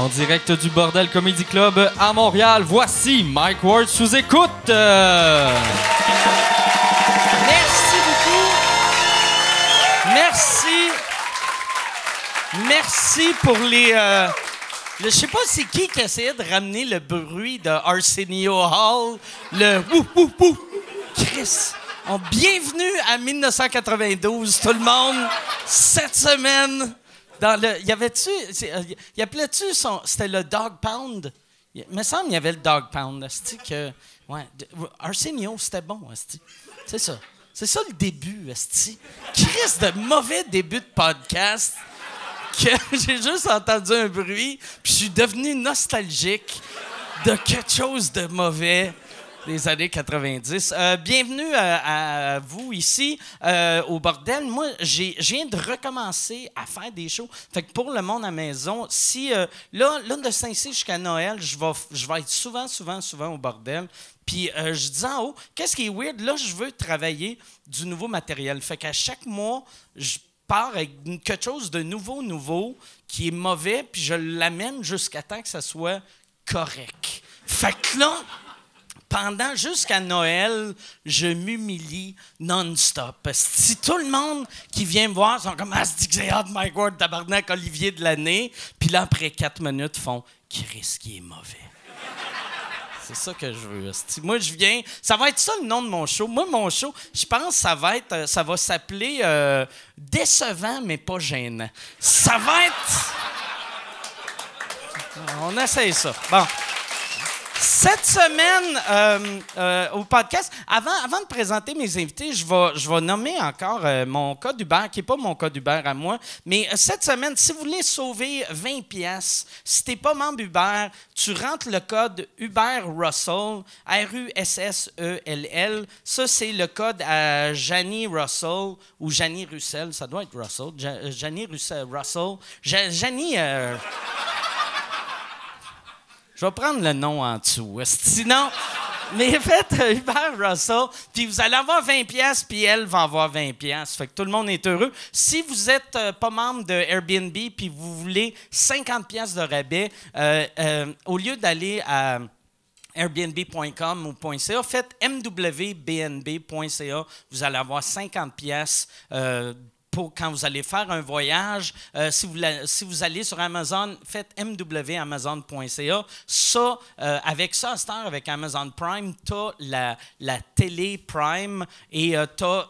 En direct du Bordel Comedy Club à Montréal, voici Mike Ward sous écoute. Merci beaucoup. Merci pour les... je sais pas c'est qui essayait de ramener le bruit de Arsenio Hall. Le wou wou wou. Chris, bienvenue à 1992, tout le monde. Cette semaine... Il appelait-tu son... C'était le Dog Pound? Il me semble qu'il y avait le Dog Pound. Que, ouais, Arsenio, c'était bon. C'est ça. C'est ça le début. Chris, de mauvais début de podcast que j'ai juste entendu un bruit puis je suis devenu nostalgique de quelque chose de mauvais des années 90. Bienvenue à vous ici au Bordel. Moi, je viens de recommencer à faire des shows. Fait que pour le monde à la maison, si là de Saint-Cyr jusqu'à Noël, je vais être souvent au Bordel. Puis je dis en haut, qu'est-ce qui est weird? Là, je veux travailler du nouveau matériel. Fait qu'à chaque mois, je pars avec quelque chose de nouveau qui est mauvais, puis je l'amène jusqu'à temps que ça soit correct. Fait que là... jusqu'à Noël, je m'humilie non-stop. Si tout le monde qui vient me voir sont comme « Ah, c'est que c'est hot, Mike Ward, tabarnak, Olivier de l'année. » Puis là, après 4 minutes, font « Chris, qui est mauvais. » C'est ça que je veux. Moi, je viens... Ça va être ça le nom de mon show. Moi, mon show, je pense que ça va s'appeler Décevant, mais pas gênant. Ça va être... On essaye ça. Bon. Cette semaine, au podcast, avant de présenter mes invités, je vais nommer encore mon code Uber, qui n'est pas mon code Uber à moi, mais cette semaine, si vous voulez sauver 20$, si tu n'es pas membre Uber, tu rentres le code Uber Russell, R-U-S-S-E-L-L. Ça, c'est le code à Janie Russell, ou Janie Russell, ça doit être Russell, Janie Russell. Janie... Je vais prendre le nom en dessous. Sinon, mais faites Hubert Russell, puis vous allez avoir 20$, puis elle va avoir 20$. Fait que tout le monde est heureux. Si vous n'êtes pas membre de Airbnb, puis vous voulez 50$ de rabais, au lieu d'aller à airbnb.com ou .ca, faites mwbnb.ca. Vous allez avoir 50$ pour quand vous allez faire un voyage. Si vous allez sur Amazon, faites mwamazon.ca. Ça, avec ça, à cette heure, avec Amazon Prime, tu as la télé Prime et tu as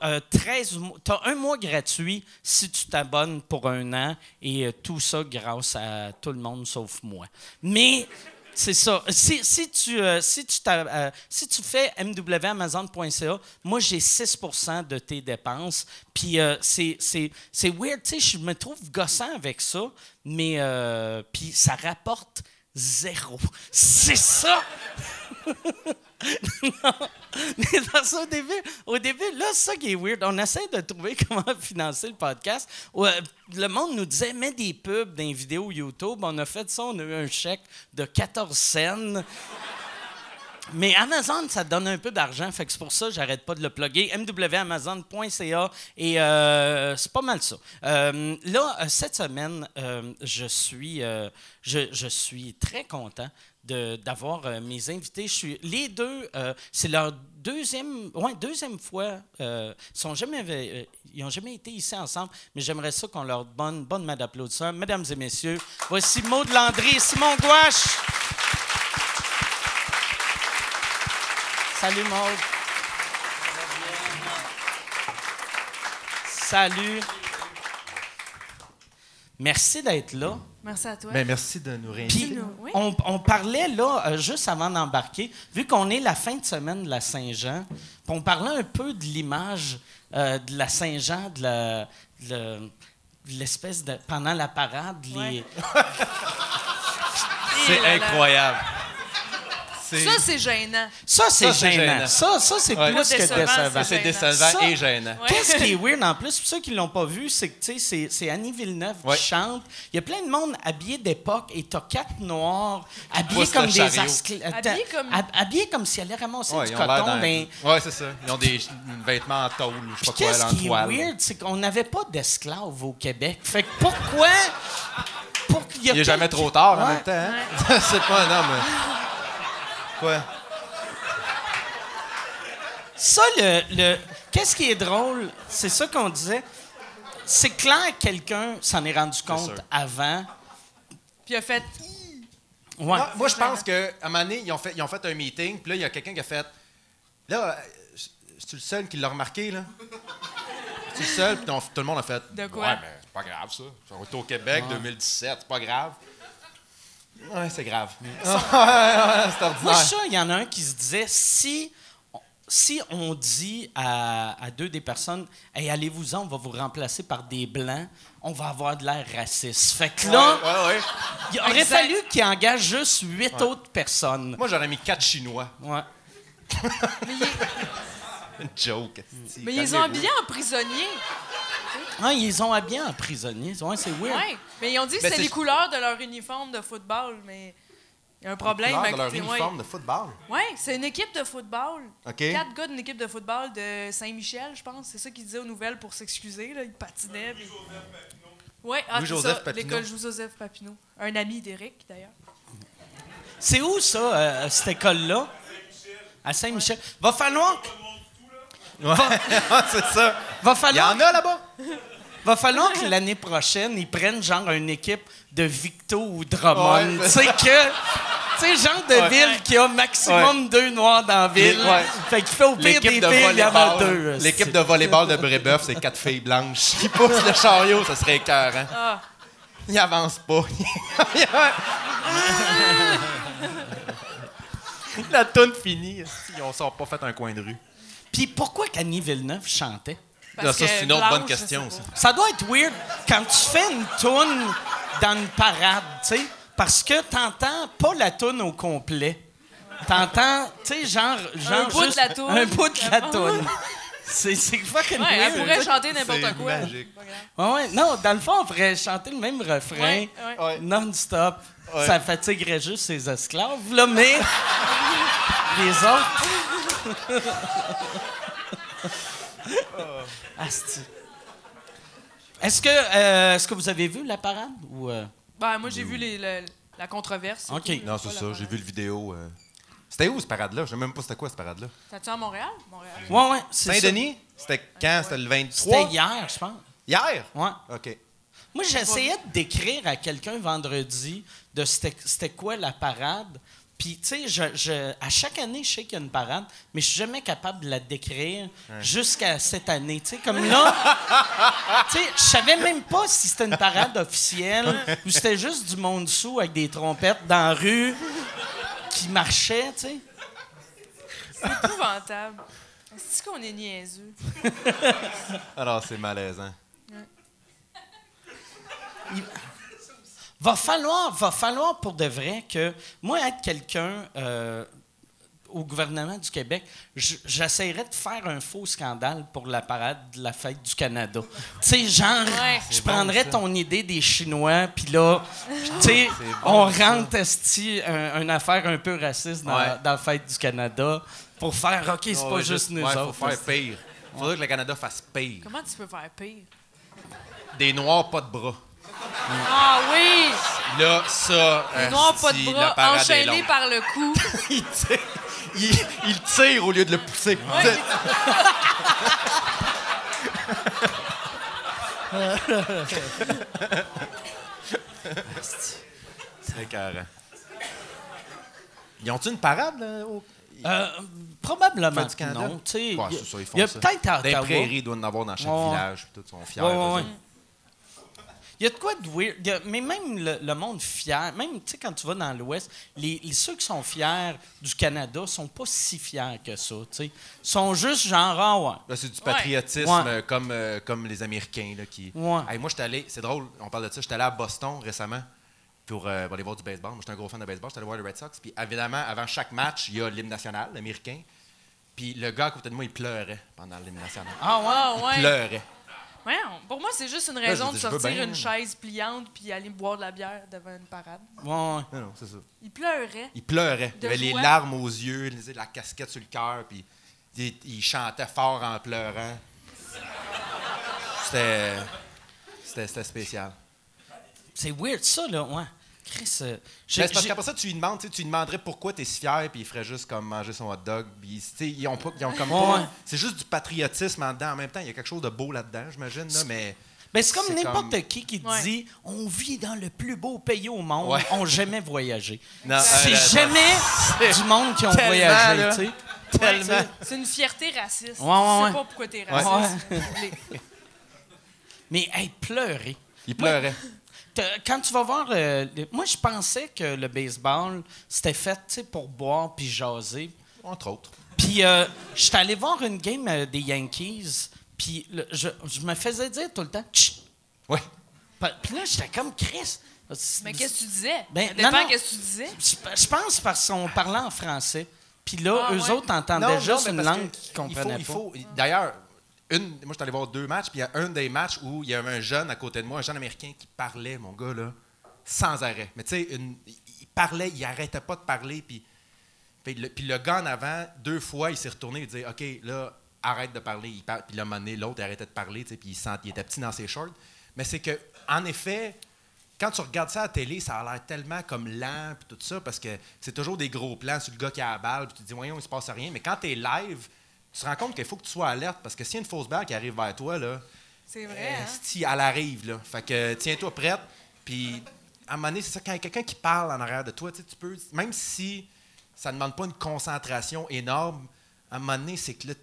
1 mois gratuit si tu t'abonnes pour 1 an et tout ça grâce à tout le monde sauf moi. Mais... C'est ça. Si tu fais mwamazon.ca, moi, j'ai 6% de tes dépenses. Puis c'est weird, tu sais, je me trouve gossant avec ça, mais puis ça rapporte 0. C'est ça! Non, mais dans ça, au début, là, c'est ça qui est weird. On essaie de trouver comment financer le podcast. Le monde nous disait, mets des pubs dans les vidéos YouTube. On a fait ça, on a eu un chèque de 14 cents. Mais Amazon, ça donne un peu d'argent, fait que c'est pour ça que j'arrête pas de le plugger. mwamazon.ca et c'est pas mal ça. Là, cette semaine, je suis très content d'avoir mes invités. Les deux, c'est leur deuxième fois. Ils n'ont jamais été ici ensemble, mais j'aimerais ça qu'on leur donne bonne main d'applaudissement. Mesdames et messieurs, voici Maud Landry et Simon Gouache. Salut Maud. Salut. Merci d'être là. Merci à toi. Bien, merci de nous réinviter. Puis, Oui. on parlait là, juste avant d'embarquer, vu qu'on est la fin de semaine de la Saint-Jean, on parlait un peu de l'image de la Saint-Jean, de l'espèce de... Pendant la parade, Ouais. C'est incroyable. Ça, c'est gênant. Ça, c'est Ça, c'est gênant. gênant. Ça, c'est Ouais. plus que Décevant, décevant. C'est décevant Ça- et gênant. Ouais. Qu'est-ce qui est weird en plus, pour ceux qui ne l'ont pas vu, c'est que tu sais, c'est Annie Villeneuve Ouais. qui chante. Il y a plein de monde habillé d'époque et t'as 4 noirs habillés poussent comme le des chariot. habillés comme s'ils allaient ramasser Ouais, du ils ont l'air coton. d'un- Ben, Ouais, c'est ça. Ils ont des vêtements en tôle ou je sais puis pas quoi, qu'est-ce en qui est toile. weird, c'est qu'on n'avait pas d'esclaves au Québec. Fait que pourquoi Il Il est jamais trop tard en Ouais. même temps, hein? C'est pas... Non, mais... Quoi? Ça, qu'est-ce qui est drôle, c'est ça qu'on disait. C'est clair que quelqu'un s'en est rendu compte sûr. avant. Puis il a fait. Ouais. Non, moi, je pense qu'à un moment donné, ils ont fait un meeting, puis là, il y a quelqu'un qui a fait... Là, c'est-tu le seul qui l'a remarqué, là? C'est le seul, puis tout le monde a fait... De quoi? Ouais, mais c'est pas grave, ça. On est au Québec, 2017, c'est pas grave. Ouais, c'est grave. C'est ordinaire. Moi, ça, il y en a un qui se disait, si on dit à deux des personnes, « Hey, allez-vous-en, on va vous remplacer par des Blancs, on va avoir de l'air raciste. » Fait que là, Ouais. il aurait Exact. fallu qu'il engage juste 8 autres personnes. Moi, j'aurais mis 4 Chinois. Ouais. Une joke. esti. Mais ils les ont habillés en prisonniers. Ah, ils les ont habillés en prisonniers. Ouais, c'est weird. Oui. Mais ils ont dit que Mais c'était c'est- les couleurs de leur uniforme de football, mais il y a un problème. Couleur avec de leur les- uniforme de football. Oui, c'est une équipe de football. OK. 4 gars d'une équipe de football de Saint-Michel, je pense. C'est ça qu'ils disaient aux nouvelles pour s'excuser. Là. Ils patinaient. Puis... Oui, c'est Louis-Joseph ça. Papineau. L'école Joseph Papineau. Un ami d'Éric, d'ailleurs. C'est où, ça, cette école-là? À Saint-Michel. Va falloir... C'est ça. Va Il y falloir... en a là-bas. Va falloir que l'année prochaine, ils prennent genre une équipe de Victo ou Drummond. Ouais. Tu sais que. Tu sais, genre de ville qui a maximum 2 Noirs dans la ville. Ouais. Fait qu'il fait au pire des villes, il y en a 2. L'équipe de volleyball de Brébeuf, c'est 4 filles blanches qui poussent le chariot, ça serait écœurant. Ah, Ils avancent pas. La toune finie. esti, Ils ont pas fait un coin de rue. Puis pourquoi qu'Annie Villeneuve chantait? parce Là, ça, que c'est une autre blanche, bonne je question, sais ça. pas. Ça doit être weird quand tu fais une toune dans une parade, tu sais, parce que t'entends pas la toune au complet. T'entends, tu sais, genre Un bout de juste la toune. un bout de la toune. C'est fucking Ouais, elle weird. pourrait chanter n'importe C'est quoi. magique. C'est pas grave. Ouais, ouais. Non, dans le fond, on ferait chanter le même refrain Ouais, ouais. Ouais. non-stop. Ouais. Ça fatiguerait juste ses esclaves, là, mais les autres... Asti. Est-ce que vous avez vu la parade? Ou, Ben, moi, j'ai vu la controverse. OK. Non, c'est ça, j'ai vu le vidéo. C'était où, cette parade-là? Je sais même pas c'était quoi, cette parade-là. T'as-tu à Montréal? Montréal. Ouais, c'est ça. Saint-Denis? C'était quand? C'était le 23? C'était hier, je pense. Hier? Ouais. OK. Moi, j'essayais de décrire à quelqu'un vendredi de c'était quoi la parade. Puis, tu sais, à chaque année, je sais qu'il y a une parade, mais je suis jamais capable de la décrire jusqu'à cette année. Tu sais, comme là, tu sais, je savais même pas si c'était une parade officielle ou c'était juste du monde sous avec des trompettes dans la rue qui marchait, tu sais. C'est épouvantable. Est-ce qu'on est niaiseux? Alors, c'est malaisant. Va falloir pour de vrai que moi, être quelqu'un au gouvernement du Québec, j'essaierais de faire un faux scandale pour la parade de la fête du Canada. Tu sais, genre, Ouais. je prendrais ton idée des Chinois, puis là, tu sais, on rentre esti, une affaire un peu raciste dans la fête du Canada pour faire, OK, c'est pas juste nous ouais, autres. faut faire pire. Faudrait que le Canada fasse pire. Comment tu peux faire pire? Des Noirs, pas de bras. Ah oui! Là, ça... Les noirs, pas de la bras, parade est enchaînés longue. par le cou. il tire au lieu de le pousser. Ouais, C'est écœurant. Ils ont-tu une parade, là? Probablement Fête du Canada? non. Tu sais, Ouais, il y a- c'est ça, ils font il y a ça. peut-être à Dans les Ottawa. prairies, ils doivent en avoir dans chaque Ouais. village. Puis tout, ils sont fiers. Ouais, eux ouais, ouais. autres. Il y a de quoi de weird. Mais même le monde fier, même tu sais, quand tu vas dans l'Ouest, ceux qui sont fiers du Canada sont pas si fiers que ça. Tu sais. Ils sont juste genre, ah ouais. Là, c'est du patriotisme Ouais. comme les Américains. Là, qui... Ouais. Hey, moi, j'étais allé, c'est drôle, on parle de ça, j'étais allé à Boston récemment pour aller voir du baseball. Moi, j'étais un gros fan de baseball, j'étais allé voir les Red Sox. Puis évidemment, avant chaque match, il y a l'hymne national, l'américain. Puis le gars à côté de moi, il pleurait pendant l'hymne national. Ah ouais. Ah, ouais. Il pleurait. Ouais, pour moi, c'est juste une raison je de dis, je veux sortir bien, une mais- chaise pliante puis aller boire de la bière devant une parade. Ouais, ouais. Non, c'est ça. Il pleurait. Il pleurait. Il De avait les joie. larmes aux yeux, la casquette sur le cœur, puis il chantait fort en pleurant. C'était spécial. C'est weird, ça, là, ouais. Chris, C'est parce qu'après ça, tu lui demanderais pourquoi t'es si fier, puis il ferait juste comme manger son hot dog. Puis, ils ont comme pas. C'est juste du patriotisme en dedans. En même temps, il y a quelque chose de beau là-dedans, j'imagine, là, mais. Ben, c'est comme n'importe qui te dit on vit dans le plus beau pays au monde, on n'a jamais voyagé. C'est jamais du monde qui ont voyagé, tu sais. Tellement. C'est une fierté raciste. Je sais pas pourquoi t'es raciste. Mais pleurer. Il pleurait. Quand tu vas voir... moi, je pensais que le baseball, c'était fait pour boire puis jaser. Entre autres. Puis, j'étais allé voir une game des Yankees, puis je me faisais dire tout le temps... Chut! Oui. Puis là, j'étais comme Chris. Mais qu'est-ce que tu disais? Ben, ça dépend qu'est-ce que tu disais. Je pense parce qu'on parlait en français. Puis là, eux autres entendaient juste une langue qu'ils ne comprenaient pas. D'ailleurs... moi, je suis allé voir 2 matchs, puis il y a un des matchs où il y avait un jeune à côté de moi, un jeune Américain qui parlait, mon gars, là, sans arrêt. Mais tu sais, il parlait, il arrêtait pas de parler, puis le gars en avant, 2 fois, il s'est retourné, il disait « OK, là, arrête de parler. » Puis là, à un moment donné, l'autre, il arrêtait de parler, tu sais, puis il était petit dans ses shorts. Mais c'est que, en effet, quand tu regardes ça à la télé, ça a l'air tellement comme lent, puis tout ça, parce que c'est toujours des gros plans sur le gars qui a la balle, puis tu te dis « Voyons, il se passe rien. » Mais quand tu es live, tu te rends compte qu'il faut que tu sois alerte parce que s'il y a une fausse balle qui arrive vers toi, là, c'est vrai, si elle arrive, là. Fait que tiens-toi prête. Puis, à un moment donné, c'est ça, quand il y a quelqu'un qui parle en arrière de toi, tu peux, même si ça ne demande pas une concentration énorme, à un moment donné, c'est que là,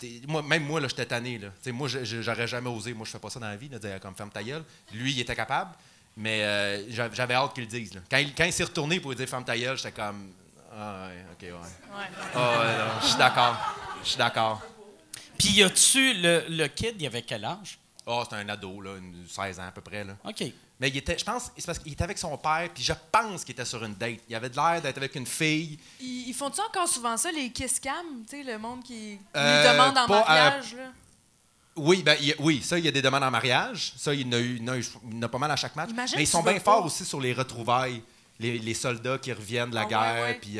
même moi, là, j'étais tanné, là. Moi, j'aurais jamais osé. Moi, je fais pas ça dans la vie, là, dire comme ferme ta gueule. Lui, il était capable, mais j'avais hâte qu'il le dise. Là. Quand il s'est retourné pour lui dire ferme ta gueule, j'étais comme ah, ouais, ok, ouais. Je suis d'accord. Je suis d'accord. Puis, y a-tu le kid, il avait quel âge? C'était un ado, là, 16 ans à peu près. Là. OK. Mais je pense, c'est parce qu'il était avec son père, puis je pense qu'il était sur une date. Il avait de l'air d'être avec une fille. Ils font-tu encore souvent ça, les kiss cam? Tu sais, le monde qui les demande en mariage, là? Oui, ça, il y a des demandes en mariage. Ça, il y en a pas mal à chaque match. Imagine mais ils sont bien forts aussi sur les retrouvailles. Les soldats qui reviennent de la guerre, puis...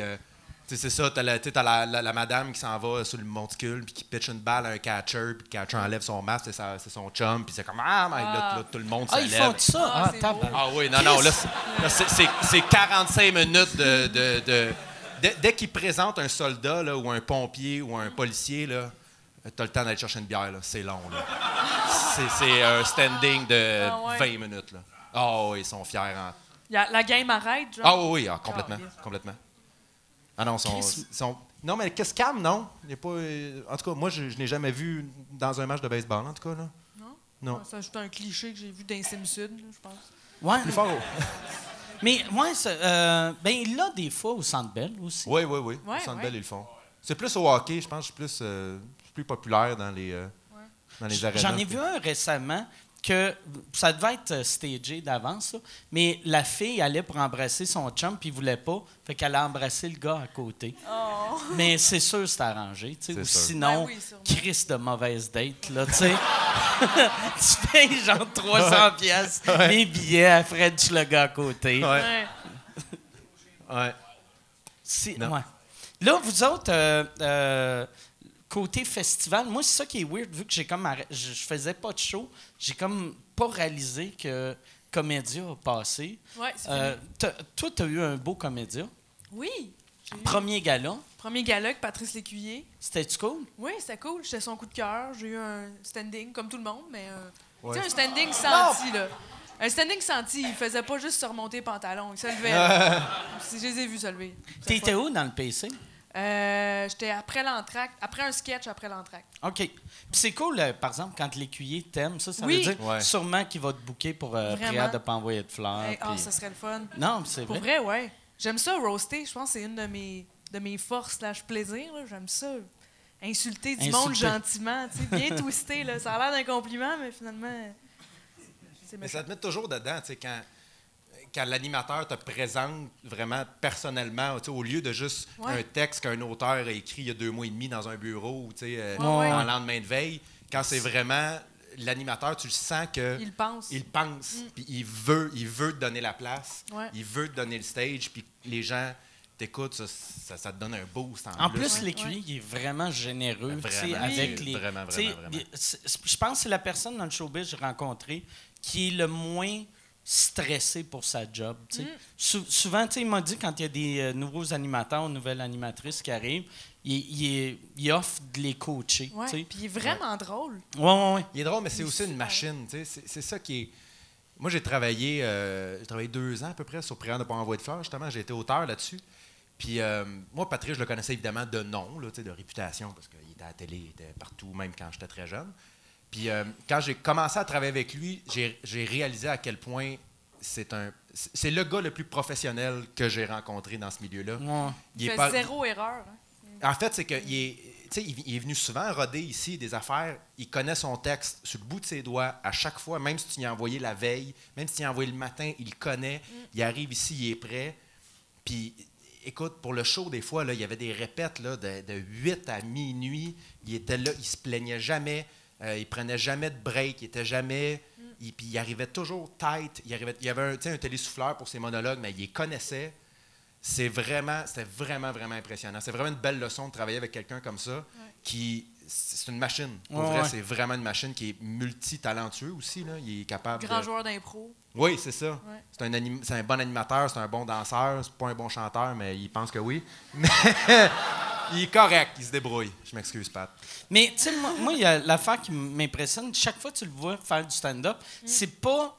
c'est ça, t'as la madame qui s'en va sur le monticule puis qui pitch une balle à un catcher, puis le catcher enlève son masque, c'est son chum, puis c'est comme là, tout le monde se lève. Ils font ça? Oui, non, là, c'est 45 minutes dès qu'ils présentent un soldat là, ou un pompier ou un policier, là, t'as le temps d'aller chercher une bière, là, c'est long. Là. C'est un standing de 20 minutes. Là. Ils sont fiers. La game arrête, genre? Complètement. Ah non, non, mais qu'est-ce calme, non? Il y a pas, en tout cas, moi, je n'ai jamais vu dans un match de baseball, en tout cas. Là. Non? C'est juste un cliché que j'ai vu dans les Simpsons, je pense. Ouais. Plus fort. Mais, il l'a des fois au Centre Bell aussi. Oui. Au Centre Bell, ils le font. C'est plus au hockey, je pense, je suis plus populaire dans les arénas. J'en ai vu un récemment que ça devait être stagé d'avance, là, mais la fille allait pour embrasser son chum puis il voulait pas, fait qu'elle a embrassé le gars à côté. Oh. Mais c'est sûr c'est arrangé, tu sais, ou sinon, Christ de mauvaise date, là, tu sais. Tu payes genre 300 piastres, les billets à Fred, le gars à côté. Ouais. Là, vous autres, côté festival, moi, c'est ça qui est weird, vu que je faisais pas de show, j'ai comme pas réalisé que Comédia a passé. Ouais, c'est toi, t'as eu un beau Comédia. Oui. Premier gala. Premier gala avec Patrice Lécuyer. C'était-tu cool? Oui, c'était cool. J'étais son coup de cœur. J'ai eu un standing, comme tout le monde, mais tu sais, un standing senti, là. Un standing senti. Il faisait pas juste se remonter les pantalons. Il se levait. Je les ai vus se lever. T'étais où dans le PC? J'étais après l'entracte, après un sketch après l'entracte. OK. Puis c'est cool, par exemple, quand l'écuyer t'aime, ça veut dire sûrement qu'il va te booker pour prière de ne pas envoyer de fleurs. Ça serait le fun. Non, c'est vrai. Pour vrai, oui. J'aime ça, roaster. Je pense que c'est une de mes forces / plaisir. J'aime ça. Insulter du monde gentiment. Bien twisté. Là. Ça a l'air d'un compliment, mais finalement... Mais ça te met toujours dedans, tu sais, quand l'animateur te présente vraiment personnellement, au lieu de juste un texte qu'un auteur a écrit il y a 2 mois et demi dans un bureau, en lendemain de veille, quand c'est vraiment l'animateur, tu le sens que il pense, puis il veut te donner la place, il veut te donner le stage, puis les gens t'écoutent, ça te donne un boost en plus. En plus, l'écuyer, il est vraiment généreux, avec les. Vraiment. Je pense que c'est la personne dans le showbiz que j'ai rencontré qui est le moins stressé pour sa job. Souvent, il m'a dit quand il y a des nouveaux animateurs ou nouvelles animatrices qui arrivent, il offre de les coacher. Ouais, puis il est vraiment drôle. Oui. Il est drôle, mais c'est aussi une machine. C'est ça qui est... Moi, j'ai travaillé 2 ans à peu près sur Prière de pas envoyer de fleurs. Justement, j'ai été auteur là-dessus. Puis moi, Patrick, je le connaissais évidemment de nom, là, de réputation, parce qu'il était à la télé, il était partout, même quand j'étais très jeune. Puis quand j'ai commencé à travailler avec lui, j'ai réalisé à quel point c'est le gars le plus professionnel que j'ai rencontré dans ce milieu-là. Ouais. Il fait zéro erreur. Hein. En fait, c'est qu'il est venu souvent roder ici des affaires. Il connaît son texte sur le bout de ses doigts à chaque fois, même si tu y as envoyé la veille, même si tu y as envoyé le matin, il le connaît. Il arrive ici, il est prêt. Puis, écoute, pour le show, des fois, là, il y avait des répètes là, de 8 à minuit. Il était là, il se plaignait jamais. Il prenait jamais de break. Il était jamais... Puis il arrivait toujours tight. Il y avait un télésouffleur pour ses monologues, mais il les connaissait. C'était vraiment, vraiment impressionnant. C'est vraiment une belle leçon de travailler avec quelqu'un comme ça, qui... C'est une machine. Pour vrai, c'est vraiment une machine qui est multitalentueux aussi. Là. Il est capable Grand joueur d'impro. Oui, c'est ça. Ouais. C'est un bon animateur, c'est un bon danseur. C'est pas un bon chanteur, mais il pense que oui. Mais il est correct, il se débrouille. Je m'excuse, Pat. Mais, tu sais, moi, il y a l'affaire qui m'impressionne. Chaque fois que tu le vois faire du stand-up, c'est pas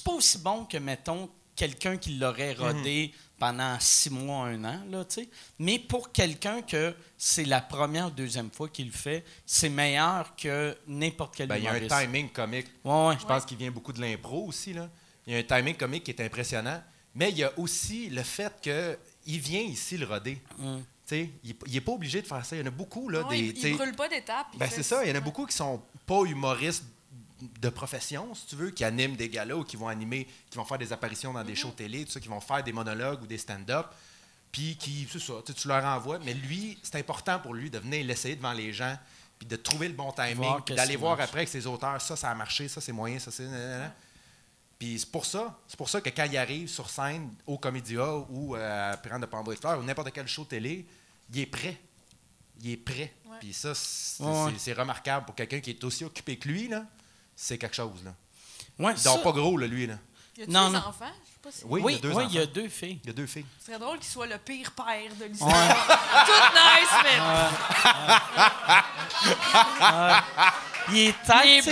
aussi bon que, mettons, quelqu'un qui l'aurait rodé pendant 6 mois, 1 an, là, tu sais. Mais pour quelqu'un que c'est la première ou deuxième fois qu'il le fait, c'est meilleur que n'importe quel humoriste. Il y a un timing comique. Je pense qu'il vient beaucoup de l'impro aussi, là. Il y a un timing comique qui est impressionnant. Mais il y a aussi le fait qu'il vient ici le roder. Il n'est pas obligé de faire ça. Il y en a beaucoup, là. Il ne brûle pas d'étapes. C'est ça. Il y en a beaucoup qui sont pas humoristes de profession, si tu veux, qui animent des galas ou qui vont faire des apparitions dans des shows télé, tout ça, qui vont faire des monologues ou des stand-up, puis c'est ça, tu leur envoies. Mais lui, c'est important pour lui de venir l'essayer devant les gens, puis de trouver le bon timing, puis d'aller voir après avec ses auteurs, ça a marché, ça c'est moyen, ça c'est... Puis c'est pour ça que quand il arrive sur scène, au Comédia ou à Pirate de Pandore ou n'importe quel show télé, il est prêt. Ouais. Puis ça, c'est remarquable pour quelqu'un qui est aussi occupé que lui, là. C'est quelque chose, là. Ouais, il dort pas gros, là, lui, là. Y a-tu des enfants? Je sais pas si... Oui, il y a 2 enfants. Il y a 2 filles. Il y a 2 filles. Ce serait drôle qu'il soit le pire père de l'histoire. Tout nice, mais... Il est tête,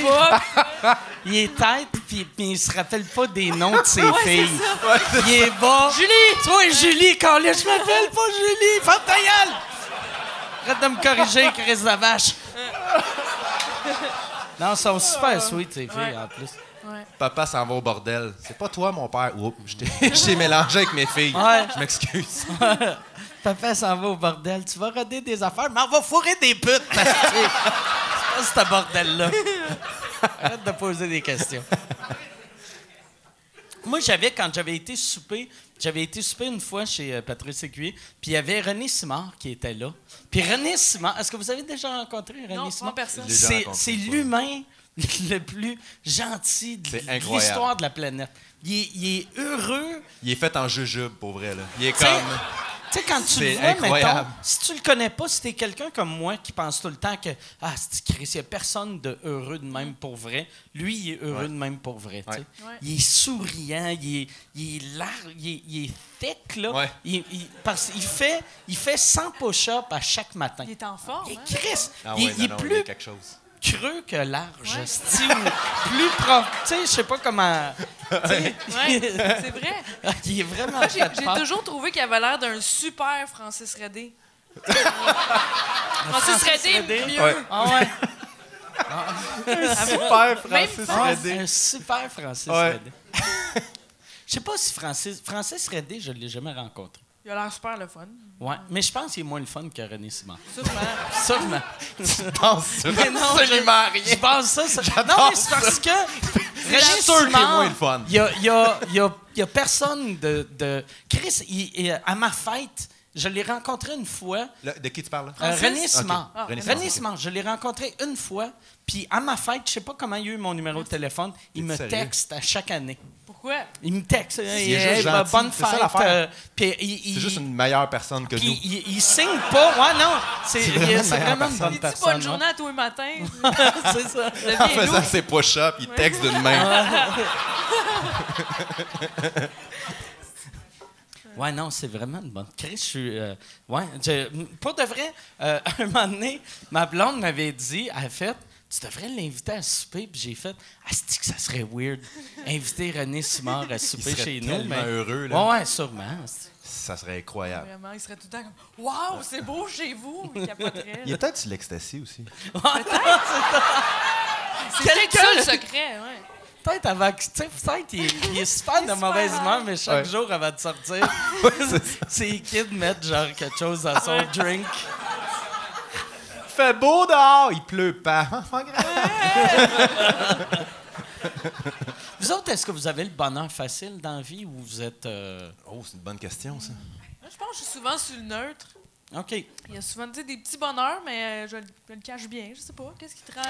il est tête, puis il se rappelle pas des noms de ses filles. Il est bas. Julie! Toi, Julie, quand je m'appelle pas Julie! Ferme ta gueule! Arrête de me corriger, Chris de vache. Non, elles sont super sweet, ces filles, en plus. Ouais. Papa s'en va au bordel. C'est pas toi, mon père. Oups, je t'ai mélangé avec mes filles. Ouais. Je m'excuse. Papa s'en va au bordel. Tu vas roder des affaires, mais on va fourrer des putes. C'est pas ce bordel-là. Arrête de poser des questions. Moi, quand j'avais été souper une fois chez Patrice Écuyer, puis il y avait René Simard qui était là. Puis René Simard, est-ce que vous avez déjà rencontré René Simard? Non, personne. C'est l'humain le plus gentil de l'histoire de la planète. Il est heureux. Il est fait en jujube, pour vrai, là. Il est comme... Tu sais, quand tu le vois, mettons, si tu le connais pas, si t'es quelqu'un comme moi qui pense tout le temps que c'est Christ, il n'y a personne de heureux de même pour vrai. Lui, il est heureux de même pour vrai. Ouais. Il est souriant, il est thick, là. Ouais. Parce qu'il fait 100 push-ups à chaque matin. Il est en forme. Il est Christ. Il est plus il y a quelque chose. creux que large. Plus propre. Tu sais, je sais pas comment... Ouais, c'est vrai. Il est vraiment J'ai toujours trouvé qu'il avait l'air d'un super Francis Redé. Francis Redé, mieux. Ouais. Ah ouais. Super Francis Redé. Un super Francis Redé. Je sais pas si Francis Redé, je l'ai jamais rencontré. Il a l'air super le fun. Ouais, mais je pense qu'il est moins le fun que René Simard. Sûrement. Je pense absolument rien. Je pense ça. Non, mais c'est parce que René Simard, il y a personne de... Chris, à ma fête, je l'ai rencontré une fois. De qui tu parles? René Simard. Okay. René Simard, je l'ai rencontré une fois, puis à ma fête, je sais pas comment il a eu mon numéro de téléphone, il me texte à chaque année. Pourquoi? Il me texte. Il est juste gentil. Bonne fête. C'est ça l'affaire. C'est juste une meilleure personne que nous. Il signe pas. Ouais, non. C'est vraiment une bonne personne. Il dit bonne journée à tous les matins. C'est ça. En faisant ses push-ups, il texte d'une main. Ouais, non, c'est vraiment une bonne. Chris, je suis. Pour de vrai, un moment donné, ma blonde m'avait dit, elle a fait, tu devrais l'inviter à souper. Puis j'ai fait, asti que ça serait weird, inviter René Simard à souper chez nous. Mais heureux, là. Ouais, sûrement. Ça serait incroyable. Vraiment, il serait tout le temps comme waouh, c'est beau chez vous. Il capoterait. Il y a peut-être sur l'ecstasy aussi. C'est peut-être ça le secret, ouais. Peut-être avant que. Tu sais, peut-être il est super de mauvaise humeur, mais chaque jour avant de sortir, ses kids mettent genre quelque chose dans son drink. Il fait beau dehors, il pleut pas. Vous autres, est-ce que vous avez le bonheur facile dans la vie ou vous êtes. Oh, c'est une bonne question, ça. Moi, je pense que je suis souvent sur le neutre. OK. Il y a souvent des petits bonheurs, mais je le cache bien. Je sais pas. Qu'est-ce qui te rend.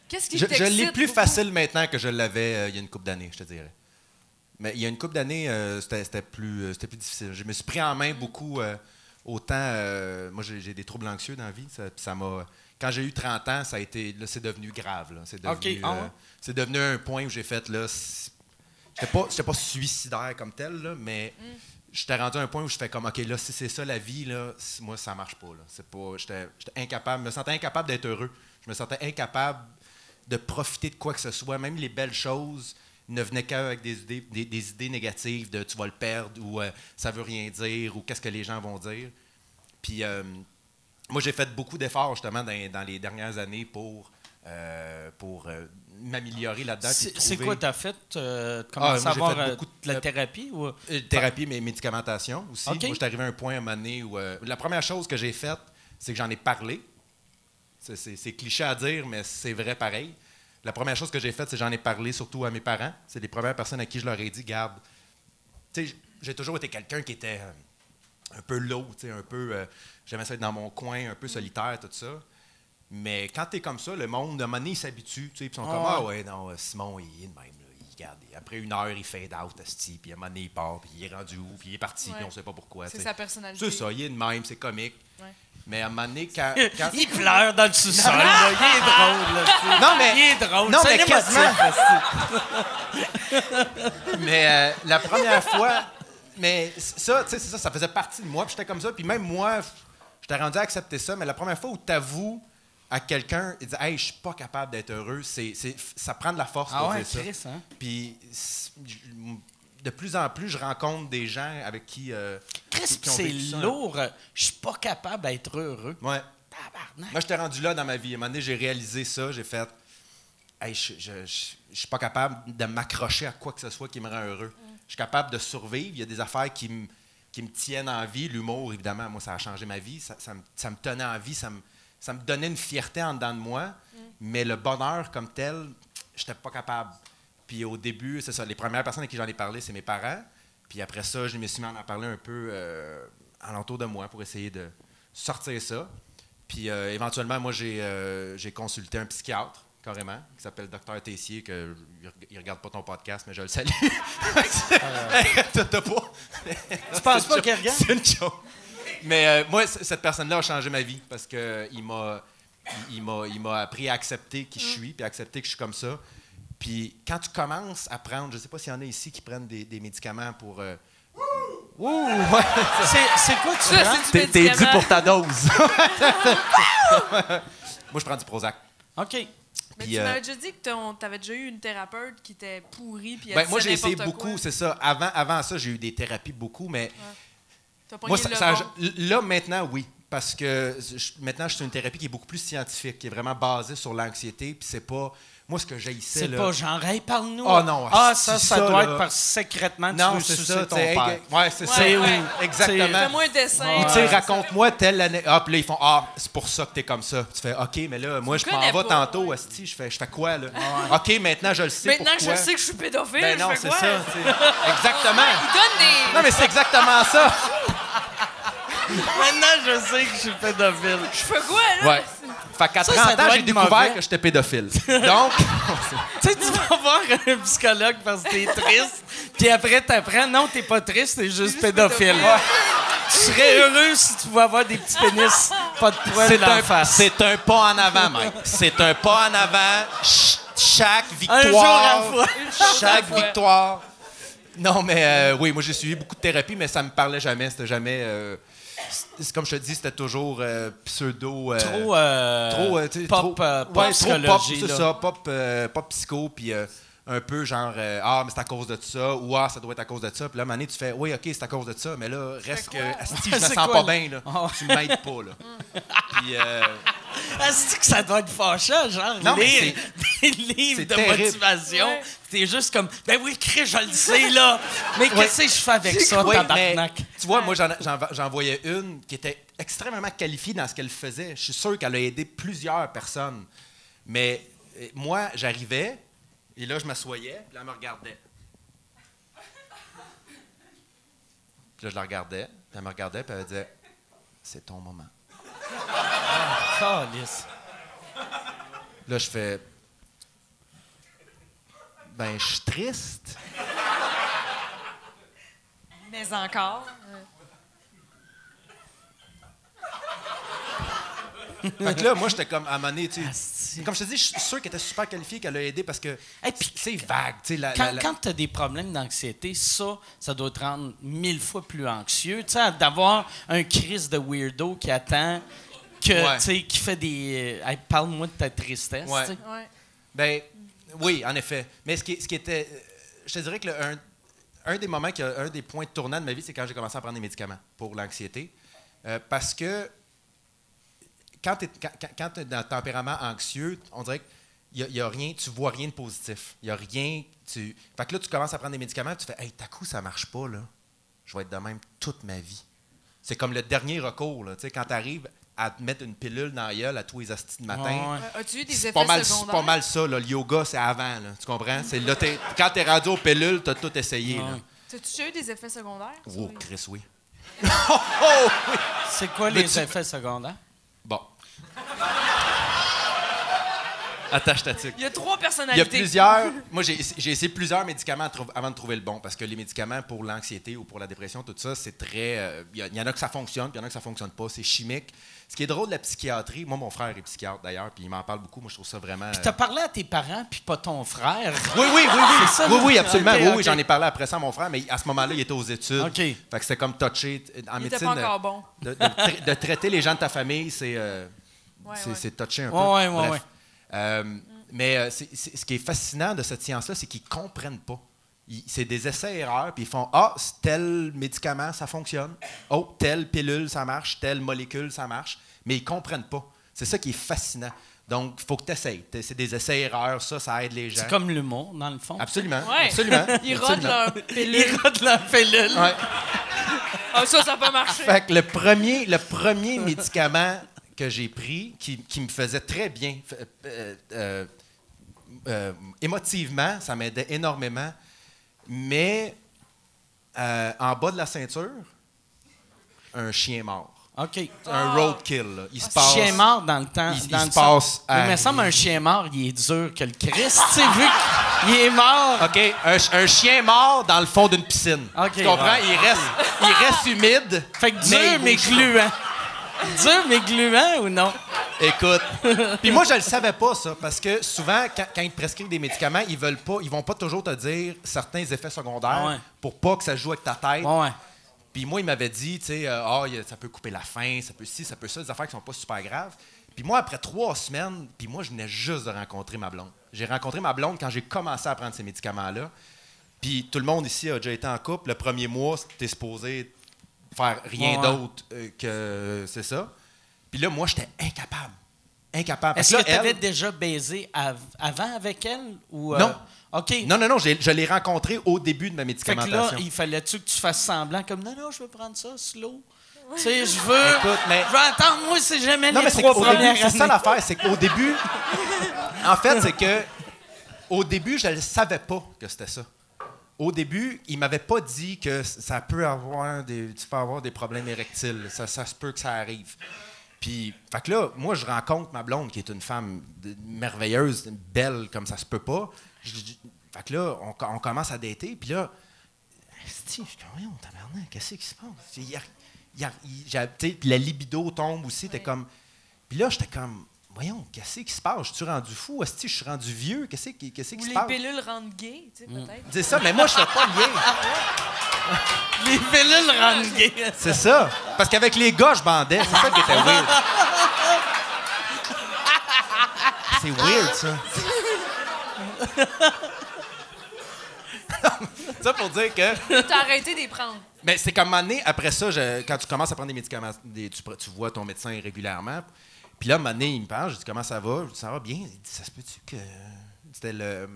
Qu'est-ce qui Je t'excite l'ai plus beaucoup? facile maintenant que je l'avais il y a une couple d'années, je te dirais. Mais il y a une couple d'années, c'était plus difficile. Je me suis pris en main beaucoup. Autant, moi, j'ai des troubles anxieux dans la vie. Ça m'a. Quand j'ai eu 30 ans, ça a été. Là, c'est devenu grave. Là. C'est devenu, c'est devenu un point où j'ai fait. Là, j'étais pas suicidaire comme tel, là, mais j'étais rendu à un point où je fais comme OK, là, si c'est ça la vie, là, moi, ça marche pas. Là. C'est pas. J'étais incapable. Je me sentais incapable d'être heureux. Je me sentais incapable de profiter de quoi que ce soit. Même les belles choses ne venaient qu'avec des idées négatives de tu vas le perdre ou ça veut rien dire ou qu'est-ce que les gens vont dire. Puis moi, j'ai fait beaucoup d'efforts justement dans les dernières années pour m'améliorer là-dedans. C'est quoi tu as fait? Commencer à avoir beaucoup de la thérapie? Ou... Thérapie, mais médicamentation aussi. Okay. Moi, je suis arrivé à un point à un moment donné où la première chose que j'ai faite, c'est que j'en ai parlé. C'est cliché à dire, mais c'est vrai pareil. La première chose que j'ai faite, c'est que j'en ai parlé surtout à mes parents. C'est les premières personnes à qui je leur ai dit, garde, tu sais, j'ai toujours été quelqu'un qui était un peu low, tu sais, un peu, j'aimais ça être dans mon coin, un peu solitaire, tout ça. Mais quand tu es comme ça, le monde, à un moment donné, il s'habitue, tu sais, puis ils sont comme, ah ouais, non, Simon, il est de même, là, il garde. Après une heure, il fade out, asti, puis à un moment donné, il part, puis il est rendu où, puis il est parti, puis on sait pas pourquoi. C'est sa personnalité. C'est ça, il est de même, c'est comique. Ouais. Mais à un moment donné, quand il pleure dans le sous-sol, là. Il est drôle, là. Non, mais... Il est drôle. Non, mais quasiment. Mais la première fois... Mais ça, tu sais, c'est ça, ça faisait partie de moi, puis j'étais comme ça. Puis même moi, j'étais rendu à accepter ça. Mais la première fois où tu avoues à quelqu'un, il dit « Hey, je suis pas capable d'être heureux », ça prend de la force pour dire ça. Chris, hein? Puis de plus en plus, je rencontre des gens avec qui... Chris, qui ont c'est vécu ça. lourd. Je suis pas capable d'être heureux. Ouais. Tabarnak. Moi, j'étais rendu là dans ma vie. À un moment donné, j'ai réalisé ça. J'ai fait hey, je suis pas capable de m'accrocher à quoi que ce soit qui me rend heureux. Je suis capable de survivre. Il y a des affaires qui me tiennent en vie. L'humour, évidemment, moi, ça a changé ma vie. Ça me tenait en vie. Ça me donnait une fierté en dedans de moi. Mais le bonheur comme tel, j'étais pas capable. Puis au début, c'est ça. Les premières personnes à qui j'en ai parlé, c'est mes parents. Puis après ça, je me suis mis à en parler un peu alentour de moi pour essayer de sortir ça. Puis éventuellement, moi, j'ai consulté un psychiatre, carrément, qui s'appelle Dr Tessier, que il regarde pas ton podcast, mais je le salue. T'as pas? Tu penses pas qu'il regarde? C'est une chose. Mais moi, cette personne-là a changé ma vie parce qu'il m'a appris à accepter qui je suis, puis à accepter que je suis comme ça. Puis quand tu commences à prendre, je sais pas s'il y en a ici qui prennent des médicaments pour... C'est quoi tu prends? T'es dû pour ta dose. Moi, je prends du Prozac. OK. Mais Puis, tu m'avais déjà dit que t'avais déjà eu une thérapeute qui était pourrie puis moi, j'ai essayé beaucoup, c'est ça. Avant ça, j'ai eu des thérapies beaucoup, mais moi, là, maintenant, oui. Parce que maintenant, je suis une thérapie qui est beaucoup plus scientifique, qui est vraiment basée sur l'anxiété, puis c'est pas... Moi, ce que j'haïssais, c'est là... pas genre, hey, parle-nous. Oh non. Ça doit être parce que secrètement, tu veux sucer ton père. Ouais, c'est ça. Exactement. Fais-moi un dessin. Ou tu sais, raconte-moi telle année. Ah, puis là, ils font c'est pour ça que t'es comme ça. Tu fais OK, mais là, moi, je m'en vais tantôt, asti, je fais quoi, là? OK, maintenant, je le sais. Maintenant pourquoi. que je sais que je suis pédophile, Ben non, je fais c'est quoi? ça. Exactement. Il donne des... Non, mais c'est exactement ça. Maintenant, je sais que je suis pédophile. Je fais quoi, là? Ouais. Fait qu'à Ça 30 doit ans, j'ai être découvert mauvais. que j'étais pédophile. Donc, Tu sais, tu vas voir un psychologue parce que t'es triste, puis après, t'apprends, non, t'es pas triste, t'es juste pédophile. Tu serais heureux si tu pouvais avoir des petits pénis, pas de poils dans la face. c'est un pas en avant, mec. C'est un pas en avant. Chut. chaque Un jour victoire, à la fois. chaque victoire. Non, mais oui, moi j'ai suivi beaucoup de thérapie, mais ça me parlait jamais. C'était jamais. C'est comme je te dis, c'était toujours pseudo. Trop, tu sais, pop, ouais, pop trop psychologie, pop, c'est là. ça, pop psycho, puis un peu genre ah mais c'est à cause de ça ou ah ça doit être à cause de ça. Puis là, à un moment donné, tu fais oui ok c'est à cause de ça, mais là reste que asti, je me C'est sens quoi, pas là? bien là, Oh. tu m'aides pas là. Puis Est-ce que ça doit être fâchant, genre, Non, mais lire des livres c'est de terrible. motivation? Ouais. T'es juste comme, ben oui, Chris, je le sais, là. Mais qu'est-ce que je fais avec ça, oui, mais tabarnak? tu vois, moi j'en voyais une qui était extrêmement qualifiée dans ce qu'elle faisait. Je suis sûr qu'elle a aidé plusieurs personnes. Mais moi, j'arrivais, et là, je m'assoyais, puis là, elle me regardait. Puis là, je la regardais, puis elle me regardait, puis elle disait « C'est ton moment. Calice. » Là, je fais « Ben, je suis triste. Mais encore. » Fait que là, moi, j'étais comme, à un moment donné, tu sais, Asti. comme je te dis, je suis sûr qu'elle était super qualifiée, qu'elle a aidé parce que Et puis, c'est vague, tu sais. Quand tu as des problèmes d'anxiété, ça doit te rendre 1000 fois plus anxieux. Tu sais, d'avoir un Chris de weirdo qui attend, Ouais. tu sais, qui fait des. Hey, parle-moi de ta tristesse. Ouais. tu sais. Ouais. Ben, oui, en effet. Mais ce qui était. Je te dirais que un des moments, un des points tournants de ma vie, c'est quand j'ai commencé à prendre des médicaments pour l'anxiété. Parce que quand tu es dans le tempérament anxieux, on dirait qu'il y a rien, tu vois rien de positif. Il n'y a rien. Fait que là, tu commences à prendre des médicaments, tu fais hey, t'as coup, ça marche pas, là. Je vais être de même toute ma vie. C'est comme le dernier recours, là. Tu sais, quand tu arrives à te mettre une pilule dans la gueule à tous les astis de matin. Ouais. As-tu eu des C'est effets pas mal, secondaires? pas mal ça, là. Le yoga, c'est avant, là. Tu comprends? C'est là, quand t'es rendu aux pilules, t'as tout essayé, là. Ouais. As-tu eu des effets secondaires? Oh, Chris, oui. C'est quoi Mais les effets secondaires? Bon. Attache ta tuque. Il y a 3 Il y personnalités. a plusieurs. Moi, j'ai essayé plusieurs médicaments avant de trouver le bon. Parce que les médicaments pour l'anxiété ou pour la dépression, tout ça, c'est très. Il y en a que ça fonctionne, puis il y en a que ça fonctionne pas. C'est chimique. Ce qui est drôle de la psychiatrie, moi, mon frère est psychiatre d'ailleurs, puis il m'en parle beaucoup. Moi, je trouve ça vraiment. Puis t'as parlé à tes parents, puis pas ton frère. Oui. C'est ça, Oui, absolument. ok, oui, ok. j'en ai parlé après ça à mon frère, mais à ce moment-là, il était aux études. OK. Fait que c'était comme touché. En Il était médecine, pas encore bon. de traiter les gens de ta famille, c'est Ouais. c'est touché un peu. Ouais. Bref. Mais ce qui est fascinant de cette science-là, c'est qu'ils ne comprennent pas. C'est des essais-erreurs, puis ils font ah, tel médicament, ça fonctionne. Oh, telle pilule, ça marche. Telle molécule, ça marche. Mais ils ne comprennent pas. C'est ça qui est fascinant. Donc, il faut que tu essayes. C'est des essais-erreurs, ça aide les gens. C'est comme l'humour, dans le fond. Absolument. Ouais. Absolument. Ils rodent absolument. leur pilule. Ils rodent leur pilule. Ouais. Ah, ça n'a pas marché. Fait que le premier médicament que j'ai pris, qui me faisait très bien, émotivement, ça m'aidait énormément, mais en bas de la ceinture, un chien mort. OK. Un roadkill. Là. Il se passe. Chien mort dans le temps. Il dans se le passe sens- Mais il me semble un chien mort, il est dur que le Christ. Tu sais, vu qu'il est mort. OK, un chien mort dans le fond d'une piscine. OK, Tu comprends? ouais. Il reste humide. Fait que mais dur, il mais bouge gluant. Dur, mais gluant ou non? Écoute, puis moi, je le savais pas, ça, parce que souvent, quand ils te prescrivent des médicaments, ils vont pas toujours te dire certains effets secondaires Ah ouais. pour pas que ça joue avec ta tête. Ouais. Puis moi, il m'avait dit, tu sais, ça peut couper la faim, ça peut ci, ça peut ça, des affaires qui sont pas super graves. Puis moi, après 3 semaines, puis moi, je venais juste de rencontrer ma blonde. J'ai rencontré ma blonde quand j'ai commencé à prendre ces médicaments-là. Puis tout le monde ici a déjà été en couple. Le premier mois, t'es supposé faire rien Ouais. d'autre que c'est ça. Puis là, moi, j'étais incapable. Incapable. Est-ce Parce que là, tu avais elle- déjà baisé avant avec elle? Ou, Non. OK. Non, je l'ai rencontrée au début de ma Fait que médicamentation. là, il fallait-tu que tu fasses semblant comme non, je veux prendre ça slow. Tu sais, je veux. Écoute, mais- Je veux attendre, moi, c'est jamais Non, les mais c'est 3 qu'au premières début, c'est ça années. l'affaire, c'est qu'au début, en fait, c'est que au début, je ne savais pas que c'était ça. Au début, il m'avait pas dit que ça peut avoir tu peux avoir des problèmes érectiles. Ça se peut que ça arrive. Puis, fait que là, moi, je rencontre ma blonde, qui est une femme merveilleuse, belle comme ça se peut pas. Fait que là, on commence à dater, puis là, esti, je suis comme, voyons, tabarnak, qu'est-ce qui se passe? Tu sais, puis la libido tombe aussi, t'es comme... Puis là, j'étais comme, voyons, qu'est-ce qui se passe? Je suis rendu fou? Est-ce que je suis rendu vieux? Qu'est-ce qui Ou se les passe? pilules rendent gay, tu sais, peut-être. C'est ça, mais moi, je fais pas le lien. Les pilules rendent gay. C'est ça. Parce qu'avec les gars, je bandais. C'est ça qui était weird. C'est weird, ça. Ça pour dire que... T'as arrêté de les prendre. Mais c'est comme un moment donné, après ça, quand tu commences à prendre des médicaments, tu vois ton médecin régulièrement. Puis là, un moment donné, il me parle, je dis comment ça va? Je dis ça va bien. Il dit ça se peut-tu que. C'était le.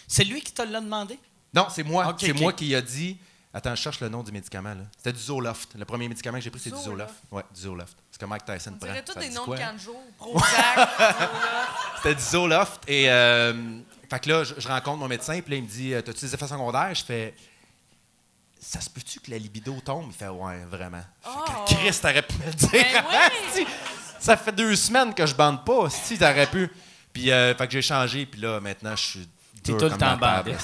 C'est lui qui te l'a demandé? Non, c'est moi. Ok, c'est ok. moi qui a dit. Attends, je cherche le nom du médicament. Là. C'était du Zoloft. Le premier médicament que j'ai pris, c'est du Zoloft. Zoloft. Oui, du Zoloft. C'est comme Mike Tyson On prend. dirait tous Ça des dit noms quoi? de Kanjo. Prozac, C'était du Zoloft. Et fait que là, je rencontre mon médecin, puis là, il me dit t'as-tu des effets secondaires? Je fais ça se peut-tu que la libido tombe? Il fait ouais, vraiment. Oh. Je fais, Christ, t'aurais pu me le dire. Ben ouais. Si, ça fait 2 semaines que je bande pas. Si, t'aurais pu. Puis, fait que j'ai changé, puis là, maintenant, je suis. T'es dur tout le comme temps la table. bandé.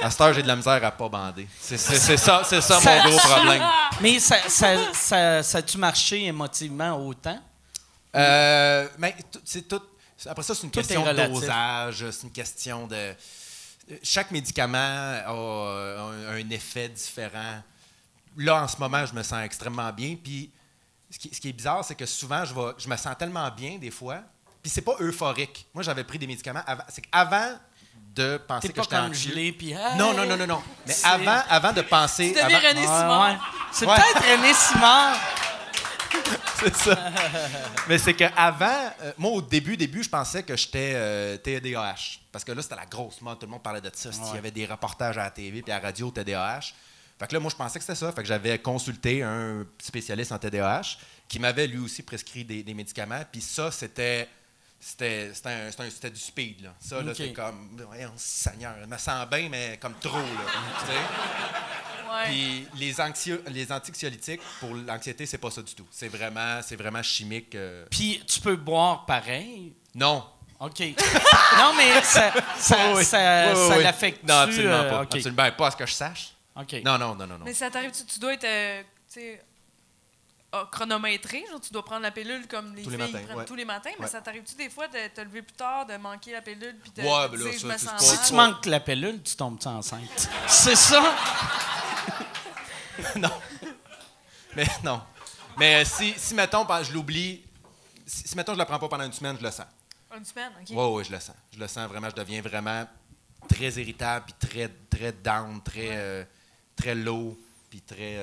À cette heure, j'ai de la misère à pas bander. C'est ça mon gros problème. Mais ça a-tu marché émotivement autant? Mais c'est tout. Après ça, c'est une Tout question est de relatif. dosage, c'est une question de. Chaque médicament a un effet différent. Là, en ce moment, je me sens extrêmement bien. Puis, ce qui est bizarre, c'est que souvent, je me sens tellement bien des fois. Puis, c'est pas euphorique. Moi, j'avais pris des médicaments avant. C'est qu'avant de penser T'es que pas j'étais comme anxieux. gelé, puis... Non. Mais C'est- avant de penser. Tu deviens avant- René Simard. Ouais. C'est Ouais. peut-être René Simard. C'est ça. Mais c'est qu'avant, moi, au début, je pensais que j'étais TDAH. Parce que là, c'était la grosse mode. Tout le monde parlait de ça. Il y avait des reportages à la TV puis à la radio TDAH. Fait que là, moi, je pensais que c'était ça. Fait que j'avais consulté un spécialiste en TDAH qui m'avait lui aussi prescrit des médicaments. Puis ça, c'était du speed. Là. Ça, là, Ok. c'est comme, voyons, Seigneur, je me sens bien, mais comme trop. Là, tu sais? Ouais. Puis les anxiolytiques, pour l'anxiété, c'est pas ça du tout. C'est vraiment chimique. Puis tu peux boire pareil. Non. OK. Non, mais ça Oui. l'affecte. Non, absolument pas. OK. Absolument pas à ce que je sache. OK. Non. Mais ça t'arrive, tu dois être, tu sais, chronométré, genre tu dois prendre la pilule comme les Tous les filles matins, prennent ouais. tous les matins, mais Ouais. ça t'arrive-tu des fois de te lever plus tard, de manquer la pilule, puis de Ouais, te ben là, dire, ça, je me c'est sens pas- Si mal? tu manques la pilule, tu tombes enceinte. C'est ça? Non. Mais non. Mais si mettons, je l'oublie, si mettons, je la prends pas pendant une semaine, je le sens. Une semaine, OK. Oui, je le sens. Je le sens vraiment. Je deviens vraiment très irritable, puis très, très down, très low, puis très,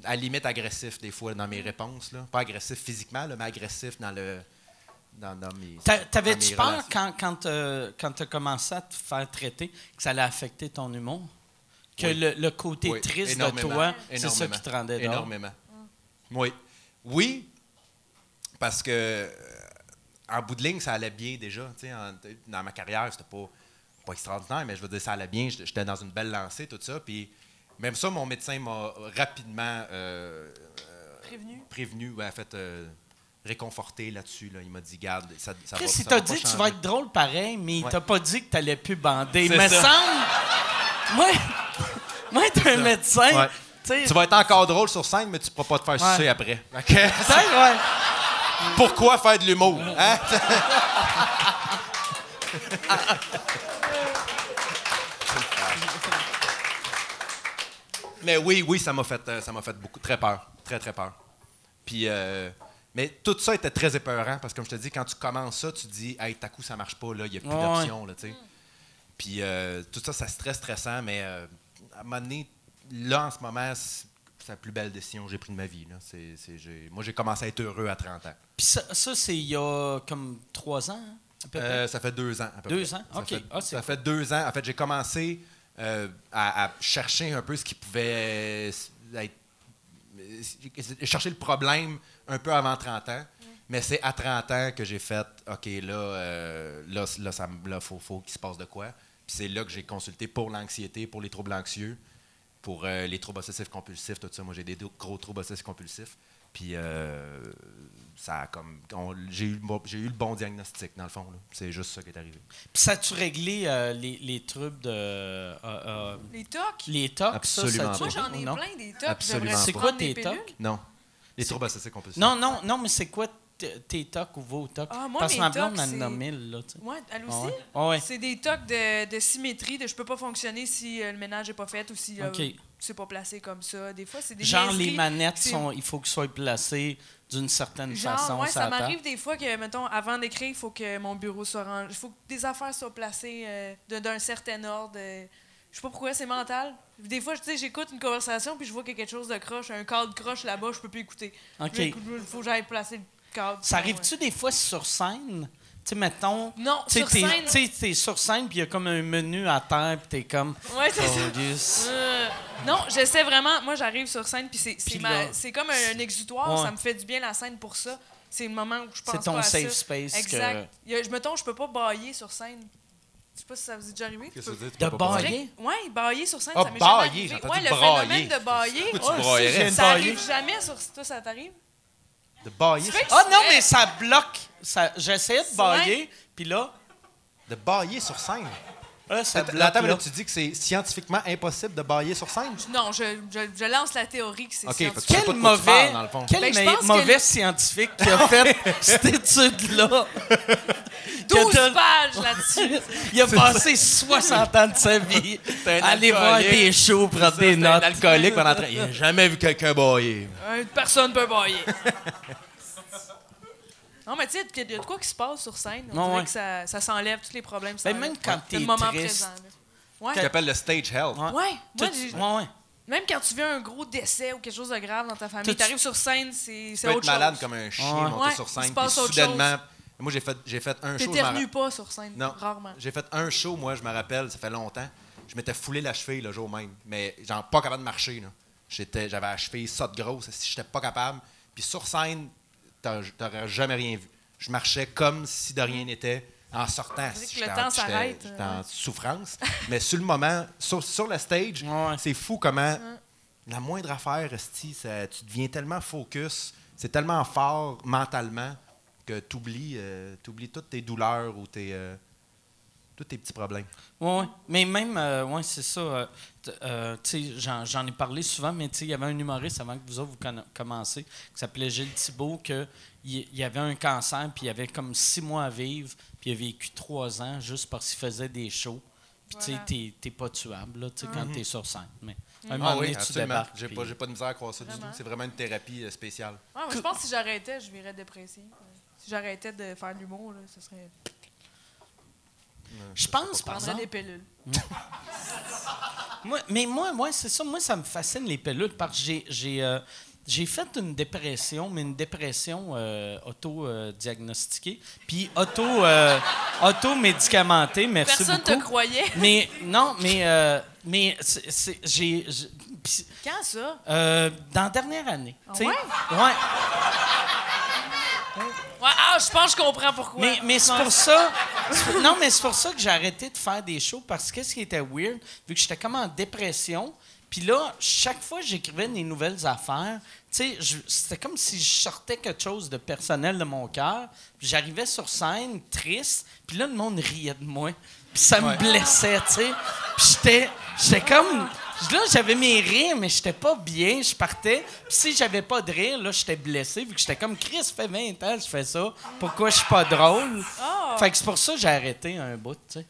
à la limite agressif des fois dans mes réponses. Là. Pas agressif physiquement, là, mais agressif dans mes. T'avais-tu dans mes peur relations. quand tu as commencé à te faire traiter que ça allait affecter ton humour? Que le côté Oui, triste de énormément. toi, c'est ça Énormément. qui te rendait drôle? Énormément. Oui, parce que en bout de ligne, ça allait bien déjà. Tu sais, dans ma carrière, c'était pas extraordinaire, mais je veux dire, ça allait bien. J'étais dans une belle lancée, tout ça. Puis même ça, mon médecin m'a rapidement prévenu, en fait, réconforté là-dessus. Là. Il m'a dit, garde, ça va. Chris, ça il t'a va dit pas que tu changer. vas être drôle pareil, mais il Ouais. t'a pas dit que tu n'allais plus bander. Il C'est me ça. semble. Moi, être un médecin. Ouais. Tu sais, Tu vas être encore drôle sur scène, mais tu ne pourras pas te faire sucer après. OK? peut-être, ouais. Pourquoi faire de l'humour? Hein? Mais oui, ça m'a fait beaucoup, très peur. Très, très peur. Puis, mais tout ça était très épeurant parce que, comme je te dis, quand tu commences ça, tu te dis, hey, t'as coup, ça marche pas, là, il n'y a plus d'options, là, tu sais. Puis, tout ça, c'est très stressant, mais à un moment donné, là, en ce moment, c'est la plus belle décision que j'ai prise de ma vie. Là. Moi, j'ai commencé à être heureux à 30 ans. Puis ça, c'est il y a comme 3 ans, hein, à peu près. Ça fait 2 ans, à peu 2 près. ans? OK. Ça fait 2 ans. En fait, j'ai commencé à chercher un peu ce qui pouvait être... chercher le problème un peu avant 30 ans. Mais c'est à 30 ans que j'ai fait, OK, là, faut qu'il se passe de quoi. Puis c'est là que j'ai consulté pour l'anxiété, pour les troubles anxieux, pour les troubles obsessifs compulsifs, tout ça. Moi, j'ai des gros troubles obsessifs compulsifs. Puis ça a comme... j'ai eu le bon diagnostic, dans le fond. Là. C'est juste ça qui est arrivé. Puis ça a-tu réglé les troubles de... Les tocs? les tocs, Absolument ça a-tu Moi, pas. j'en ai non? plein des tocs. Absolument J'aimerais pas. C'est prendre quoi des tes pilules. tocs? Non. Les troubles associés compulsifs. Non, mais c'est quoi tes tocs ou vos tocs? Ah, moi, Parce que mes ma blonde tocs, en a 1000, là, tu sais. Ouais, elle Ah aussi? ouais? Ah ouais. C'est des tocs de symétrie, de je peux pas fonctionner si le ménage est pas fait ou si OK. c'est pas placé comme ça. Des fois, c'est des Genre, niaiseries. les manettes, C'est- il faut qu'elles soient placées d'une certaine façon. Ouais, sur ça la table. m'arrive des fois que, mettons, avant d'écrire, il faut que mon bureau soit rangé. Il faut que des affaires soient placées d'un certain ordre. Je sais pas pourquoi, c'est mental. Des fois, tu sais, j'écoute une conversation puis je vois qu'il y a quelque chose de croche, un cadre croche là-bas, je peux plus écouter. OK. Il faut que j'aille placer le cadre. Ça arrive-tu des fois sur scène? Tu sais, mettons... Non, tu sais, sur scène... Tu sais, t'es sur scène, puis il y a comme un menu à terre, puis t'es comme... Ouais, c'est ça. Oh, yes. Non, j'essaie vraiment. Moi, j'arrive sur scène, puis Puis là- c'est comme un exutoire. Ouais. Ça me fait du bien la scène pour ça. C'est le moment où je pense C'est ton pas à safe ça. space. Exact. Mettons, je peux pas bailler sur scène. Je sais pas si ça vous est déjà arrivé. Qu'est-ce que ça veut dire? De Tu peux pas bailler? Oui, bailler sur scène, Ah, ça m'est jamais bailler, arrivé. j'ai entendu Ouais, le brailler. phénomène de bailler. Pourquoi tu Ouais, braillerais? ça arrive jamais sur toi, ça t'arrive? De bailler. Tu fais Ah non, exprès. mais ça bloque. J'essayais de bailler, puis là, De bailler sur scène. ça bloque. Attends, mais là. là, tu dis que c'est scientifiquement impossible de bailler sur scène? Non, je lance la théorie que c'est OK, scientifique. fait que tu sais Quel pas de quoi tu mauvais, parles, dans le fond. quel Ben, je pense que mauvais scientifique qui a fait cette étude-là. 12 que pages là-dessus. Il a passé 60 ans de sa vie à aller voir alcoolique. des shows, prendre des C'est un notes. alcoolique pendant il n'a jamais vu quelqu'un bailler. Personne peut bailler. Non, mais tu sais, il y a de quoi qui se passe sur scène. On Ouais, dirait ouais. que ça s'enlève tous les problèmes. Ben, même quand c'est t'es le moment triste. présent. là. Ouais. Ça s'appelle le stage health. Ouais. Ouais. Moi, Ouais. même quand tu vis un gros décès ou quelque chose de grave dans ta famille, Tout- tu arrives sur scène, c'est Tu peux être autre malade chose. comme un chien, Ouais. monter Ouais, sur il scène, se passe puis autre soudainement... Moi, j'ai fait un show... je me T'éternues pas sur scène, Non. rarement. J'ai fait un show, moi, je me rappelle, ça fait longtemps. Je m'étais foulé la cheville le jour même, mais genre pas capable de marcher. Là. J'avais la cheville sotte grosse, si j'étais pas capable. Puis sur scène, t'aurais jamais rien vu. Je marchais comme si de rien n'était. En sortant, dirait que j'étais le en- temps j'étais- s'arrête, j'étais en souffrance. Mais sur le moment, sur le stage, Ouais. c'est fou comment la moindre affaire, esti, tu deviens tellement focus, c'est tellement fort mentalement que tu oublies toutes tes douleurs ou tous tes petits problèmes. Oui, mais même, ouais, c'est ça. Tu sais, j'en ai parlé souvent, mais tu sais, il y avait un humoriste avant que vous autres vous commencez, qui s'appelait Gilles Thibault, il avait un cancer, puis il avait comme 6 mois à vivre, puis il a vécu 3 ans juste parce qu'il faisait des shows. Puis Voilà. tu sais, t'es pas tuable, là, tu sais, quand t'es sur scène. Mais un Ah moment donné, oui, tu absolument. débarques. J'ai puis- pas de misère à croire ça du tout. Vraiment. C'est vraiment une thérapie spéciale. Ouais, moi, je pense que si j'arrêtais, je virais dépressif. Si j'arrêtais de faire de l'humour, là, ce serait. Je pense, Je par prendrais exemple... des pilules. Moi, c'est ça. Moi, ça me fascine les pilules parce que j'ai fait une dépression, mais une dépression auto-diagnostiquée, puis auto-médicamentée, merci Personne beaucoup. te croyait. Mais non, mais puis, Quand ça? dans la dernière année. Ah tu sais. ouais? Ouais. Ouais, je pense que je comprends pourquoi. Mais c'est pour ça. Non, mais c'est pour ça que j'ai arrêté de faire des shows parce que qu'est-ce qui était weird, vu que j'étais comme en dépression. Puis là, chaque fois que j'écrivais des nouvelles affaires, tu sais, c'était comme si je sortais quelque chose de personnel de mon cœur. Puis j'arrivais sur scène, triste, puis là, le monde riait de moi. Puis ça me blessait, tu sais. Puis j'étais comme... Là, j'avais mes rires, mais j'étais pas bien. Je partais. Puis si j'avais pas de rire, là, j'étais blessé, vu que j'étais comme, Chris, ça fait 20 ans que je fais ça. Pourquoi je suis pas drôle? Fait que c'est pour ça que j'ai arrêté un bout, tu sais.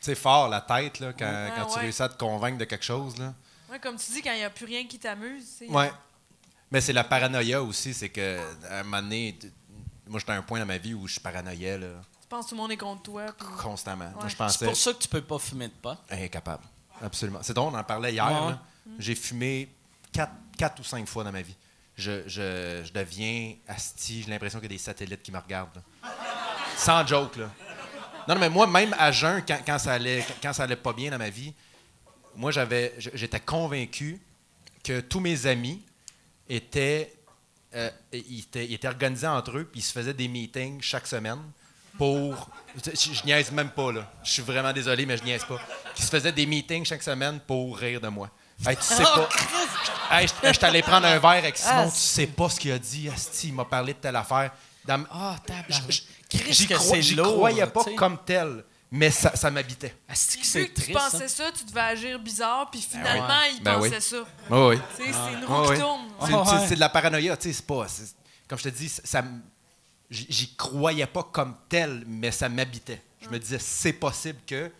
C'est fort, la tête, là, quand tu ouais. réussis à te convaincre de quelque chose. Là. Ouais, comme tu dis, quand il n'y a plus rien qui t'amuse. Tu sais. Ouais. Mais c'est la paranoïa aussi, c'est que à un moment donné, moi, j'étais à un point dans ma vie où je paranoïais là, Tu penses que tout le monde est contre toi. Puis... constamment. Moi, je C'est pensais pour ça que tu peux pas fumer de pot. incapable. Absolument. C'est drôle, on en parlait hier. Ouais. Là. J'ai fumé 4 ou 5 fois dans ma vie. Je deviens asti, j'ai l'impression qu'il y a des satellites qui me regardent. Là. Sans joke, là. Non, mais moi, même à jeun, quand ça allait pas bien dans ma vie, moi, j'étais convaincu que tous mes amis étaient organisés entre eux, puis ils se faisaient des meetings chaque semaine pour... Je niaise même pas, là. Je suis vraiment désolé, mais je niaise pas. Qui se faisaient des meetings chaque semaine pour rire de moi. Hey, tu sais pas... Hey, je t'allais prendre un verre avec Simon, tu sais pas ce qu'il a dit. Asti, il m'a parlé de telle affaire. Ah, tabarnak. J'y que c'est j'y lourd, croyais pas tu sais. comme tel. mais ça m'habitait. Asti que Vu c'est que tu triste. pensais hein. ça, tu devais agir bizarre, puis finalement, il Ben pensait oui. ça. Oui, oui. C'est une roue qui tourne. C'est de la paranoïa, tu sais, c'est pas... Comme je te dis, j'y croyais pas comme tel, mais ça m'habitait. Je me disais, c'est possible que...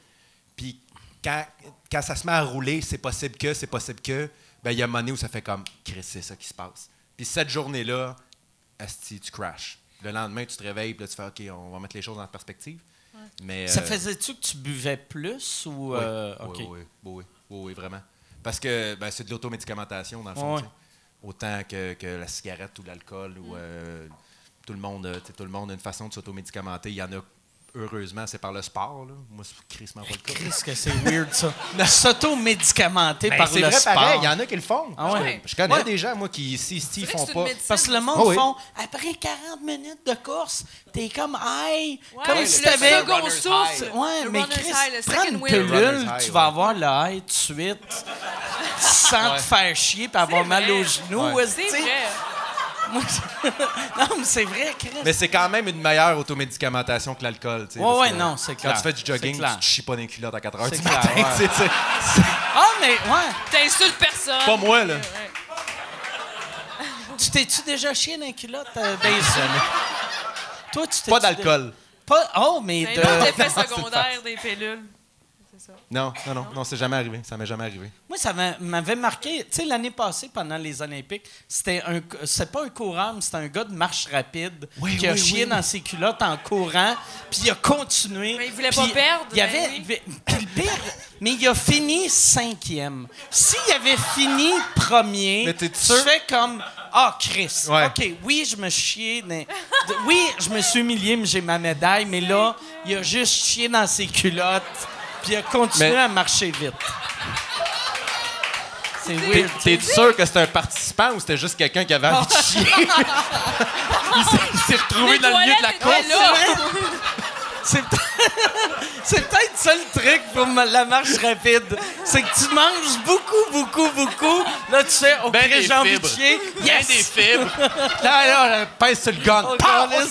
Puis quand ça se met à rouler, c'est possible que... Ben il y a un moment donné où ça fait comme, Chris, c'est ça qui se passe. Puis cette journée-là, asti, tu crashes. Le lendemain, tu te réveilles, puis là, tu fais, OK, on va mettre les choses en perspective. Ouais. Mais, Ça faisait-tu que tu buvais plus ou... OK. Oui, vraiment. Parce que ben, c'est de l'automédicamentation, dans le fond. Ouais. Tu sais. Autant que la cigarette ou l'alcool. Ou, tout le monde a une façon de s'automédicamenter. Il y en a, heureusement, c'est par le sport. Là. Moi, c'est crissement pas le cas. Qu'est-ce que c'est weird, ça. S'auto-médicamenter Ben, par c'est le vrai, sport. pareil. Il y en a qui le font. Ah ouais? Je connais Ouais. des gens, moi, qui, s'ils C'est vrai que font c'est pas... une médecine. Parce que le monde Oh oui. font, après 40 minutes de course, t'es comme high, Ouais, comme le si second t'avais... runner's souffle. Ouais, Le mais runner's Chris, high, le prends second une wheel. pilule, Runner's high, tu vas ouais. avoir le high tout de suite, sans te faire chier et avoir mal vrai. aux genoux. Ouais. C'est esti. vrai. Moi, non, mais c'est vrai, Chris. Mais c'est quand même une meilleure automédicamentation que l'alcool. tu sais, Ouais, parce ouais, que non, c'est clair. Quand tu fais du jogging, C'est clair. tu te chies pas dans les culottes à 4 heures C'est du clair, matin. ouais. tu sais. Ah, mais ouais, T'insultes personne. Pas moi, là. Ouais. tu t'es-tu déjà chié dans les culottes, Basin? Toi, tu t'es... Pas d'alcool. Pas... Oh, mais C'est un autre de... effet secondaire des pilules. C'est ça. Non, c'est jamais arrivé. Ça m'est jamais arrivé. Moi, ça m'avait marqué. Tu sais, l'année passée, pendant les Olympiques, c'est pas un coureur, mais c'était un gars de marche rapide qui a chié dans ses culottes en courant, puis il a continué. Mais il voulait puis pas perdre, Il y avait, ben puis le pire, mais il a fini 5e. S'il avait fini premier, Mais tu t'es-tu fais comme... Ah, Chris. Ouais. OK, oui, je me suis chié. Oui, je me suis humilié, mais j'ai ma médaille. Mais là, il a juste chié dans ses culottes, puis il a continué Mais- à marcher vite. C'est weird. T'es sûr que c'était un participant ou c'était juste quelqu'un qui avait envie de chier? il s'est retrouvé Les dans le milieu de la toilettes étaient course. là. C'est peut-être ça le truc pour la marche rapide. C'est que tu manges beaucoup. Là, tu fais, OK, Ben des j'ai envie de fibres. chier. Bien des fibres. Là, pèse sur le gun. Oh, Pow! câlisse.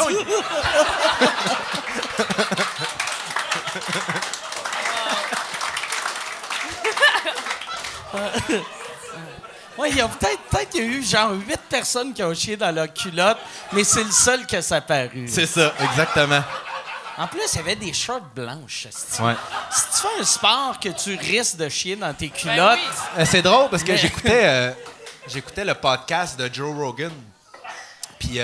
Ouais, il y a peut-être qu'il y a eu genre 8 personnes qui ont chié dans leur culotte, mais c'est le seul qui a apparu. C'est ça, exactement. En plus, il y avait des shorts blanches. esti. Ouais. Si tu fais un sport que tu risques de chier dans tes Ben culottes, oui. C'est drôle parce que Mais- j'écoutais le podcast de Joe Rogan. Puis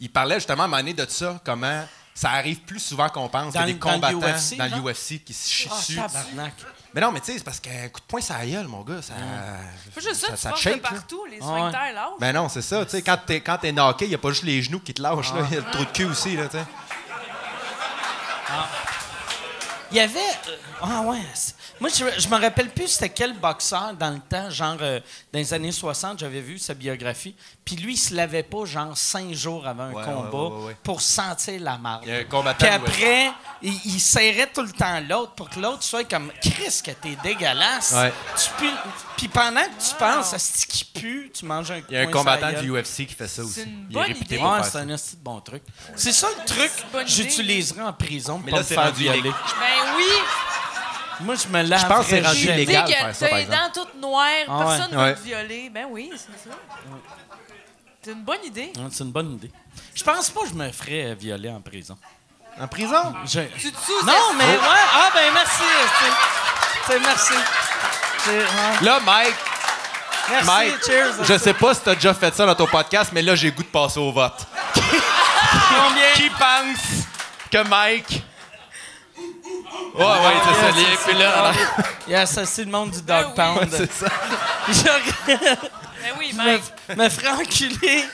il parlait justement à un moment donné de ça, comment ça arrive plus souvent qu'on pense Dans que des le- dans le combattants UFC, dans genre? l'UFC qui se chient ah, dessus. tabarnak. Mais non, mais tu sais, c'est parce qu'un coup de poing, ça a gueule, mon gars. Ça, Faut juste ça, tu te forces shake, de là. partout, les Ah sphincters lâchent. Ben non, c'est ça. Tu sais, quand t'es knocké, il n'y a pas juste les genoux qui te lâchent. là. Il y a le trou de cul aussi, là, tu sais. Il y avait. Ah ouais. Moi, je me rappelle plus c'était quel boxeur dans le temps, genre dans les années 60, j'avais vu sa biographie. Puis lui, il se lavait pas genre 5 jours avant un Ouais, combat ouais. pour sentir la marde. Il y a un combattant. Puis après, il serrait tout le temps l'autre pour que l'autre soit comme Chris, que t'es dégueulasse. Ouais. Tu pues. Puis pendant que tu penses à ce qui pue, tu manges un Il y a un coin sur la combattant gueule. du UFC qui fait ça aussi. une Il est bonne réputé idée. pour Ouais, faire c'est ça. un esti de bon truc. C'est ça le truc bonne que idée. j'utiliserai en prison pour Mais pas là, me c'est faire rendu violer. illégal. Ben oui. Moi, je me lave. Je pense que c'est rendu Tu illégal. dis de faire que ça, t'as par les exemple. dents toutes noires, Ah ouais. personne ne va Ouais. te violer. Ben oui, c'est ça. C'est une bonne idée. Ouais, c'est une bonne idée. Je pense pas que je me ferais violer en prison. En prison? Tu te sous Non, mais ouais. Ah, ben merci. Merci. Ouais. Là, Mike, Merci, cheers. je sais pas si t'as déjà fait ça dans ton podcast, mais là, j'ai le goût de passer au vote. Combien? Qui pense que Mike... Ouais, c'est ça. c'est Puis là, Il a assassiné le monde du Dog Ben oui. Pound. c'est ça. Ben oui, Mike. me ferais enculer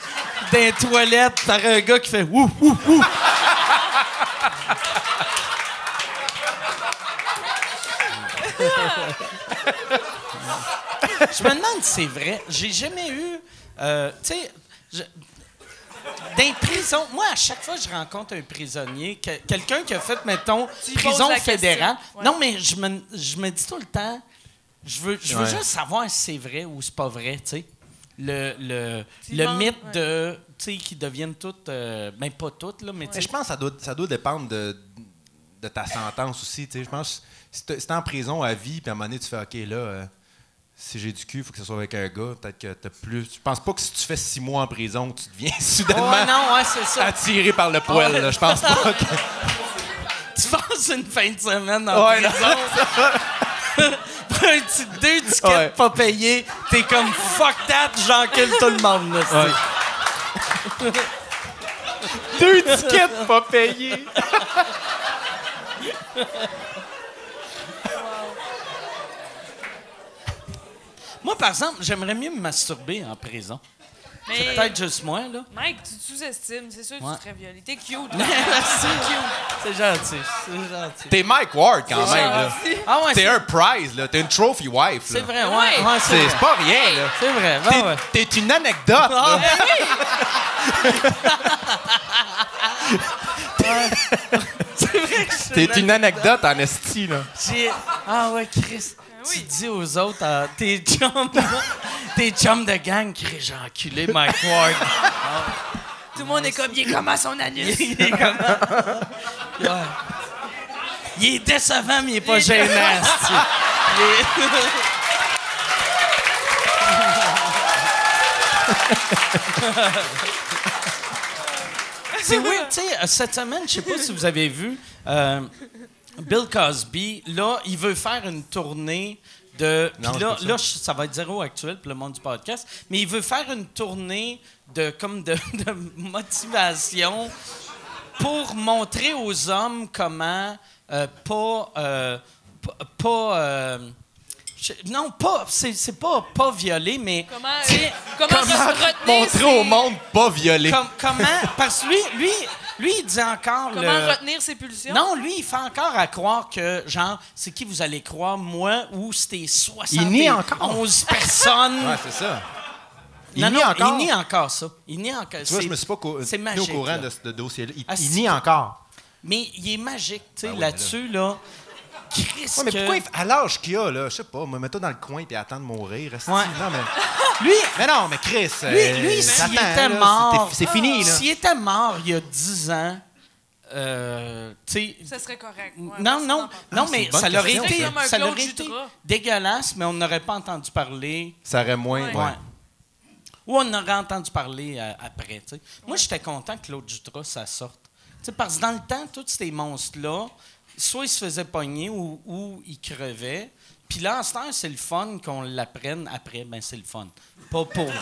dans les toilettes par un gars qui fait wouh, wouh, wouh. Je me demande si c'est vrai. J'ai jamais eu. Tu sais, dans les prisons, moi, à chaque fois que je rencontre un prisonnier, quelqu'un qui a fait, mettons, Tu lui prison poses la fédérale. question. Ouais. Non, mais je me dis tout le temps, je veux Ouais. juste savoir si c'est vrai ou c'est pas vrai, tu sais. Le Tu demandes, mythe ouais. de, tu sais, qui deviennent toutes, ben pas toutes, là, mais tu Mais sais. je pense que ça doit dépendre de de ta sentence aussi. Je pense que si t'es en prison à vie, puis à un moment donné, tu fais OK, là, si j'ai du cul, il faut que ce soit avec un gars. Peut-être que t'as plus. Je pense pas que si tu fais 6 mois en prison, tu deviens soudainement non, c'est ça. attiré par le poil. Là. Je pense pas que. Tu passes une fin de semaine en prison. Pour deux tickets pas payés, t'es comme fuck that, j'encule tout le monde. Là, 2 tickets pas payés. Moi, par exemple, j'aimerais mieux me masturber en prison. Mais C'est peut-être juste moi, là. Mike, tu te sous-estimes. C'est sûr que tu te ferais violer. T'es cute. C'est gentil, c'est gentil. T'es Mike Ward quand même. Là. Ah ouais, T'es un prize, là. T'es une trophy wife. c'est là. vrai, ouais, C'est pas rien, là. C'est vrai, ouais. T'es une anecdote. Ah, là. c'est vrai que T'es une anecdote en esti, là. Ah ouais, Chris. Tu dis aux autres, tes chums de gang, Chris, j'ai enculé Mike Ward. Tout le monde est comme, il est comme à son anus. Il est comme... Ouais. Il est décevant, mais il est pas gênant. esti. C'est weird, tu sais, cette semaine, je sais pas si vous avez vu, Bill Cosby, là, il veut faire une tournée de... Non, Puis c'est là, pas ça. là, ça va être zéro actuel pour le monde du podcast, mais il veut faire une tournée de motivation pour montrer aux hommes comment c'est pas violer, mais Comment comment se retenir Montrer ses- au monde pas violé. comment parce que lui il dit encore Comment retenir ses pulsions? non, lui, il fait encore à croire que, genre, c'est qui vous allez croire, moi ou c'était 71 personnes. Ouais, c'est ça. Non, nie encore. il nie encore ça. Il nie encore. Tu vois, je me suis pas c'est tenu magique, au courant là. de ce dossier-là. Il Ah, nie encore. Mais il est magique, tu sais, Ben oui, là-dessus, là. Chris, Ouais, mais que- pourquoi, à l'âge qu'il a, là, je sais pas, mets-toi dans le coin et attends de mourir. esti. Ouais. Non, mais... Lui, mais non, mais Chris, lui s'il attends, était là, mort... c'est fini, là. S'il était mort il y a 10 ans, tu sais... Ça serait correct. Ouais, Non, merci non, d'en parler. non, c'est mais une bonne ça l'aurait question, été, ça. Comme un ça Claude l'aurait été Jutras. dégueulasse, mais on n'aurait pas entendu parler. Ça aurait moins... Ouais. Ouais. Ou on aurait entendu parler après. Tu sais. Moi, j'étais content que Claude Jutras, ça sorte. Tu sais, parce que dans le temps, tous ces monstres-là, soit ils se faisaient pogner ou ils crevaient. Puis là, en ce temps, c'est le fun qu'on l'apprenne après. Ben, c'est le fun. Pas pour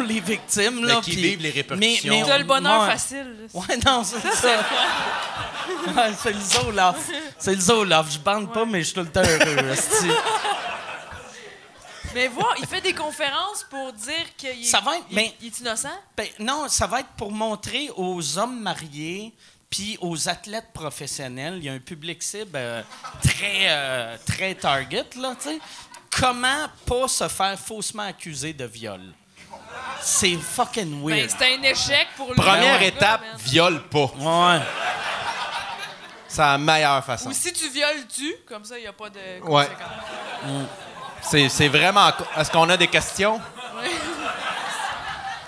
les victimes. Là, Mais qui puis- vivent les répercussions. T'as le bonheur ouais. facile. là. Ouais, non, c'est ça. Ouais, c'est le Zoloft. C'est le Zoloft. Je bande pas, mais je suis tout le temps heureux. esti. Mais voir, il fait des conférences pour dire qu'il est, Ça va être- mais- il est innocent. Ben, non, ça va être pour montrer aux hommes mariés puis aux athlètes professionnels, il y a un public cible très target, là, tu sais, comment pas se faire faussement accuser de viol. C'est fucking Ben, weird. c'était un échec pour lui. Première Ben ouais. étape, Man. viole pas. Ouais. C'est la meilleure façon. Ou si tu violes, tu. Comme ça, il n'y a pas de Ouais. conséquences. C'est vraiment... Est-ce qu'on a des questions?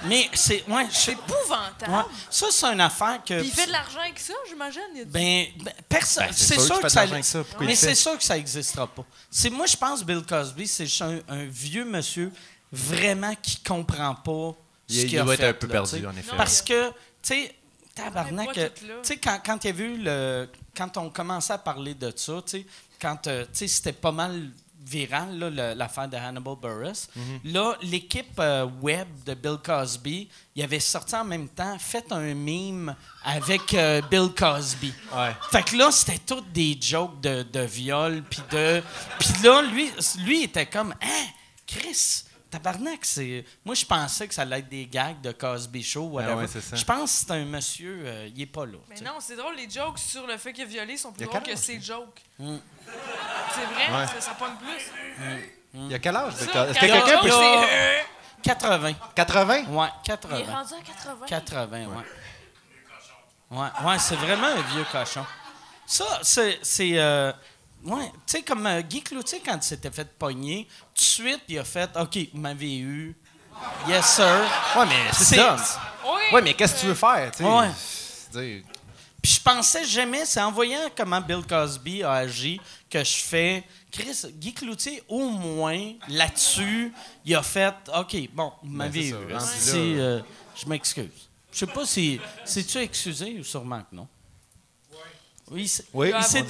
Mais c'est... Ouais, C'est épouvantable. ouais. Ça, c'est une affaire que... Puis il fait de l'argent avec ça, j'imagine. Il y a du- Personne. Ben, c'est sûr que tu fais de ça. l'argent avec ça. Pourquoi il Mais le fait? c'est sûr que ça n'existera pas. Moi, je pense que Bill Cosby, c'est juste un vieux monsieur vraiment qui comprend pas ce Il qu'il a doit être fait, un peu là, perdu, tu sais. en effet. Parce que, tu sais, tabarnak, On tu est pas toutes là. sais, quand il y a vu quand on commençait à parler de ça, tu sais, quand, tu sais, c'était pas mal viral, là, l'affaire de Hannibal Buress. Là, l'équipe web de Bill Cosby, il avait sorti en même temps, fait un meme avec Bill Cosby. Ouais. Fait que là, c'était toutes des jokes de viol, puis là, lui, il était comme « Hein, Chris, tabarnak, c'est... » Moi, je pensais que ça allait être des gags de Cosby Show, whatever. ouais, c'est ça. Je pense que c'est un monsieur, il est pas là. Mais tu sais. non, c'est drôle, les jokes sur le fait qu'il a violé sont plus Il y a drôles quel que âge, ses jokes. Mm. C'est vrai, Ouais. ça pogne plus. Il y a quel âge? Est-ce Ça, que quand quelqu'un joke, peut... c'est- 80. 80? Ouais, Il est 80. rendu à 80. 80, ouais. Ouais, c'est vraiment un vieux cochon. Ça, c'est ouais, tu sais, comme Guy Cloutier, quand il s'était fait pogner, tout de suite, il a fait « OK, vous m'avez eu. Yes, sir. » Ouais, mais c'est ça. Oui. Ouais, mais qu'est-ce que tu veux faire, tu sais? Ouais. Dire- Puis je pensais jamais, c'est en voyant comment Bill Cosby a agi que je fais... Chris, Guy Cloutier, au moins, là-dessus, il a fait « OK, bon, vous m'avez eu. Je m'excuse. » Je sais pas si... C'est-tu excusé ou sûrement que non? Oui, il s'est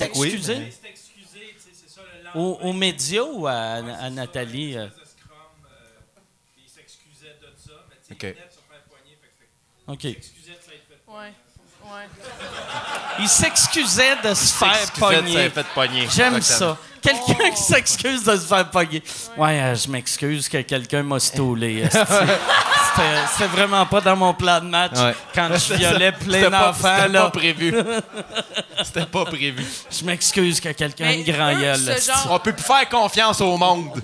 excusé. Il s'est excusé, c'est ça le lendemain. Aux médias ou à Nathalie? Il s'excusait de ça, mais tu sais, il venait de se faire poigner, fait que OK. il s'excusait de s'être fait poigner. Ouais. Il s'excusait de se faire pogner. J'aime ça. Quelqu'un qui s'excuse de se faire pogner. Ouais, je m'excuse que quelqu'un m'a stoulé. C'était vraiment pas dans mon plan de match quand je violais plein d'enfants. C'était pas prévu. C'était pas prévu. Je m'excuse que quelqu'un ait une grand gueule. On peut plus faire confiance au monde.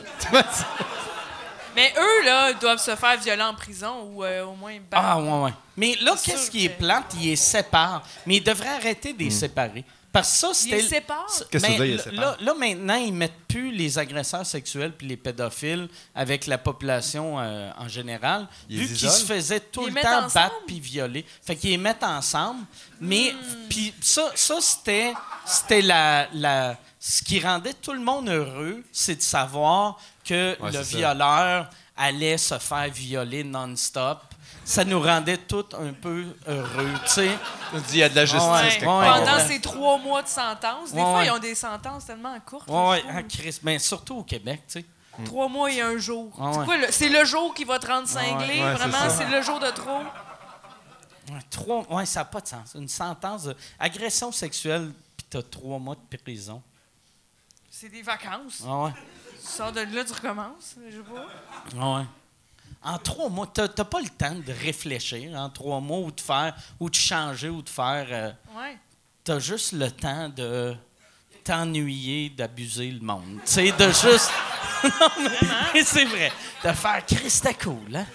Mais eux, là, doivent se faire violer en prison ou au moins battre. Ah, ouais. Mais là, C'est qu'est-ce sûr qui est que- plate? Ils les séparent. Mais ils devraient arrêter de les séparer. Parce que ça, c'était... Ils les séparent? Qu'est-ce que tu veux dire, ils les là, séparent? là, maintenant, ils mettent plus les agresseurs sexuels puis les pédophiles avec la population en général, Ils vu les qu'ils isolent? se faisaient tout Ils le mettent temps ensemble? battre puis violer. Fait qu'ils les mettent ensemble. Mais puis ça c'était ce qui rendait tout le monde heureux, c'est de savoir que Ouais, le c'est ça. violeur allait se faire violer non-stop. Ça nous rendait tous un peu heureux, tu sais. On dit il y a de la justice. Ouais. quelque Ouais. part. Pendant ouais. ces 3 mois de sentence. Des Ouais, fois, ouais. ils ont des sentences tellement courtes. Ouais, là, je trouve. Chris, mais surtout au Québec, tu sais. 3 mois et 1 jour. Ah, C'est ouais. quoi, c'est le jour qui va te rendre cinglé. Ouais, Vraiment, c'est ça. c'est le jour de trop. Ça n'a pas de sens. Une sentence d'agression sexuelle, puis tu as 3 mois de prison. C'est des vacances. Ah ouais. Tu sors de là, tu recommences. Je sais pas. Ah ouais. En 3 mois, tu n'as pas le temps de réfléchir en 3 mois ou de changer ou de faire. Ouais. Tu as juste le temps de t'ennuyer, d'abuser le monde. Tu sais, de juste. Non, mais c'est vrai. De faire Chris, c'était cool, hein?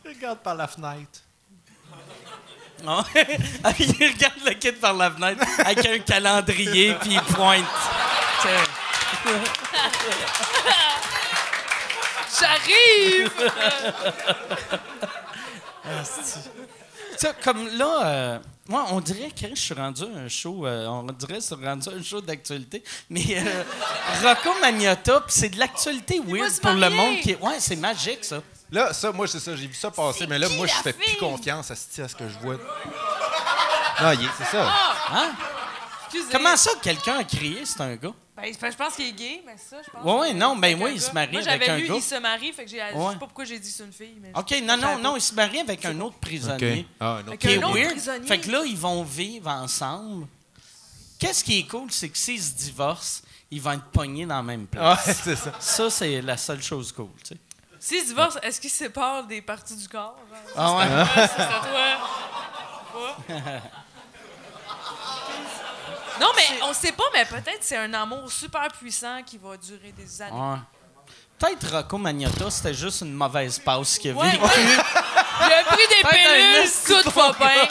Regarde par la fenêtre. Ah ouais. Il regarde le kid par la fenêtre avec un calendrier puis il pointe. Tiens. J'arrive! Ça, comme là, moi, on dirait que je suis rendu un show, on dirait que c'est rendu un show d'actualité, mais Rocco Magnotta, pis c'est de l'actualité va weird se pour le marier. monde qui est... Ouais, c'est magique, ça. Là, ça, moi, c'est ça, j'ai vu ça passer, mais là, qui, moi, je la fais plus fille? confiance à ce que je vois. Non, c'est ça. Hein? Excusez. Comment ça, quelqu'un a crié, c'est un gars? Ben, je pense qu'il est gay, mais c'est ça, je pense. Ouais, non, ben Avec oui, un il se gars. marie Moi, avec j'avais un lu, gars. il se marie, fait que je sais Ouais. pas pourquoi j'ai dit c'est une fille. Mais OK, je non, savais pas. il se marie avec un autre prisonnier. Ah, non. Avec Qui est un autre weird. prisonnier. Fait que là, ils vont vivre ensemble. Qu'est-ce qui est cool, c'est que s'ils se divorcent, ils vont être pognés dans la même place. Ouais, c'est ça. Ça, c'est la seule chose cool, tu sais. S'ils divorcent, est-ce qu'ils se séparent des parties du corps? Genre? Ah ouais? Ouais, c'est à toi. Pas. Non, mais on sait pas, mais peut-être c'est un amour super puissant qui va durer des années. Ouais. Peut-être Rocco Magnotta, c'était juste une mauvaise passe qu'il a Ouais, vécue. ouais. Il a pris des Peut-être un pilules, esti tout va bien.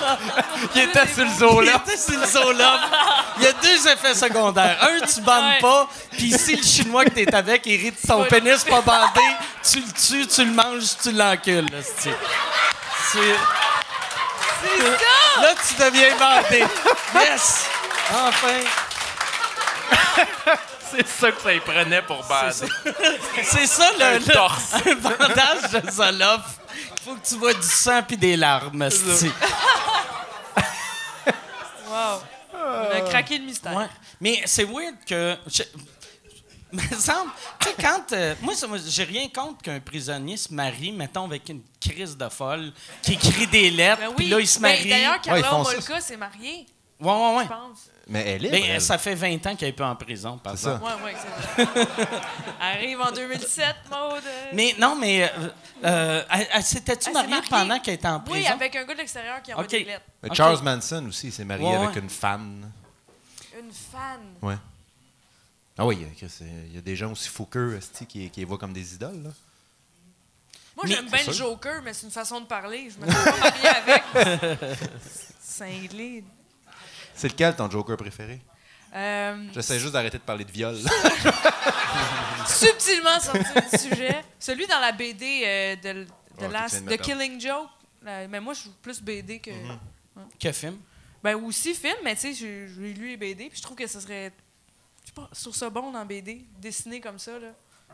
Il était sur le Il Zola. était sur le Zola. Il y a 2 effets secondaires. Un, tu bandes Ouais. pas, puis si le Chinois que t'es avec, il rit de ton pénis pas bandé, tu le tues, tu le manges, tu l'encules. là, c'est... C'est ça! Là, tu deviens bandé. Yes! Enfin! C'est ça que ça y prenait pour base. C'est ça, le torse. Un bandage de Zoloft. Il faut que tu vois du sang puis des larmes, esti. Wow. On a craqué le mystère. Ouais. Mais c'est weird que... Me semble... Tu sais, quand... moi, j'ai rien contre qu'un prisonnier se marie, mettons, avec une crise de folle, qui écrit des lettres, Ben oui. puis là, il se Ben, marie. D'ailleurs, Ouais, ils Carla font ça. Molka s'est mariée, Ouais. je pense. Mais elle est. Ben, ça fait 20 ans qu'elle n'est pas en prison, par C'est ça. exemple. Ouais, c'est vrai. Arrive en 2017, Maud. Mais non, mais... elle s'était-tu Elle s'est mariée mariée. pendant qu'elle était en prison? Oui, avec un gars de l'extérieur qui envoie Ok. des lettres. Mais Ok. Charles Manson aussi s'est marié Ouais, avec ouais. une fan. Une fan. Ouais. Ah oui, il y a des gens aussi fous qu'eux, esti, qui les voient comme des idoles. Là. Moi, Mais- j'aime bien c'est le sûr. Joker, mais c'est une façon de parler. Je me suis pas mariée avec. Cinglé. C'est lequel ton Joker préféré? Euh, J'essaie juste d'arrêter de parler de viol. subtilement sorti du sujet. Celui dans la BD de tu viens de The me perdre. Killing Joke. Mais moi, je suis plus BD que... Que film? Ben aussi film, mais tu sais, j'ai lu les BD, puis je trouve que ce serait... Je sais pas, sur ça bon dans BD, dessiné comme ça, là.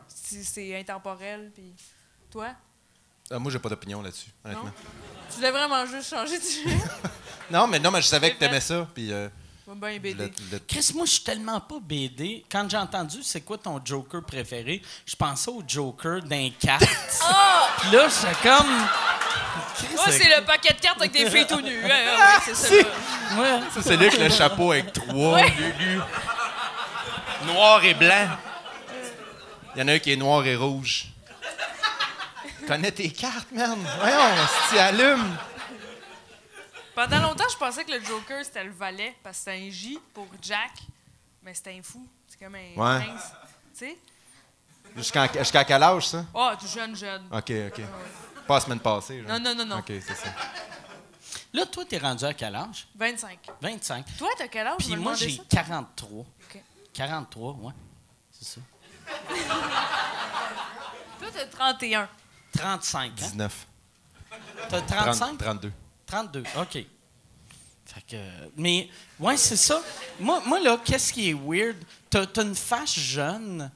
C'est intemporel, puis... Toi? Moi, j'ai pas d'opinion là-dessus, honnêtement. Tu voulais vraiment juste changer de sujet? Non, mais je savais que fait. t'aimais ça, puis... Moi, ben BD. Chris, moi, je suis tellement pas BD. Quand j'ai entendu c'est quoi ton Joker préféré, je pensais au Joker d'un cartes. Puis là, j'étais comme... Chris, Moi, c'est le paquet de cartes avec des filles tout nues. Ouais, c'est ça. Ouais. Ça, c'est lui avec le chapeau avec 3 lulus. Noir et blanc. Il y en a un qui est noir et rouge. Connais tes cartes, man. Voyons, si tu allumes. Pendant longtemps, je pensais que le Joker, c'était le valet, parce que c'était un J pour Jack. Mais c'était un fou. C'est comme un prince. Tu sais? Jusqu'à quel âge, ça? Oh, jeune. OK. Pas la semaine passée, genre. Non. OK, c'est ça. Là, toi, t'es rendu à quel âge? 25. 25. Toi, t'as quel âge? Puis moi, j'ai ça? 43. OK. 43, ouais. C'est ça. Toi, t'as 31. 35, hein? 19. T'as 35? 32. 32, OK. Fait que... Mais, ouais, c'est ça. Moi, là, qu'est-ce qui est weird? T'as une face jeune,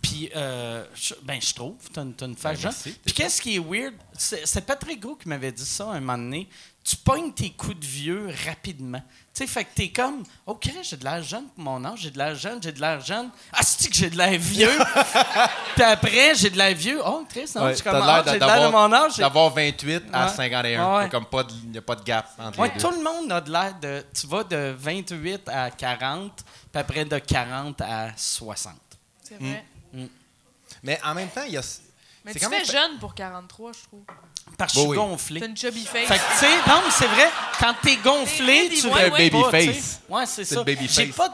puis, je trouve, t'as une face jeune. Merci. Puis qu'est-ce qui est weird? C'est Patrick Gros qui m'avait dit ça un moment donné. Tu pognes tes coups de vieux rapidement. Tu sais, fait que t'es comme, OK, j'ai de l'air jeune pour mon âge, j'ai de l'air jeune. Ah, c'est que j'ai de l'air vieux. Puis après, j'ai de l'air vieux. Oh, Chris, non, je suis comme, j'ai de l'air de mon âge. D'avoir 28 à Ouais. 51. Ouais. Il n'y a pas de gap entre Ouais, les deux. tout le monde a de l'air de. Tu vas de 28 à 40, puis après de 40 à 60. C'est vrai. Mais en même temps, il y a... Mais c'est tu quand même fais jeune pour 43, je trouve. Parce que je suis Oui. gonflé. T'as une chubby face. Fait que, tu sais, non, mais c'est vrai, quand t'es gonflé, T'es tu ready, veux ouais, pas, baby tu sais. face. Ouais, c'est C'est ça. le baby J'ai face. pas,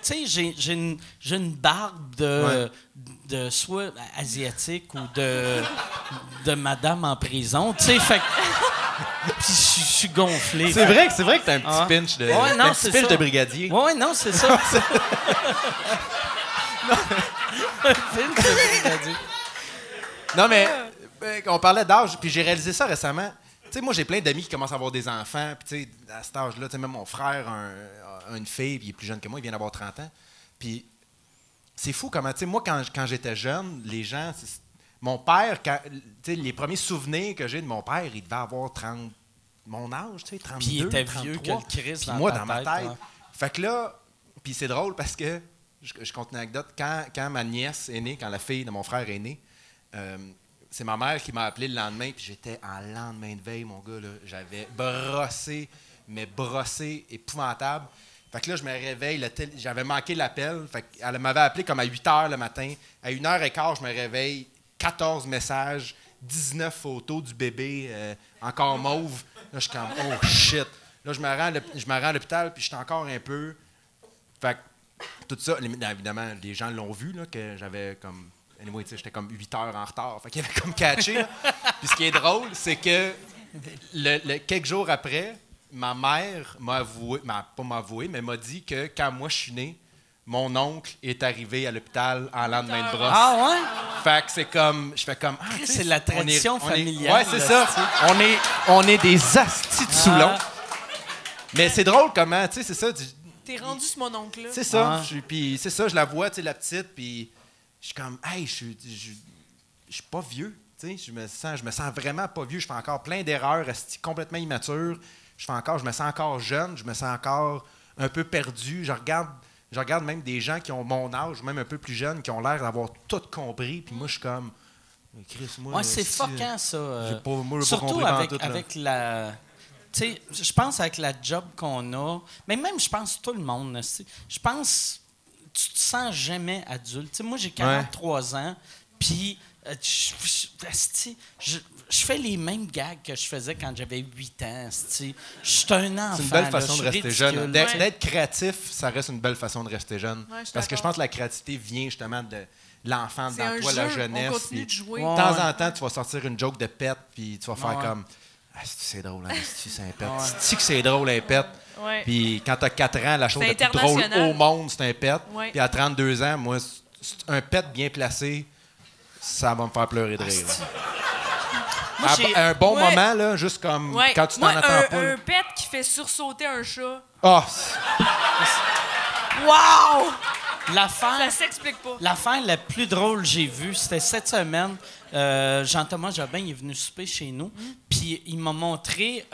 tu sais, j'ai une barbe de soit asiatique ou de madame en prison, tu sais, fait que... Puis je suis gonflé. C'est vrai que t'as un petit Ah. pinch de... Ouais, non, un petit c'est pinch ça. de brigadier. Ouais, non, c'est ça. Un film que j'ai dit. Non, mais on parlait d'âge, puis j'ai réalisé ça récemment. Tu sais, moi, j'ai plein d'amis qui commencent à avoir des enfants, puis tu sais, à cet âge-là, tu sais, même mon frère a une fille, puis il est plus jeune que moi, il vient d'avoir 30 ans. Puis c'est fou comment, tu sais, moi, quand j'étais jeune, les gens... Mon père, tu sais, les premiers souvenirs que j'ai de mon père, il devait avoir 30... Mon âge, tu sais, 32, Puis il était 33. vieux que le Christ Puis dans moi, ta dans ma tête, tête. ouais. Fait que là, puis c'est drôle parce que, je compte une anecdote, quand ma nièce est née, quand la fille de mon frère est née, c'est ma mère qui m'a appelé le lendemain, puis j'étais en lendemain de veille, mon gars, là. J'avais brossé épouvantable. Fait que là, je me réveille, j'avais manqué l'appel. Fait qu'elle m'avait appelé comme à 8 h le matin. À 1h15, je me réveille, 14 messages, 19 photos du bébé, encore mauve. Là, je suis comme, oh shit. Là, je me rends à l'hôpital, puis j'étais encore un peu. Fait que tout ça, évidemment, les gens l'ont vu, là, que j'avais comme. Anyway, tu sais, j'étais comme 8 heures en retard. Fait qu'il y avait comme catché. Là. Puis ce qui est drôle, c'est que quelques jours après, ma mère m'a avoué, pas m'a avoué, mais m'a dit que quand moi je suis né, mon oncle est arrivé à l'hôpital en lendemain de brosse. Ah ouais? Fait que c'est comme. Je fais comme. Ah, tu sais, C'est la tradition familiale. Ouais, c'est ça. On est des astis de Soulon. Mais c'est drôle comment, tu sais, c'est ça. T'es rendu sur mon oncle-là. C'est ça. Ah. Puis c'est ça, je la vois, tu sais, la petite, puis je suis comme, hey, je suis pas vieux. Tu sais, je me sens vraiment pas vieux. Je fais encore plein d'erreurs, reste complètement immature. Je me sens encore jeune, je me sens encore un peu perdu. Je regarde même des gens qui ont mon âge, même un peu plus jeunes, qui ont l'air d'avoir tout compris. Puis moi, je suis comme, Chris, moi. Ouais, c'est fuckant, ça. J'ai pas, moi, j'ai pas Surtout compris pantoute, là. avec la... Tu sais, je pense avec la job qu'on a, mais même, je pense tout le monde, je pense, tu te sens jamais adulte. Tu sais, moi, j'ai 43 ans, puis je fais les mêmes gags que je faisais quand j'avais 8 ans. Je suis un enfant. C'est une belle là, façon je de suis rester ridicule. jeune. D'être créatif, ça reste une belle façon de rester jeune. Ouais, je suis Parce que je d'accord. pense que la créativité vient justement de l'enfant C'est dans un toi, jeu, la on jeunesse. continue de puis jouer. De Ouais. temps en temps, tu vas sortir une joke de pète, puis tu vas faire Ouais. comme ah, c'est drôle, hein, c'est un pète. Ouais. C'est que c'est drôle, un pète. Ouais. Puis quand tu as 4 ans, la chose C'est la plus drôle international. au monde, c'est un pète. Ouais. Puis à 32 ans, moi, un pète bien placé, ça va me faire pleurer de rire. Moi, j'ai... Un bon Ouais. moment, là, juste comme Ouais. quand tu t'en Moi, attends pas. un pet qui fait sursauter un chat. Ah, Wow! L'affaire... Ça s'explique pas. L'affaire la plus drôle que j'ai vue, c'était cette semaine. Jean-Thomas Jobin il est venu souper chez nous, puis il m'a montré,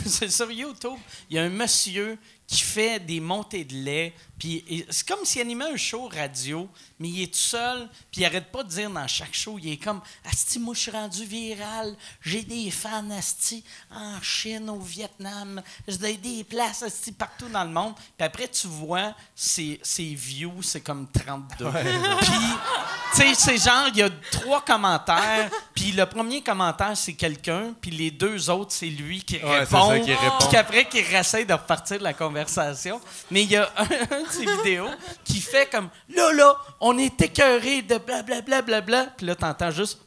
c'est sur YouTube, il y a un monsieur qui fait des montées de lait, puis c'est comme s'il animait un show radio, mais il est tout seul, puis il arrête pas de dire dans chaque show, il est comme « Asti, moi je suis rendu viral, j'ai des fans, Asti, en Chine, au Vietnam, j'ai des places, Asti, partout dans le monde. » Puis après, tu vois, ses views, c'est comme 32. Puis, tu sais, c'est genre, il y a 3 commentaires, puis le premier commentaire, c'est quelqu'un, puis les 2 autres, c'est lui qui Ouais, répond. c'est ça, qui répond. Puis qu'après, qui réessaye de repartir de la conversation. Mais il y a un de ses vidéos qui fait comme « Là, on est écœuré de blablabla, bla. Puis là, t'entends juste...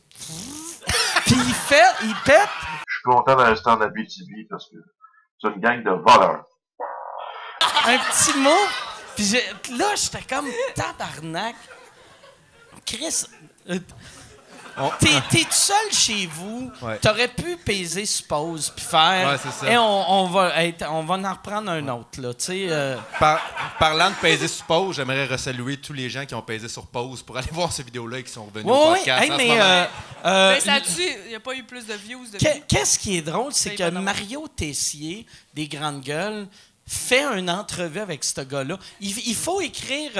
Puis il pète. Je suis content de rester en Abitibi parce que c'est une gang de voleurs. Un petit mot. Puis là, j'étais comme tabarnak. Chris, t'es tout seul chez vous. Ouais. T'aurais pu peser sur pause puis faire. Ouais, c'est ça. Et on va en reprendre un autre là. Tu sais. Parlant de peser sur pause, j'aimerais resaluer tous les gens qui ont pesé sur pause pour aller voir ces vidéos-là et qui sont revenus au Ouais, podcast. hey, en ce mais moment. Ben, ça tue. Il n'y a pas eu plus de views. Qu'est-ce qui est drôle, c'est Ben, que pas d'avoir. Mario Tessier, des Grandes Gueules, fait une entrevue avec ce gars-là. Il faut écrire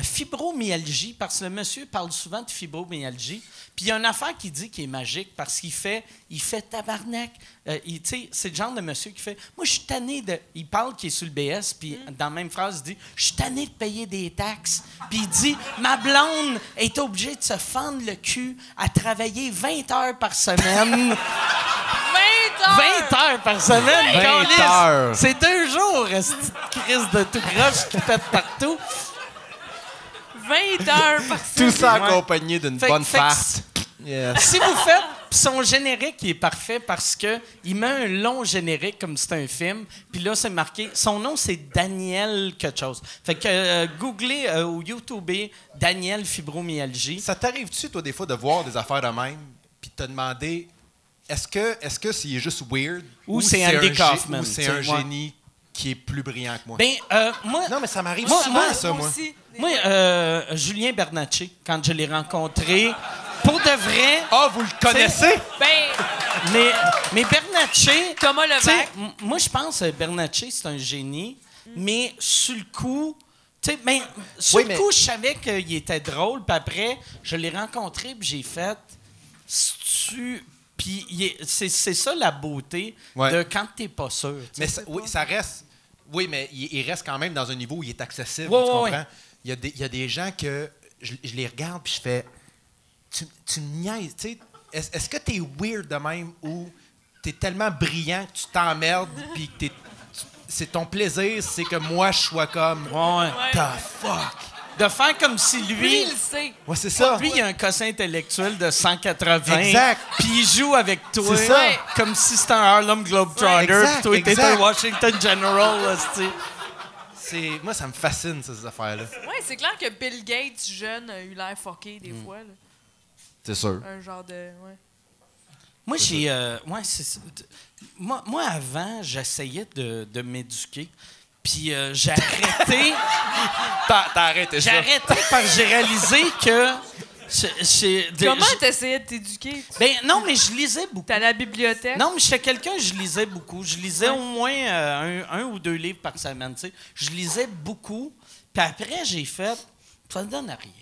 fibromyalgie, parce que le monsieur parle souvent de fibromyalgie. Puis il y a une affaire qui dit qui est magique, parce qu'il fait tabarnak. Tu sais, c'est le genre de monsieur qui fait « Moi, je suis tanné de... » Il parle qu'il est sur le BS, puis dans la même phrase, il dit « Je suis tanné de payer des taxes. » Puis il dit « Ma blonde est obligée de se fendre le cul à travailler 20 heures par semaine. » 20 heures par semaine, 20 câlisse. heures. C'est 2 jours, cette crise de tout croche qui pète partout. 20 heures par Tout semaine. ça Ouais. accompagné d'une Fait- bonne fait que farce. Yes. Si vous faites... Puis son générique, il est parfait parce que il met un long générique comme si c'était un film. Puis là, c'est marqué... Son nom, c'est Daniel quelque chose. Fait que googlez ou YouTubez Daniel Fibromyalgie. Ça t'arrive-tu, toi, des fois, de voir des affaires de même puis de te demander est-ce que c'est juste weird Ou c'est Andy Kaufman, ou c'est tu un sais, ouais. génie qui est plus brillant que moi? Ben, moi... Non, mais ça m'arrive Moi- souvent, moi- ça, Moi moi. aussi. Moi, Julien Bernatchez, quand je l'ai rencontré, pour de vrai... Ah, vous le connaissez? Ben, Mais Bernatchez... Thomas tu sais, Levac. moi, je pense que Bernatchez, c'est un génie, mais sur le coup... Tu sais, ben, sur Oui, le mais- coup, je savais qu'il était drôle, puis après, je l'ai rencontré, puis j'ai fait... Puis c'est ça la beauté Ouais. de quand t'es pas sûr. tu Mais sais. oui, ça reste. Oui, mais il reste quand même dans un niveau où il est accessible. Ouais, tu ouais, comprends? ouais. Il y a des gens que je les regarde puis je fais. Tu me niaises, tu sais. Est-ce que t'es weird de même ou t'es tellement brillant que tu t'emmerdes puis que c'est ton plaisir, c'est que moi je sois comme. Ouais. Ouais. The fuck? De faire comme si Lui, il le sait. Ouais, c'est ça. Lui, il a un quotient intellectuel de 180. Exact. Puis il joue avec toi. C'est ça. Ouais. Comme si c'était un Harlem Globetrotter. Ouais, exact, Puis toi, t'étais exact. un Washington General. Là, Moi, ça me fascine, ces affaires-là. Ouais, c'est clair que Bill Gates, jeune, a eu l'air fucké des fois. Là. C'est sûr. Un genre de. Ouais. moi, j'ai. Ouais, c'est ça. Moi, avant, j'essayais de m'éduquer. Puis j'ai arrêté. T'as arrêté J'ai ça. arrêté parce que j'ai réalisé que. Comment t'essayais de t'éduquer? Ben non, mais je lisais beaucoup. T'es à la bibliothèque? Non, mais j'étais quelqu'un, je lisais beaucoup. Je lisais au moins un ou 2 livres par semaine, tu sais. Je lisais beaucoup. Puis après, j'ai fait, ça ne donne à rien.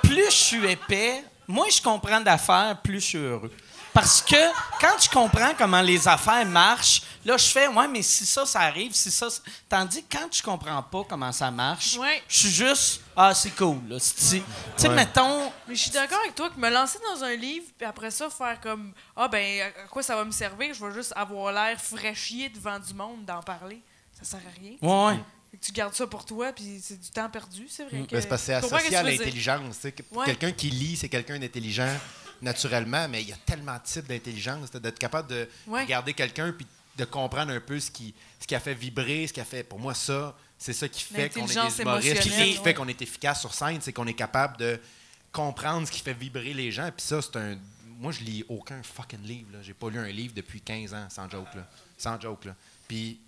Plus je suis épais, moins je comprends d'affaires, plus je suis heureux. Parce que quand je comprends comment les affaires marchent, là, je fais, ouais, mais si ça arrive, si ça... Tandis que quand je comprends pas comment ça marche, Ouais. je suis juste, ah, c'est cool, là. Tu sais, mettons... Mais je suis d'accord avec toi que me lancer dans un livre, puis après ça, faire comme ah, ben, à quoi ça va me servir? Je vais juste avoir l'air fraîchier devant du monde d'en parler. Ça sert à rien. Ouais. Fait que tu gardes ça pour toi, puis c'est du temps perdu, c'est vrai. Que, Mais c'est parce que c'est Je comprends associé à ce que tu veux dire. l'intelligence. tu sais, que Ouais. Quelqu'un qui lit, c'est quelqu'un d'intelligent naturellement, mais il y a tellement de types d'intelligence. D'être capable de Ouais. regarder quelqu'un puis de comprendre un peu ce qui a fait vibrer, ce qui a fait. Pour moi, ça, c'est ça qui fait qu'on est L'intelligence des humoristes. C'est ça émotionnelle, qui fait ouais. qu'on est efficace sur scène, c'est qu'on est capable de comprendre ce qui fait vibrer les gens. Puis ça, moi, je lis aucun fucking livre. J'ai pas lu un livre depuis 15 ans, sans joke. Sans joke. Puis,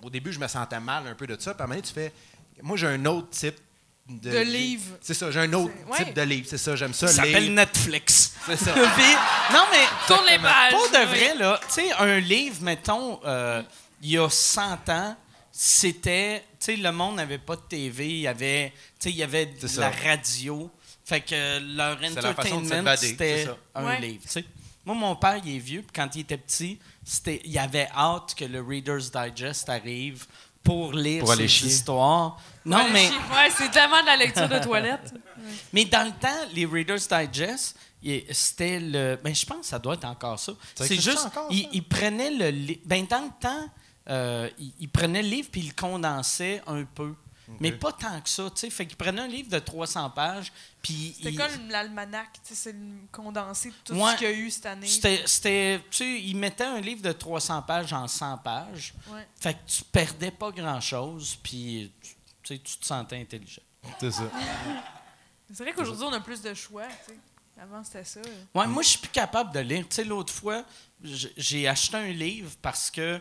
au début, je me sentais mal un peu de ça. Puis à un moment donné, tu fais... Moi, j'ai un autre type de livre. C'est ça, j'ai un autre type de livre. C'est ça, j'aime ça. Ça s'appelle Netflix. C'est ça. Puis, non, mais... Tourne les pages. Pour de vrai, là, tu sais, un livre, mettons, il y a 100 ans, c'était... Tu sais, le monde n'avait pas de TV, il y avait de la radio. Fait que leur entertainment, c'était un livre, tu sais. Moi, mon père, il est vieux, puis quand il était petit, il avait hâte que le Reader's Digest arrive pour lire ses histoires. Non, mais... Ouais, c'est tellement de la lecture de toilette. Mais dans le temps, les Reader's Digest, c'était le... Ben, je pense que ça doit être encore ça. C'est juste, ils prenaient le livre... Ben, dans le temps, ils prenaient le livre puis ils le condensaient un peu. Okay. Mais pas tant que ça, tu sais. Fait qu'ils prenaient un livre de 300 pages, puis... C'était comme l'almanach, tu sais, c'est le condensé de tout ce qu'il y a eu cette année. C'était tu sais, ils mettaient un livre de 300 pages en 100 pages. Ouais. Fait que tu perdais pas grand-chose, puis tu te sentais intelligent. C'est ça. C'est vrai qu'aujourd'hui, on a plus de choix, tu sais. Avant, c'était ça. Ouais, moi, je suis plus capable de lire. Tu sais, l'autre fois, j'ai acheté un livre parce que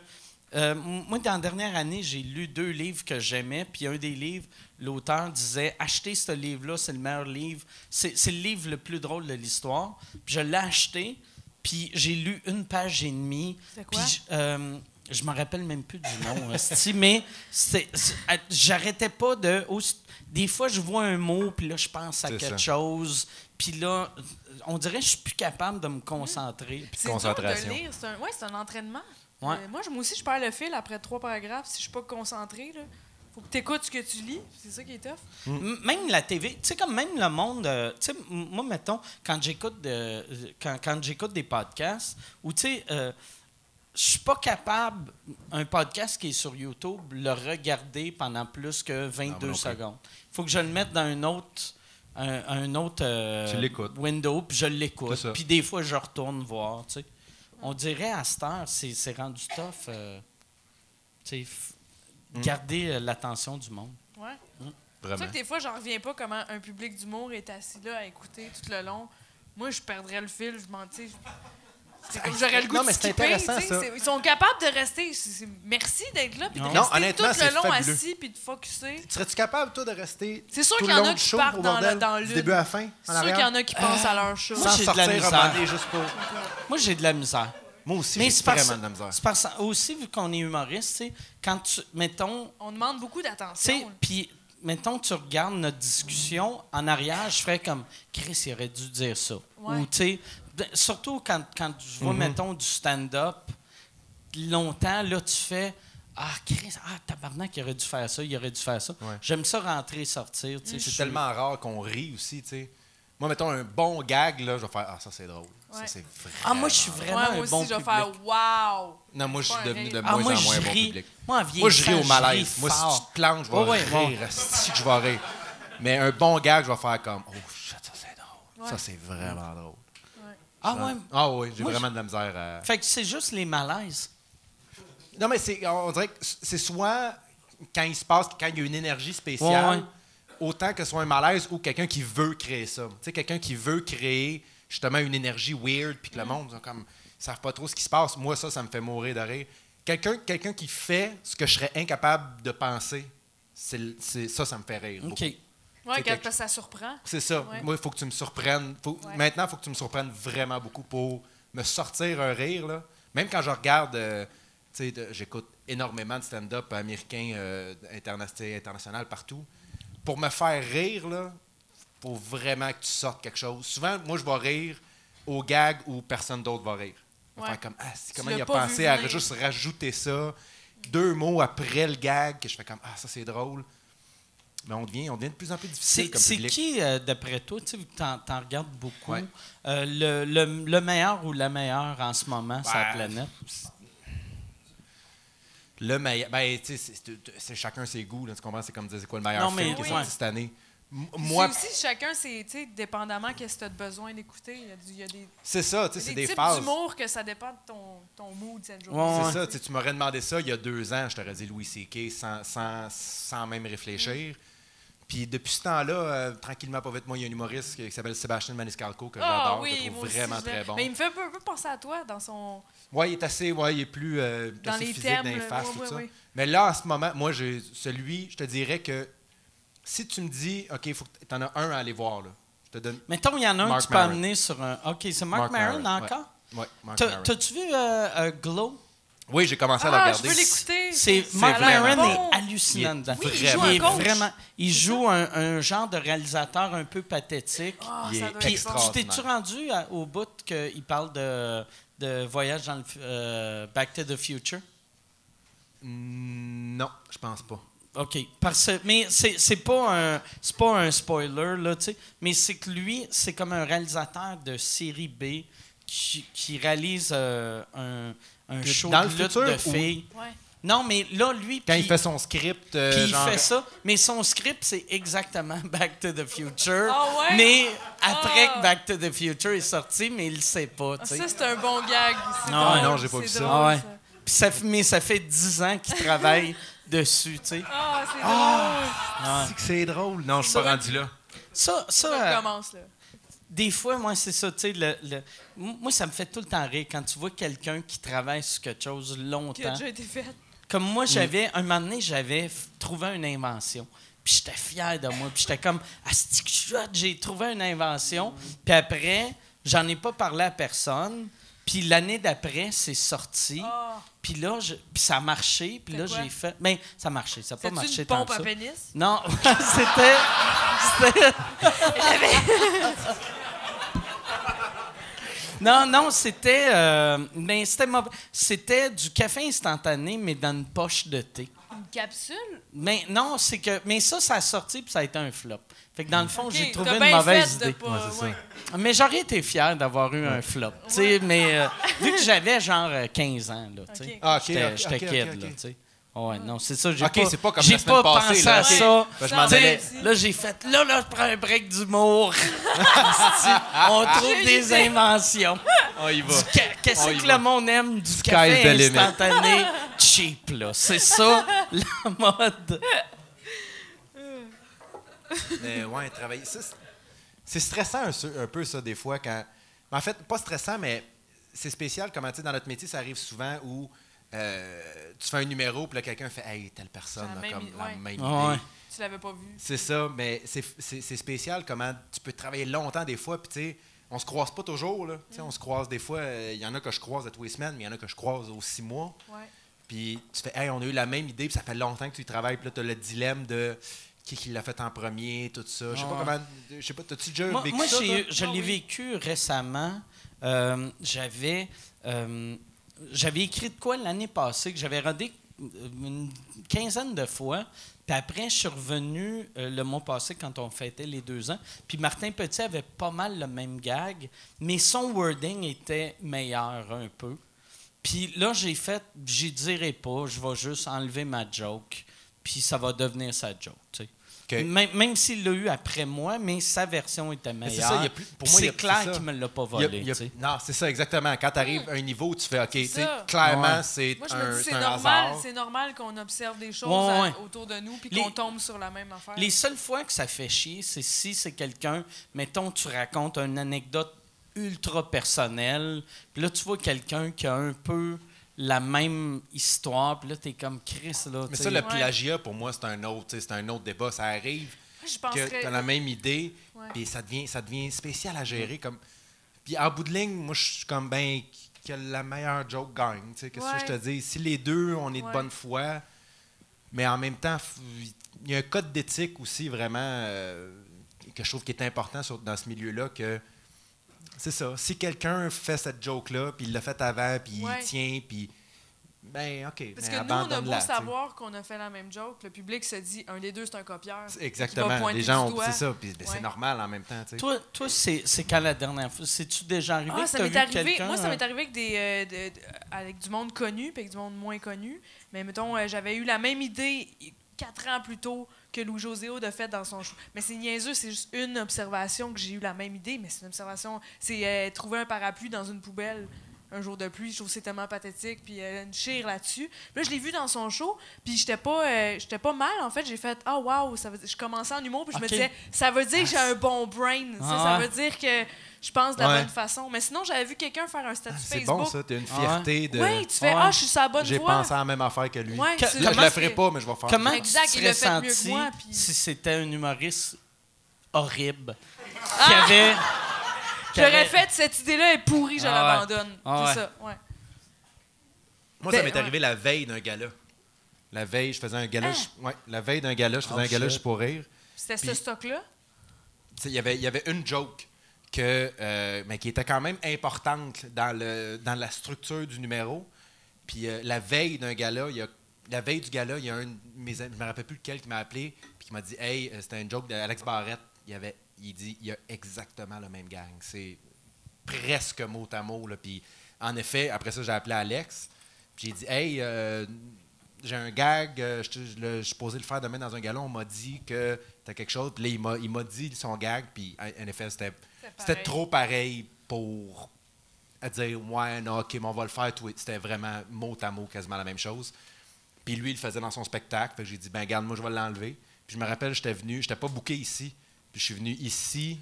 moi, dans la dernière année, j'ai lu 2 livres que j'aimais, puis un des livres, l'auteur disait « Achetez ce livre-là, c'est le meilleur livre. C'est le livre le plus drôle de l'histoire. » Puis je l'ai acheté, puis j'ai lu 1 page et demie. C'est quoi? Puis je me rappelle même plus du nom, mais j'arrêtais pas de... Des fois, je vois un mot, puis là, je pense à quelque chose, puis là, on dirait que je suis plus capable de me concentrer. C'est concentration. Dur de lire, c'est un entraînement. Ouais. Moi aussi, je perds le fil après 3 paragraphes. Si je suis pas concentré, là, faut que tu écoutes ce que tu lis. C'est ça qui est tough. Même la TV, tu sais, comme même le monde... tu sais, moi, mettons, quand j'écoute des podcasts, ou tu sais, je suis pas capable, un podcast qui est sur YouTube, le regarder pendant plus que 22 secondes. Il faut que je le mette dans un autre window, puis je l'écoute. Puis des fois, je retourne voir, tu sais. On dirait à cette heure, c'est rendu tough, garder l'attention du monde. Ouais. C'est pour ça que des fois, j'en reviens pas comment un public d'humour est assis là à écouter tout le long. Moi, je perdrais le fil, je m'en tire. J'aurais le goût de skipper. Ils sont capables de rester. Merci d'être là, puis de rester tout le long assis, puis de focusser. Serais-tu capable, toi, de rester c'est sûr qu'il y en a qui partent dans le début à la fin? C'est sûr qu'il y en a qui pensent à leur show. Moi, j'ai de la misère. Juste pour... Moi, j'ai de la misère. Moi aussi, j'ai vraiment de la misère. C'est parce aussi, vu qu'on est humoriste, quand tu... Mettons... On demande beaucoup d'attention. Puis, mettons, tu regardes notre discussion, en arrière, je ferais comme... Chris, il aurait dû dire ça. Ouais. Ou, tu sais... Surtout quand je vois, mettons, du stand-up, longtemps, là, tu fais « Ah, Chris, tabarnak, il aurait dû faire ça, il aurait dû faire ça. Ouais. » J'aime ça rentrer, sortir. C'est tellement rare qu'on rit aussi, tu sais. Moi, mettons, un bon gag, là, je vais faire « Ah, ça, c'est drôle. Ouais. Ça, c'est vraiment... » moi, je suis vraiment un bon public. Moi aussi, je vais faire « Wow! » Non, moi, je suis devenu de moins en moins bon public. Moi, je ris au malaise. Moi, si tu te plantes, je vais rire. Si je vais rire. Mais un bon gag, je vais faire comme « Oh, shit, ça, c'est drôle. Ça, c'est vraiment drôle. » Ah oui, j'ai vraiment de la misère à... Fait que c'est juste les malaises. Non, mais on dirait que c'est soit quand il se passe, quand il y a une énergie spéciale, autant que ce soit un malaise ou quelqu'un qui veut créer ça. Tu sais, quelqu'un qui veut créer justement une énergie weird, puis que le monde, comme, ils savent pas trop ce qui se passe. Moi, ça me fait mourir de rire. Quelqu'un qui fait ce que je serais incapable de penser, ça me fait rire. OK. Oui, parce que ça surprend. C'est ça. Ouais. Moi, il faut que tu me surprennes. Maintenant, il faut que tu me surprennes vraiment beaucoup pour me sortir un rire. Là. Même quand je regarde, j'écoute énormément de stand-up américain, international, partout. Pour me faire rire, il faut vraiment que tu sortes quelque chose. Souvent, moi, je vais rire au gag où personne d'autre va rire. On va faire comme, comment il a pensé à juste rajouter ça, 2 mots après le gag, que je fais comme, ça, c'est drôle. Mais on devient de plus en plus difficile comme public. C'est qui, d'après toi, tu en regardes beaucoup, le meilleur ou la meilleure en ce moment sur la planète? Le meilleur, tu sais, c'est chacun ses goûts, là, tu comprends? C'est comme dire, c'est quoi le meilleur film qui est sorti cette année? Moi, c'est aussi chacun, c'est, dépendamment qu'est-ce que tu as besoin d'écouter. Il y a des... C'est ça, tu sais, c'est des types phases. d'humour que ça dépend de ton mood cette journée. C'est ça, tu m'aurais demandé ça il y a 2 ans, je t'aurais dit Louis C.K. sans même réfléchir. Puis depuis ce temps-là, tranquillement, pas vite, moi, il y a un humoriste qui s'appelle Sébastien Maniscalco que j'adore, que je trouve moi aussi, vraiment je l'aime. très bon. Mais il me fait un peu penser à toi dans son. Ouais, il est assez, ouais, il est plus Dans assez les physique thèmes, dans les là. faces, Ouais, tout ouais, ça. ouais. Mais là, en ce moment, moi, je te dirais que si tu me dis, OK, il faut que tu en as un à aller voir, là. Je te donne. Mettons, il y en a un Marc que tu peux Maron. amener sur un. OK, c'est Marc Maron encore? Ouais, Marc T'as- Maron. T'as-tu vu Glow? Oui, j'ai commencé à le Ah, je regarder. veux l'écouter. C'est Ça Marc a l'air Maron bon. est hallucinant dedans. Oui, il joue un est coach. vraiment. Il joue un genre de réalisateur un peu pathétique. Ah, Il ça est doit Puis être bon. extra- tu t'es-tu rendu au bout qu'il parle de voyage dans le Back to the Future? Non, je pense pas. OK. Mais c'est pas un spoiler, là, tu sais. Mais c'est que lui, c'est comme un réalisateur de série B qui réalise un show Dans de le lutte futur, de ou- filles. Ouais. Non, mais là, lui... Quand puis- il fait son script, Puis il genre, fait ça, mais son script, c'est exactement Back to the Future. Ah ouais? Mais après Ah. que Back to the Future est sorti, mais il le sait pas, tu sais. Ça, c'est un bon gag. C'est Non, drôle, non, j'ai pas c'est vu ça. drôle, Ah ouais. Puis mais ça fait 10 ans qu'il travaille dessus, tu sais. Ah, c'est drôle. c'est que c'est drôle. Non, je suis pas rendu là. Ça, Ça commence, là. des fois, moi, c'est ça, tu sais, moi, ça me fait tout le temps rire quand tu vois quelqu'un qui travaille sur quelque chose Qui a longtemps. déjà été fait. Comme moi, un moment donné, j'avais trouvé une invention. Puis j'étais fier de moi. Puis j'étais comme, asti que chouette, j'ai trouvé une invention. Puis après, j'en ai pas parlé à personne. Puis l'année d'après, c'est sorti. Ah. Puis là, puis ça a marché. Puis là, C'est quoi? j'ai fait... Ben, ça a marché. Ça n'a pas C'est-tu marché une tant pompe que à ça. pénis? Non, c'était... Non, c'était... mais c'était mauvais. C'était du café instantané, mais dans une poche de thé. Une capsule? Mais non, c'est que... Mais ça a sorti, puis ça a été un flop. Fait que dans le fond, Ok, j'ai trouvé t'as une bien mauvaise fait de idée. pas- ouais. Mais j'aurais été fier d'avoir eu un flop. Tu sais, mais vu que j'avais genre 15 ans, là, tu sais. Ok. Ah, ok, J'étais ok, j'étais ok, kid, ok. là, tu sais. Ouais, non, c'est ça. J'ai Ok, pas, c'est pas comme j'ai la semaine pas passée, pensé là. à Ok. ça. Ben, je m'en Tu sais, allais. là, j'ai fait, là, je prends un break d'humour. On trouve des inventions. On y va. Qu'est-ce On y que va. le monde aime? Du Sky's café the limit. instantané cheap, là. C'est ça, la mode. Mais ouais, travailler. C'est stressant un peu, ça, des fois. Quand... En fait, pas stressant, mais c'est spécial. Comment, tu sais, dans notre métier, ça arrive souvent où tu fais un numéro, puis là, quelqu'un fait Hey, telle personne C'est la a même comme idée, la ouais. même Ah ouais. idée. Tu l'avais pas vu. C'est ça, mais c'est spécial comment tu peux travailler longtemps des fois, puis tu sais, on se croise pas toujours, là. Tu sais, on se croise des fois, il y en a que je croise à tous les semaines, mais il y en a que je croise aux 6 mois. Ouais. Puis tu fais, hey, on a eu la même idée, puis ça fait longtemps que tu y travailles, puis là, tu as le dilemme de qui l'a fait en premier, tout ça. Je sais pas Ouais. comment. Je sais pas, t'as-tu déjà Moi, vécu ça? toi? je l'ai oui. vécu récemment. J'avais écrit de quoi l'année passée que j'avais rodé une quinzaine de fois. Puis après, je suis revenu le mois passé quand on fêtait les 2 ans. Puis Martin Petit avait pas mal le même gag, mais son wording était meilleur un peu. Puis là, j'y dirai pas, je vais juste enlever ma joke, puis ça va devenir sa joke, tu sais. OK. Même s'il l'a eu après moi, mais sa version était Mais meilleure. c'est ça, il y a plus- pour moi, il y c'est a- clair c'est ça. qu'il me l'a pas Il y a- volé, il y a- tu sais. non, c'est ça, exactement. Quand tu arrives à un niveau où tu fais, OK, tu sais, ça. clairement, Ouais. c'est Moi, je me un, dis, c'est c'est un normal, hasard. c'est normal qu'on observe des choses Ouais, ouais. autour de nous puis Les- qu'on tombe sur la même affaire. Les seules fois que ça fait chier, c'est si c'est quelqu'un, mettons, tu racontes une anecdote ultra personnelle, puis là, tu vois quelqu'un qui a un peu la même histoire, puis là, t'es comme Chris, là. Mais tu ça, sais. le plagiat, pour moi, c'est un autre, tu sais, c'est un autre débat. Ça arrive Je que penserais... tu as la même idée, Ouais. puis ça devient spécial à gérer. Comme... Puis en bout de ligne, moi, je suis comme, ben, que la meilleure joke gagne. Tu sais, qu'est-ce que je te dis? Si les deux, on est de Ouais. bonne foi, mais en même temps, il y a un code d'éthique aussi, vraiment, que je trouve qui est important dans ce milieu-là, que c'est ça. Si quelqu'un fait cette joke-là, puis il l'a fait avant, puis Ouais. il tient, puis... Ben, OK, Parce mais que nous, on a beau abandonne-la, tu sais. savoir qu'on a fait la même joke, le public se dit un des deux, c'est un copieur. Exactement. Qui va pointer Les gens du ont. doigt. C'est ça. Puis ben, Ouais. c'est normal en même temps. Tu sais. Toi, c'est quand la dernière fois? C'est-tu déjà arrivé Ah, que ça t'as m'est vu arrivé. quelqu'un, Moi, ça m'est arrivé avec avec du monde connu puis avec du monde moins connu. Mais mettons, j'avais eu la même idée 4 ans plus tôt que Louis-José Hood a fait dans son show. Mais c'est niaiseux, c'est juste une observation que j'ai eu la même idée, mais c'est une observation. C'est trouver un parapluie dans une poubelle. Un jour de pluie. Je trouve que c'est tellement pathétique. Puis une chire là-dessus. Puis là, je l'ai vu dans son show. Puis j'étais pas mal, en fait. J'ai fait « Ah, wow! » Je commençais en humour. Puis je me disais « Ça veut dire que j'ai un bon brain. Ça veut dire que je pense de la bonne façon. » Mais sinon, j'avais vu quelqu'un faire un statut C'est Facebook. bon, ça. T'as une fierté de... Oui, tu fais « Ah, je suis sur la bonne J'ai voie. » pensé à la même affaire que lui. Ouais, Là, je le ferai pas, mais je vais faire Comment Exact, tu il te l'a serais fait mieux que senti moi, puis- si c'était un humoriste horrible qui avait... J'aurais fait cette idée-là est pourrie, je Ah ouais. l'abandonne. Ah C'est ouais. ça, ouais. Moi, ça Ben, m'est arrivé la veille d'un gala. La veille, je faisais un gala. La veille d'un gala, je faisais un gala juste pour rire. C'était Puis- ce stock-là? Tu sais, il y avait une joke mais qui était quand même importante dans la structure du numéro. Puis la veille d'un gala, la veille du gala, il y a un de mes amis, je me rappelle plus lequel, qui m'a appelé puis qui m'a dit « Hey, c'était une joke d'Alex Barrette. » Il dit « Il y a exactement le même gang. C'est presque mot à mot. » Puis en effet, après ça, j'ai appelé Alex. Puis j'ai dit « Hey, j'ai un gag, je suis posé le faire demain dans un gala. On m'a dit que t'as quelque chose. » Puis là, il m'a dit son gag. Puis en effet, c'était trop pareil pour dire « Ouais, non, OK, mais on va le faire. » C'était vraiment mot à mot, quasiment la même chose. Puis lui, il le faisait dans son spectacle. Fait que j'ai dit « Ben, garde, moi, je vais l'enlever. » Puis je me rappelle, j'étais pas booké ici. Puis je suis venu ici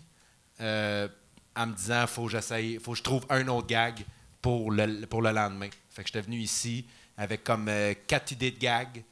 en me disant « Faut que je trouve un autre gag pour le lendemain. » Fait que j'étais venu ici avec comme 4 idées de gags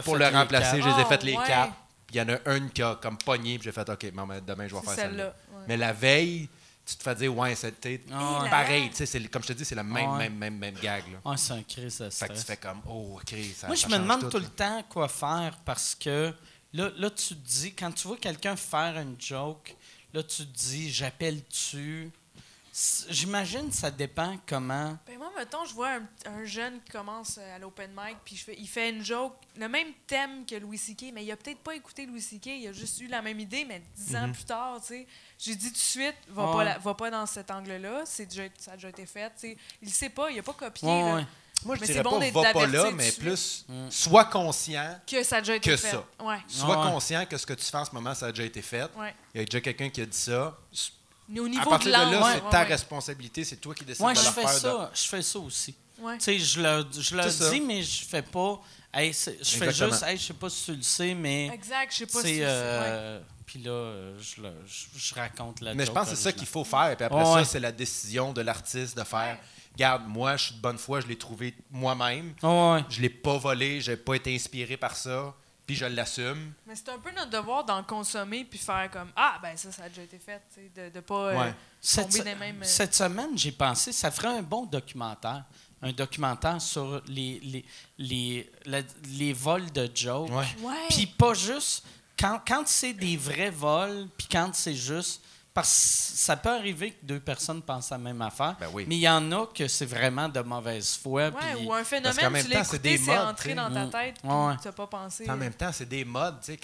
pour le remplacer. Je les ai faites les 4. Puis il y en a une qui a comme pogné. Puis j'ai fait « OK, mais demain, je vais faire celle-là. Ouais. Mais la veille, tu te fais dire « Ouais, c'était pareil. » Tu sais, comme je te dis, c'est le même gag. Là. Ah, c'est un crise de stress. Fait que tu fais comme « Oh, OK, ça Moi, je ça me change demande tout, tout là. le temps quoi faire parce que là, tu te dis, quand tu vois quelqu'un faire une joke, là, tu te dis, j'appelle-tu? J'imagine que ça dépend comment. Ben moi, mettons, je vois un jeune qui commence à l'open mic, puis il fait une joke, le même thème que Louis C.K., mais il a peut-être pas écouté Louis C.K., il a juste eu la même idée, mais 10 ans plus tard, tu sais. J'ai dit tout de suite, va pas dans cet angle-là, ça a déjà été fait, tu sais. Il le sait pas, il a pas copié, là. Moi, je Mais dirais c'est bon pas d'être va pas averti là, tout mais de plus sois conscient Que ça a déjà été que fait. ça. Ouais. Sois conscient que ce que tu fais en ce moment, ça a déjà été fait. Ouais. Il y a déjà quelqu'un qui a dit ça. Mais au À niveau partir de l'angle, là, c'est ta ouais. responsabilité, c'est toi qui décides Moi, de je le fais faire. ça. Je fais ça aussi. Ouais. Tu sais, je le C'est ça. dis, mais je fais pas. Hey, je fais Exactement. juste, hey, je sais pas si tu le sais, mais. Exact, je sais pas Tu si sais, c'est... puis là, je raconte la Mais je joke pense que c'est ça originale. qu'il faut faire. Puis après Ouais. ça, c'est la décision de l'artiste de faire. Regarde, moi, je suis de bonne foi, je l'ai trouvé moi-même. Ouais. Je l'ai pas volé, j'ai pas été inspiré par ça. Puis je l'assume. Mais c'est un peu notre devoir d'en consommer puis faire comme ben ça a déjà été fait, tu sais, de pas Ouais. tomber dans les mêmes. Cette semaine, j'ai pensé, ça ferait un bon documentaire. Un documentaire sur les vols de jokes. Ouais. Ouais. Puis pas juste quand c'est des vrais vols, puis quand c'est juste. Parce que ça peut arriver que deux personnes pensent la même affaire, Ben oui. mais il y en a que c'est vraiment de mauvaise foi. Ouais, puis- ou un Parce qu'en phénomène, même tu l'as temps, c'est écouté, des c'est modes, entré tu sais. dans ta tête, puis Ouais. tu n'as pas pensé. En même temps, c'est des modes. Tu sais,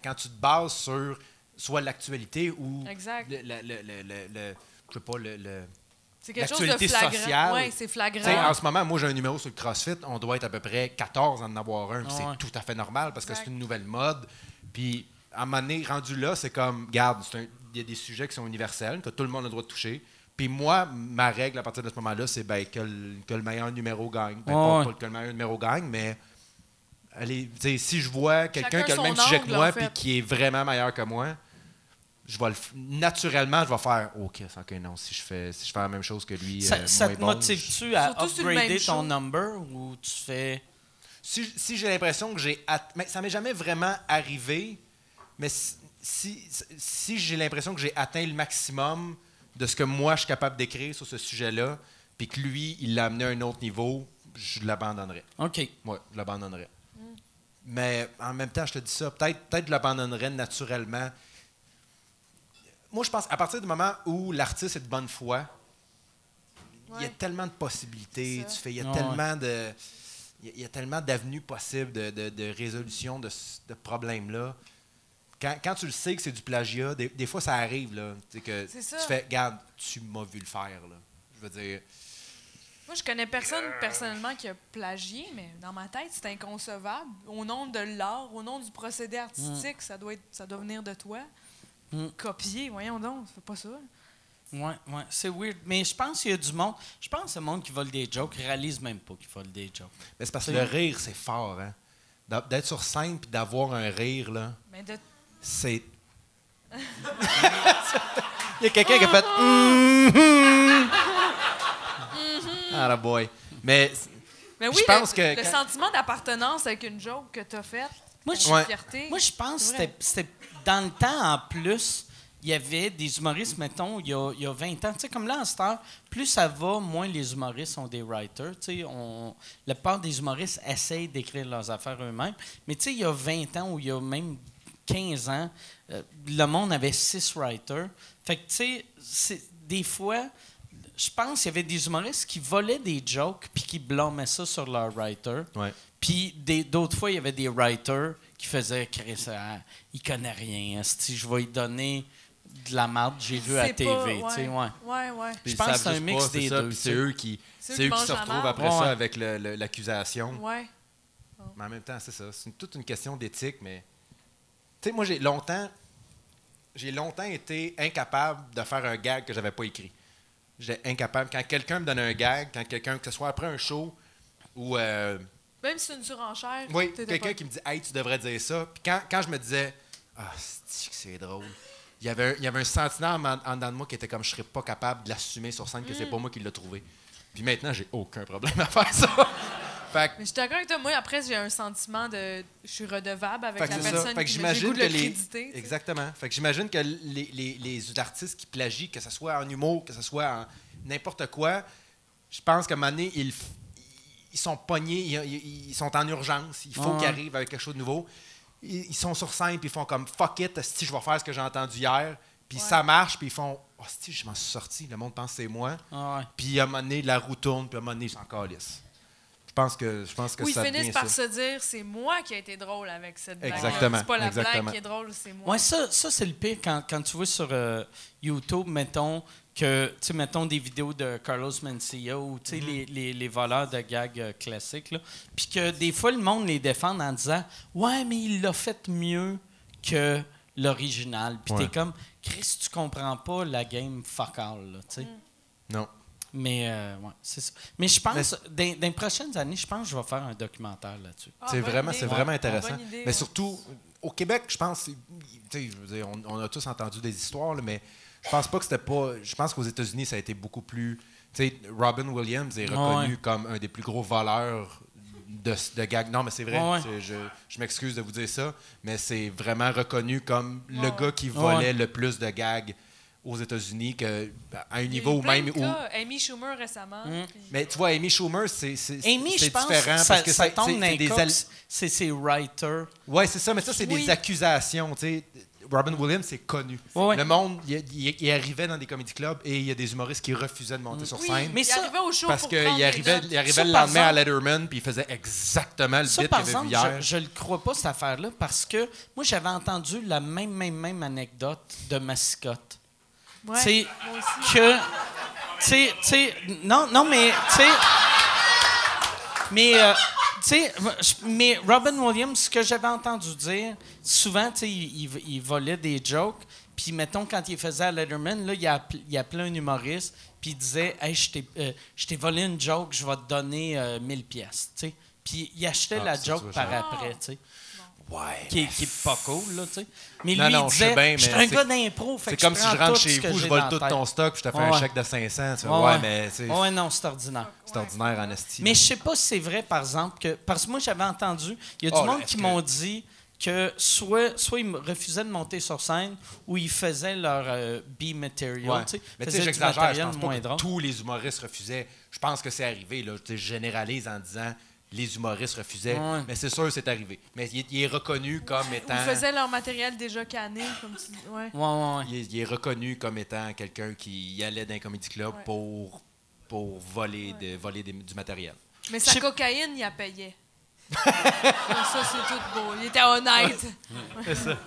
quand tu te bases sur soit l'actualité ou Exact. je sais pas, C'est quelque chose de l'actualité flagrant. sociale. Ouais, c'est Tu sais, en flagrant. ce moment, moi, j'ai un numéro sur le CrossFit. On doit être à peu près 14 à en avoir un. Puis Ouais. c'est tout à fait normal parce que Exact. c'est une nouvelle mode. Puis, à un moment donné, rendu là, c'est comme, regarde, il y a des sujets qui sont universels, que tout le monde a le droit de toucher. Puis moi, ma règle à partir de ce moment-là, c'est que le meilleur numéro gagne. Ben, pas que le meilleur numéro gagne, mais allez, tu sais, si je vois quelqu'un Chacun qui a le même son sujet que angle, moi en fait. puis qui est vraiment meilleur que moi, naturellement, je vais faire OK, non, si je fais la même chose que lui, Ça moins te bon, motive-tu à Surtout sur le même upgrader ton show. number ou tu fais. Si j'ai l'impression que mais ça m'est jamais vraiment arrivé, mais si j'ai l'impression que j'ai atteint le maximum de ce que moi je suis capable d'écrire sur ce sujet-là, puis que lui, il l'a amené à un autre niveau, je l'abandonnerais. OK. Oui, je l'abandonnerais. Mais en même temps, je te dis ça, peut-être je l'abandonnerais naturellement. Moi, je pense à partir du moment où l'artiste est de bonne foi, il y a tellement de possibilités, C'est ça. il y a tellement de... Il y a tellement d'avenues possibles de résolution de ce problème-là. Quand tu le sais que c'est du plagiat, des fois, ça arrive. Là, que C'est ça. tu fais, regarde, tu m'as vu le faire. Là. Je veux dire, Moi, je connais personne personnellement qui a plagié, mais dans ma tête, c'est inconcevable. Au nom de l'art, au nom du procédé artistique, ça doit venir de toi. Copier, voyons donc, fais pas ça. Ouais, c'est weird. Mais je pense qu'il y a du monde. Je pense que le monde qui vole des jokes réalise même pas qu'ils volent des jokes. Mais c'est parce que le rire, c'est fort, hein. D'être sur scène puis d'avoir un rire, là, Mais de... c'est... Il y a quelqu'un qui a fait... Ah, la boy. Mais Mais oui, je pense que... le sentiment d'appartenance avec une joke que t'as faite, Moi, la je- fierté. Moi, je pense C'est que vrai. c'était dans le temps, en plus, il y avait des humoristes, mettons, il y a 20 ans. Tu sais, comme là, en cette heure, plus ça va, moins les humoristes sont des writers. Tu sais, la plupart des humoristes essayent d'écrire leurs affaires eux-mêmes. Mais tu sais, il y a 20 ans ou il y a même 15 ans, le monde avait 6 writers. Fait que, tu sais, des fois, je pense qu'il y avait des humoristes qui volaient des jokes puis qui blâmaient ça sur leur writer. Ouais. Puis d'autres fois, il y avait des writers qui faisaient Chris, il connaît rien. Si je vais lui donner de la marde, j'ai vu à C'est TV. pas- tu sais, ouais. ouais. Ouais. Puis Je ils pense que savent c'est un juste mix pas, des ça, deux, puis tu c'est sais. eux qui C'est eux c'est qui eux qui mangent se la retrouvent marde. après Ouais. ça avec l'accusation. Ouais. Mais en même temps, c'est ça. C'est toute une question d'éthique, mais... Tu sais, moi, j'ai longtemps été incapable de faire un gag que j'avais pas écrit. J'étais incapable. Quand quelqu'un me donnait un gag, que ce soit après un show ou... Même si c'est une surenchère. oui, t'étais quelqu'un pas- qui me dit « Hey, tu devrais dire ça ». Puis quand je me disais « Ah, c'est drôle », il y avait un sentiment en dedans de moi qui était comme « Je serais pas capable de l'assumer sur scène que c'est pas moi qui l'ai trouvé ». Puis maintenant, j'ai aucun problème à faire ça. Fait que Mais je suis d'accord avec toi. Moi, après, j'ai un sentiment de... Je suis redevable avec Fait que la c'est ça. personne Fait que qui j'imagine j'ai le goût de que le créditer. tu sais. Exactement. Fait que j'imagine que les artistes qui plagient, que ce soit en humour, que ce soit en n'importe quoi, je pense qu'à un moment donné, ils sont pognés, ils sont en urgence, il faut Ouais. qu'ils arrivent avec quelque chose de nouveau. Ils sont sur scène, puis ils font comme « Fuck it, si je vais faire ce que j'ai entendu hier », puis Ouais. ça marche, puis ils font « Oh, si je m'en suis sorti, le monde pense que c'est moi », Ah ouais. puis à un moment donné, la roue tourne, puis à un moment donné, ils s'en calissent. Je pense que Ou ils ça finissent devient par ça. se dire c'est moi qui a été drôle avec cette blague. Exactement, C'est pas la exactement. blague qui est drôle, c'est moi. Ouais, ça c'est le pire quand tu vois sur YouTube, mettons, mettons des vidéos de Carlos Mencia ou tu sais, les voleurs de gags classiques, là. Puis que des fois, le monde les défend en disant « Ouais, mais il l'a fait mieux que l'original. » Puis Ouais. t'es comme « Chris, tu comprends pas la game fuck all, là, tu sais. Non. Mais, ouais, c'est ça. Mais je pense, dans les prochaines années, je pense que je vais faire un documentaire là-dessus. Ah, C'est bonne vraiment, idée. c'est vraiment Ouais. intéressant. Bonne idée, Mais ouais. surtout, au Québec, je pense, tu sais, je veux dire, on a tous entendu des histoires, là, mais je pense pas que c'était pas. Je pense qu'aux États-Unis, ça a été beaucoup plus. Tu sais, Robin Williams est reconnu Ouais. comme un des plus gros voleurs de gags. Non, mais c'est vrai. Ouais. Je m'excuse de vous dire ça, mais c'est vraiment reconnu comme le Ouais. gars qui volait le plus de gags aux États-Unis, à un Il y a niveau eu où plein même. de Où, cas. Amy Schumer récemment. puis- mais tu vois, Amy Schumer, c'est Amy, je pense différent que ça, parce que ça c'est tombe dans c'est les des cas al- que c'est ses writers. Ouais, c'est ça, mais ça, c'est Oui. des accusations. Tu sais. Robin Williams, c'est connu. Ouais. Le monde, il arrivait dans des comedy clubs et il y a des humoristes qui refusaient de monter sur Oui, scène Mais il ça- arrivait au show parce pour qu'il prendre des arrivait, notes. Ça, le par lendemain à exemple- Letterman puis il faisait exactement le Ça, bit par qu'il avait vu exemple, hier. je ne le crois pas, cette affaire-là, parce que moi, j'avais entendu la même anecdote de Mascotte. Ouais, Tu sais, moi aussi. que. Tu sais, non, mais. Tu sais. Mais. Tu sais, mais Robin Williams, ce que j'avais entendu dire, souvent, tu sais, il volait des jokes. Puis, mettons, quand il faisait à Letterman, là, il appelait un humoriste, puis il disait « Hey, je t'ai volé une joke, je vais te donner 1000 pièces. » Tu sais. Puis, il achetait la ça, joke tu vois, par ça. après, tu sais. Ouais. Qui est pas cool, là, tu sais. Mais Non, lui, non, il je sais disait bien, je suis mais un c'est- gars d'impro, fait C'est que comme si je prends rentre tout chez ce que vous, je j'ai vole dans tout la tête. ton stock puis je te fais Ouais. un chèque de 500. Tu fais, Ouais, ouais, ouais. mais c'est Ouais, non, c'est ordinaire. ordinaire en esti. Mais je sais pas si c'est vrai, par exemple, parce que moi, j'avais entendu, il y a du Oh, là, monde est-ce qui que- m'ont dit que soit ils me refusaient de monter sur scène ou ils faisaient leur B-material, Ouais. tu sais. Mais tu faisaient sais, du j'exagère, je matériel pense moins pas que drôle. tous les humoristes refusaient. Je pense que c'est arrivé, là. Tu sais, je généralise en disant les humoristes refusaient, Ouais. mais c'est sûr c'est arrivé. Mais il est reconnu comme Ou étant... ils faisaient leur matériel déjà canné, comme tu dis. Ouais. Ouais. Il est reconnu comme étant quelqu'un qui y allait dans un comedy club Ouais. pour voler, du matériel. Mais Je sa sais- cocaïne, il a payé. Ça, c'est tout beau. Il était honnête.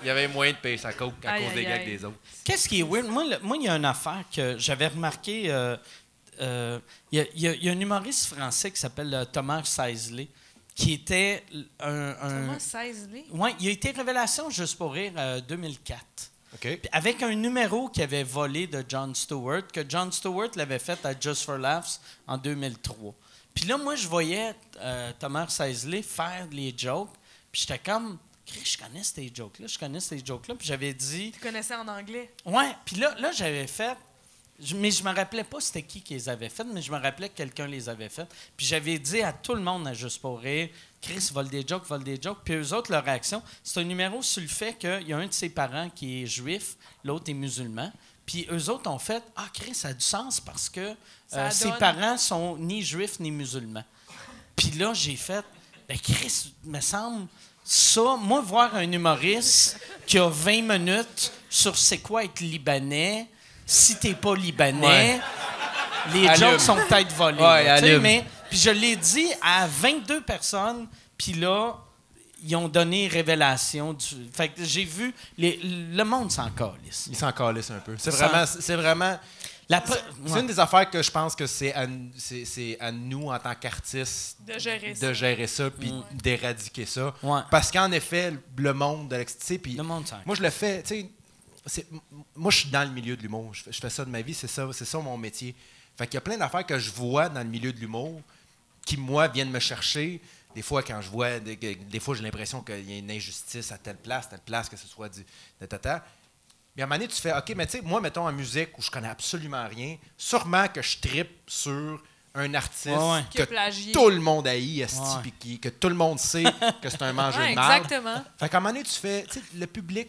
Il y avait moyen de payer sa coke à Aïe, cause des aïe, gags aïe. des autres. Qu'est-ce qui est weird? Moi, il y a une affaire que j'avais remarqué. Il y a un humoriste français qui s'appelle Thomas Seisley, qui était un Comment 16 livres? ouais, il a été révélation juste pour rire 2004. OK. Puis avec un numéro qui avait volé de Jon Stewart, que Jon Stewart l'avait fait à Just for Laughs en 2003. Puis là, moi, je voyais Thomas Seisley faire les jokes, puis j'étais comme, je connais ces jokes-là, puis j'avais dit... Tu connaissais en anglais? Ouais, puis là j'avais fait... Mais je me rappelais pas c'était qui les avait faites, mais je me rappelais que quelqu'un les avait faites. Puis j'avais dit à tout le monde à Juste pour rire, Chris, vole des jokes. Puis eux autres, leur réaction, c'est un numéro sur le fait qu'il y a un de ses parents qui est juif, l'autre est musulman. Puis eux autres ont fait, Chris, ça a du sens parce que ses parents sont ni juifs ni musulmans. Puis là, j'ai fait, Chris, me semble, ça, moi, voir un humoriste qui a 20 minutes sur c'est quoi être libanais, si t'es pas libanais, les jokes sont peut-être volés. Mais puis je l'ai dit à 22 personnes, puis là, ils ont donné révélation. Fait que j'ai vu, le monde s'en calisse. Il s'en calisse un peu. C'est vraiment... C'est une des affaires que je pense que c'est à nous, en tant qu'artistes, de gérer ça puis d'éradiquer ça. Ouais. Parce qu'en effet, le monde de l'extérieur... Le monde s'en moi, je le fais... Moi, je suis dans le milieu de l'humour. Je fais ça de ma vie. C'est ça mon métier. Fait qu'il y a plein d'affaires que je vois dans le milieu de l'humour qui, moi, viennent me chercher. Des fois, quand je vois... Des fois, j'ai l'impression qu'il y a une injustice à telle place, que ce soit de tata. Puis à un moment donné, tu fais, OK, mais tu sais, moi, mettons, en musique, où je connais absolument rien, sûrement que je trippe sur un artiste que tout le monde haït, puis que tout le monde sait que c'est un mangeur de marde. Exactement. Fait qu'à un moment donné, tu fais, tu sais, le public,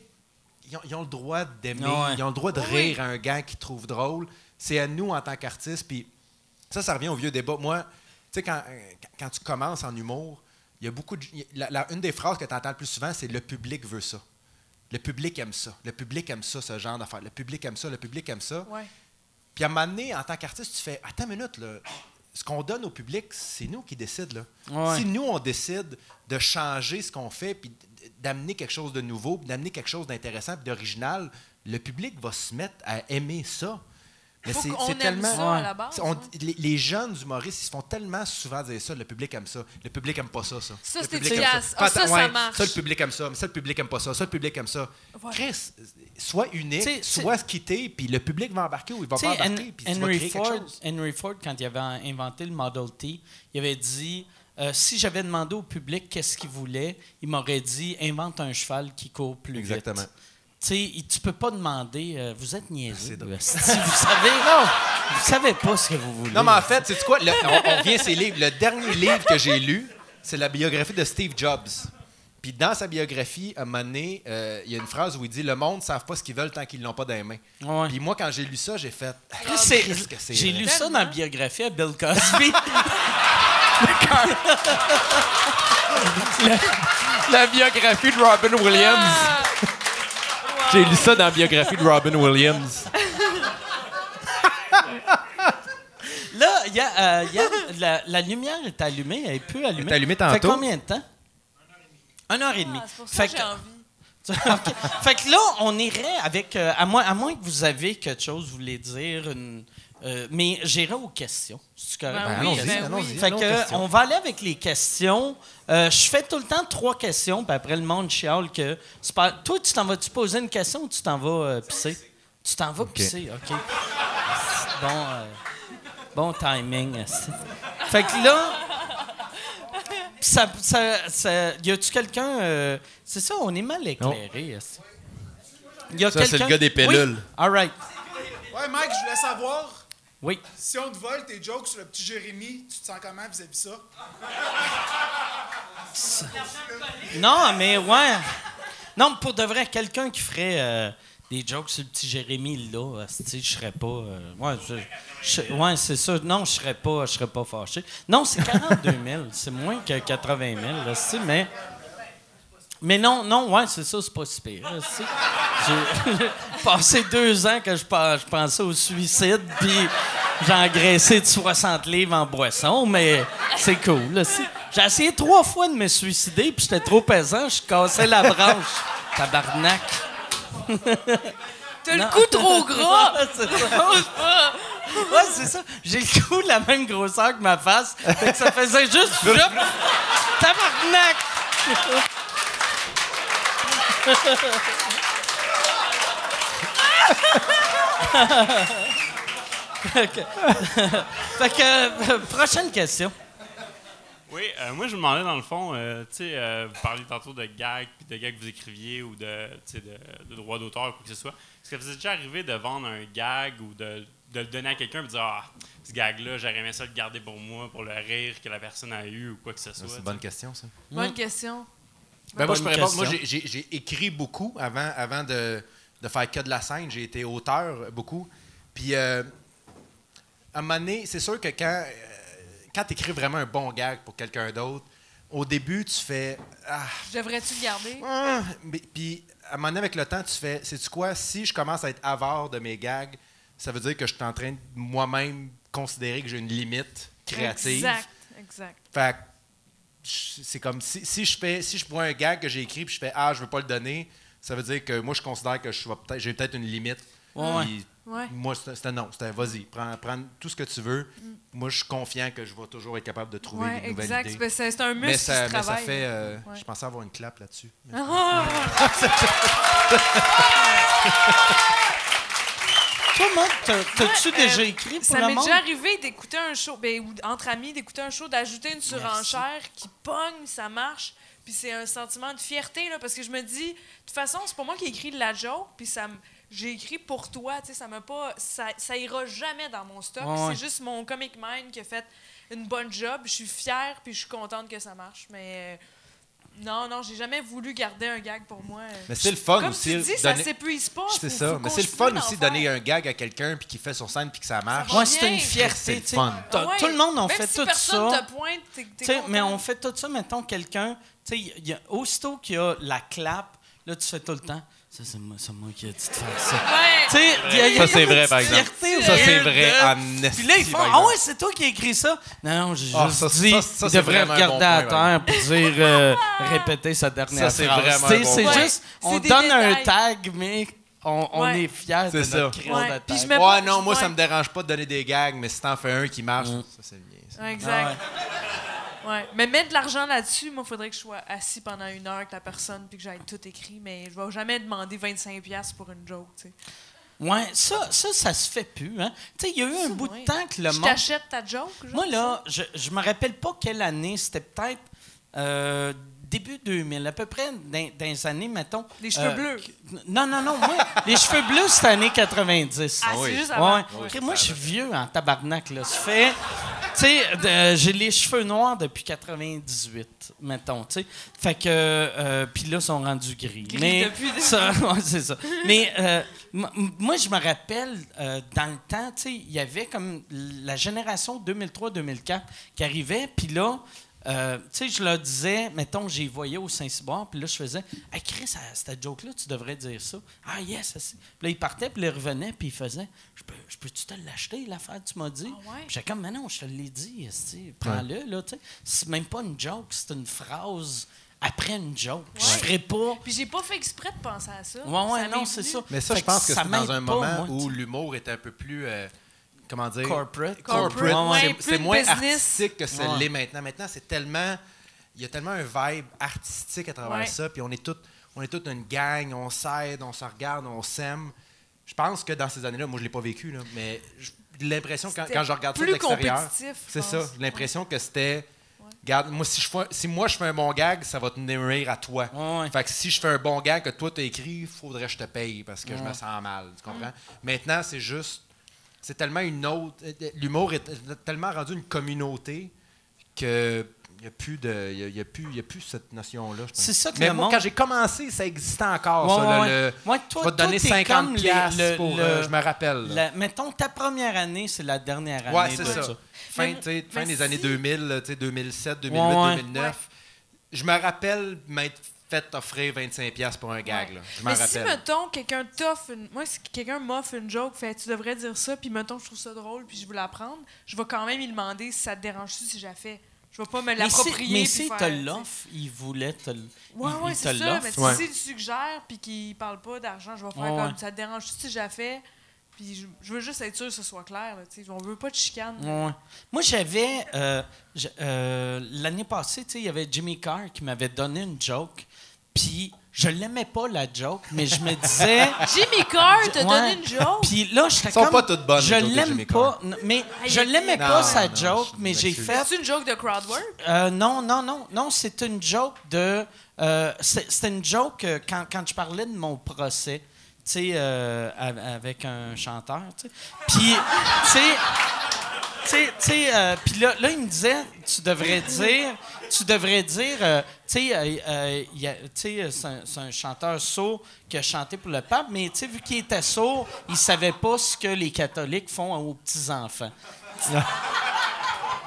ils ont le droit d'aimer, ils ont le droit de rire à un gars qu'ils trouvent drôle. C'est à nous, en tant qu'artistes, puis ça revient au vieux débat. Moi, tu sais, quand tu commences en humour, il y a beaucoup de... une des phrases que tu entends le plus souvent, c'est « le public veut ça ». Le public aime ça. Le public aime ça, ce genre d'affaires. Le public aime ça, le public aime ça. Ouais. Puis à un moment donné, en tant qu'artiste, tu fais « Attends une minute, là. Ce qu'on donne au public, c'est nous qui décident. Là. Ouais. Si nous, on décide de changer ce qu'on fait, puis d'amener quelque chose de nouveau, puis d'amener quelque chose d'intéressant, puis d'original, le public va se mettre à aimer ça. Mais c'est tellement... ça à la base, les jeunes humoristes, ils se font tellement souvent dire ça, le public aime ça. Le public aime pas ça. Ça, le c'est public efficace. aime Ça marche. Ça, le public aime ça. Mais ça, le public aime pas ça. Ça, le public aime ça. Ouais. Chris, sois unique, sois quitter, puis le public va embarquer ou il va pas embarquer, puis tu vas créer quelque chose. Henry Ford, quand il avait inventé le Model T, il avait dit... si j'avais demandé au public qu'est-ce qu'il voulait, il m'aurait dit « Invente un cheval qui court plus vite ». Exactement. Tu peux pas demander vous êtes niaiseux. C'est Si vous savez pas ce que vous voulez. Non, mais en fait, c'est quoi? On revient à ces livres. Le dernier livre que j'ai lu, c'est la biographie de Steve Jobs. Puis dans sa biographie, à un moment donné, il y a une phrase où il dit « Le monde ne savent pas ce qu'ils veulent tant qu'ils l'ont pas dans les mains. Ouais. » Puis moi, quand j'ai lu ça, j'ai fait j'ai lu ça dans la biographie à Bill Cosby. La biographie de Robin Williams. J'ai lu ça dans la biographie de Robin Williams. Là, la lumière est allumée. Elle est plus allumée. Elle est allumée tantôt. Ça fait combien de temps? 1h30. C'est pour ça que j'ai envie. Okay. Fait que là, on irait avec... à moins que vous avez quelque chose, vous voulez dire... mais j'irai aux questions. C'est correct? Allons-y. Fait que, on va aller avec les questions. Je fais tout le temps 3 questions, puis après, le monde chiale que... Toi, tu t'en vas-tu poser une question ou tu t'en vas pisser? Tu t'en vas pisser, OK. Bon timing. Fait que là... y a-tu quelqu'un... c'est ça, on est mal éclairé. Y a ça, c'est le gars des pellules. Oui? All right. Ouais, Mike, je voulais savoir... Oui. Si on te vole tes jokes sur le petit Jérémy, tu te sens comment vis-à-vis ça? Non, mais ouais. Non, pour de vrai, quelqu'un qui ferait des jokes sur le petit Jérémy, là, je serais pas... ouais, c'est ça. Non, je serais pas fâché. Non, c'est 42 000. C'est moins que 80 000, mais... Mais non, ouais, c'est ça, c'est pas si pire. J'ai passé 2 ans que je pensais au suicide, puis j'ai engraissé de 60 livres en boisson, mais c'est cool. Là. J'ai essayé 3 fois de me suicider, puis j'étais trop pesant, je cassais la branche. Tabarnak. T'as le cou trop gras! C'est ça. Ouais, c'est ça. J'ai le cou de la même grosseur que ma face, fait que ça faisait juste... Tabarnak! Fait que, prochaine question. Oui, moi, je me demandais, dans le fond, tu sais, vous parliez tantôt de gags, puis de gags que vous écriviez ou de droits d'auteur ou quoi que ce soit. Est-ce que vous êtes déjà arrivé de vendre un gag ou de le donner à quelqu'un et de dire « Ah, ce gag-là, j'aurais aimé ça le garder pour moi, pour le rire que la personne a eu ou quoi que ce soit. » C'est une bonne question, ça. Bonne question. Ben moi, je peux répondre. Moi, question. j'ai écrit beaucoup avant de faire que de la scène. J'ai été auteur beaucoup. Puis, à un moment donné, c'est sûr que quand tu écris vraiment un bon gag pour quelqu'un d'autre, au début, tu fais Devrais-tu le garder? Puis, à un moment donné, avec le temps, tu fais sais-tu quoi? Si je commence à être avare de mes gags, ça veut dire que je suis en train de moi-même considérer que j'ai une limite créative. Exact. Fait que c'est comme si je prends un gag que j'ai écrit puis je fais je veux pas le donner, ça veut dire que moi je considère que j'ai peut-être une limite. Puis Ouais. moi c'était non, c'était vas-y, prends tout ce que tu veux. Moi je suis confiant que je vais toujours être capable de trouver des nouvelles idées. Ben, c'est un muscle Mais qui se ça travaille. fait je pensais avoir une clap là-dessus. Mais Toi, Maud, t'as-tu déjà écrit pour Ça le m'est monde? déjà arrivé d'écouter un show, ou entre amis, d'écouter un show, d'ajouter une surenchère qui pogne, ça marche. Puis c'est un sentiment de fierté, là, parce que je me dis, de toute façon, c'est pas moi qui ai écrit la joke, puis j'ai écrit pour toi, tu sais, ça ira jamais dans mon stock. Ouais. C'est juste mon comic mind qui a fait une bonne job. Je suis fière, puis je suis contente que ça marche. Mais non, j'ai jamais voulu garder un gag pour moi. Mais c'est le fun Comme aussi. tu dis, ça s'épuise pas. C'est faut ça. Mais c'est le continuer fun d'en aussi de faire. donner un gag à quelqu'un puis qu'il fait sur scène puis que ça marche. va Moi, c'est une bien. fierté. C'est le tu sais. fun. Ouais. Tout le monde, on Même fait si tout personne ça. te pointe, t'es Tu sais, content. mais on fait tout ça, mettons, quelqu'un, tu sais, aussitôt qu'il y a la clap, là, tu fais tout le temps. Ça, c'est moi qui ai dit de faire ça. Ouais. Tu sais, il y a Ça, c'est comme vrai, une par exemple. fierté Ça, c'est weird vrai de- en esti, Puis là, ils font par Ah exemple. ouais, c'est toi qui as écrit ça. Non, j'ai Ah, juste ça, dit ça, il c'est devrait vraiment un bon regarder à point, terre pour dire répéter sa dernière Ça, c'est phrase. vraiment Tu sais, un bon c'est point. juste, on C'est des donne un détails. tag, mais on Ouais. est fiers de C'est ça. notre création Ouais. de Puis je tag. me- Ouais, non, moi, Ouais. ça me dérange pas de donner des gags, mais si t'en fais un qui marche, ça, c'est le mien. ça. Exact. Ouais. Mais mettre de l'argent là-dessus, moi, il faudrait que je sois assis pendant 1 heure avec la personne puis que j'aille tout écrit. Mais je vais jamais demander 25$ pour une joke, tu sais. Ouais, ça se fait plus. Hein? Tu sais, il y a eu un bout de Ouais. temps que le Je monde. t'achète ta joke, genre, Moi, là, je me rappelle pas quelle année. C'était peut-être début 2000, à peu près dans les années, mettons. Les cheveux bleus. Non, moi, les cheveux bleus, c'était années 90. Ah, oui. c'est juste avant. Ouais. Ok, moi, je suis vieux en tabarnak, là. Ça fait... Tu sais, j'ai les cheveux noirs depuis 98, mettons, tu sais. Fait que... Puis là, ils sont rendus gris. Mais depuis- ça, ouais, c'est ça. Mais moi, je me rappelle, dans le temps, tu sais, il y avait comme la génération 2003-2004 qui arrivait, puis là... tu sais, je leur disais, mettons, j'y voyais au Saint-Cyboire, puis là, je faisais « Hey, Chris, cette joke-là, tu devrais dire ça. »« Ah, yes, ça. » Puis là, ils partaient, puis ils revenaient, puis ils faisaient « Je peux-tu te l'acheter, l'affaire que tu m'as dit? Ah ouais? Puis j'étais comme « Mais non, je te l'ai dit, esti, prends-le, là, tu sais. » C'est même pas une joke, c'est une phrase après une joke. Je ferais pas... Puis j'ai pas fait exprès de penser à ça. Ouais, Ça non, m'est c'est venu. ça. Mais ça, Fait je pense que c'est m'aide dans un pas, moment moi, où tu sais. l'humour est un peu plus, comment dire? Corporate. Corporate, Ouais, ouais. C'est plus moins business. artistique que ça Ouais. l'est maintenant. Maintenant, c'est tellement... Il y a tellement un vibe artistique à travers Ouais. ça, puis on est toute une gang, on s'aide, on se regarde, on s'aime. Je pense que dans ces années-là, moi, je l'ai pas vécu, là, mais j'ai l'impression, C'était quand je regarde ça de plus l'extérieur, compétitif, je c'est pense. ça, j'ai l'impression que c'était... Regarde, moi, si moi, je fais un bon gag, ça va te nourrir à toi. Ouais. Fait que si je fais un bon gag que toi, t'as écrit, il faudrait que je te paye parce que je me sens mal. Tu comprends? Maintenant, c'est juste... C'est tellement une autre... L'humour est tellement rendu une communauté que... Il n'y a plus cette notion-là, je pense. C'est ça que Mais le moi, monde- quand j'ai commencé, ça existait encore, Ouais, ça. là, ouais. Ouais, toi, je vais te donner t'es 50$ comme pour... je me rappelle. là. Mettons, ta première année, c'est la dernière année. Ouais, c'est de ça. Fin, Mais- tu sais, fin mais des années si- 2000, tu sais, 2007, 2008, Ouais. 2009. Je me rappelle m'être fait offrir 25$ pour un gag. Là. Je m'en Mais si, rappelle. mettons, quelqu'un t'offre moi, si quelqu'un m'offre une joke, fait tu devrais dire ça, puis mettons, je trouve ça drôle, puis je veux l'apprendre, je vais quand même lui demander si ça te dérange-tu si je la fais. Je vais pas me l'approprier. Mais puis si faire, te tu sais. l'offre, il voulait te l'- Ouais, il- ouais, il te c'est ça. l'offre. Mais Ouais. s'il suggère, puis qu'il parle pas d'argent, je vais faire Ouais, comme ouais. ça te dérange-tu si je la fais. Puis je veux juste être sûr que ce soit clair. Là, tu sais. On veut pas de chicane. Ouais. Moi, j'avais... l'année passée, tu sais, il y avait Jimmy Carr qui m'avait donné une joke, puis je l'aimais pas, la joke, mais je me disais... Jimmy Carr t'a Ouais. donné une joke? Puis là, j'étais Sont comme... pas toutes bonnes, je les jokes de l'aime Jimmy pas, mais je l'aimais Non, pas, sa non, joke, je mais j'ai m'excuse. fait... C'est une joke de crowdwork? Non, c'est une joke de... c'est une joke quand je parlais de mon procès, tu sais, avec un chanteur, tu sais. Puis, puis là, il me disait, tu devrais dire, tu sais, c'est un chanteur sourd qui a chanté pour le pape, mais tu sais, vu qu'il était sourd, il savait pas ce que les catholiques font aux petits-enfants.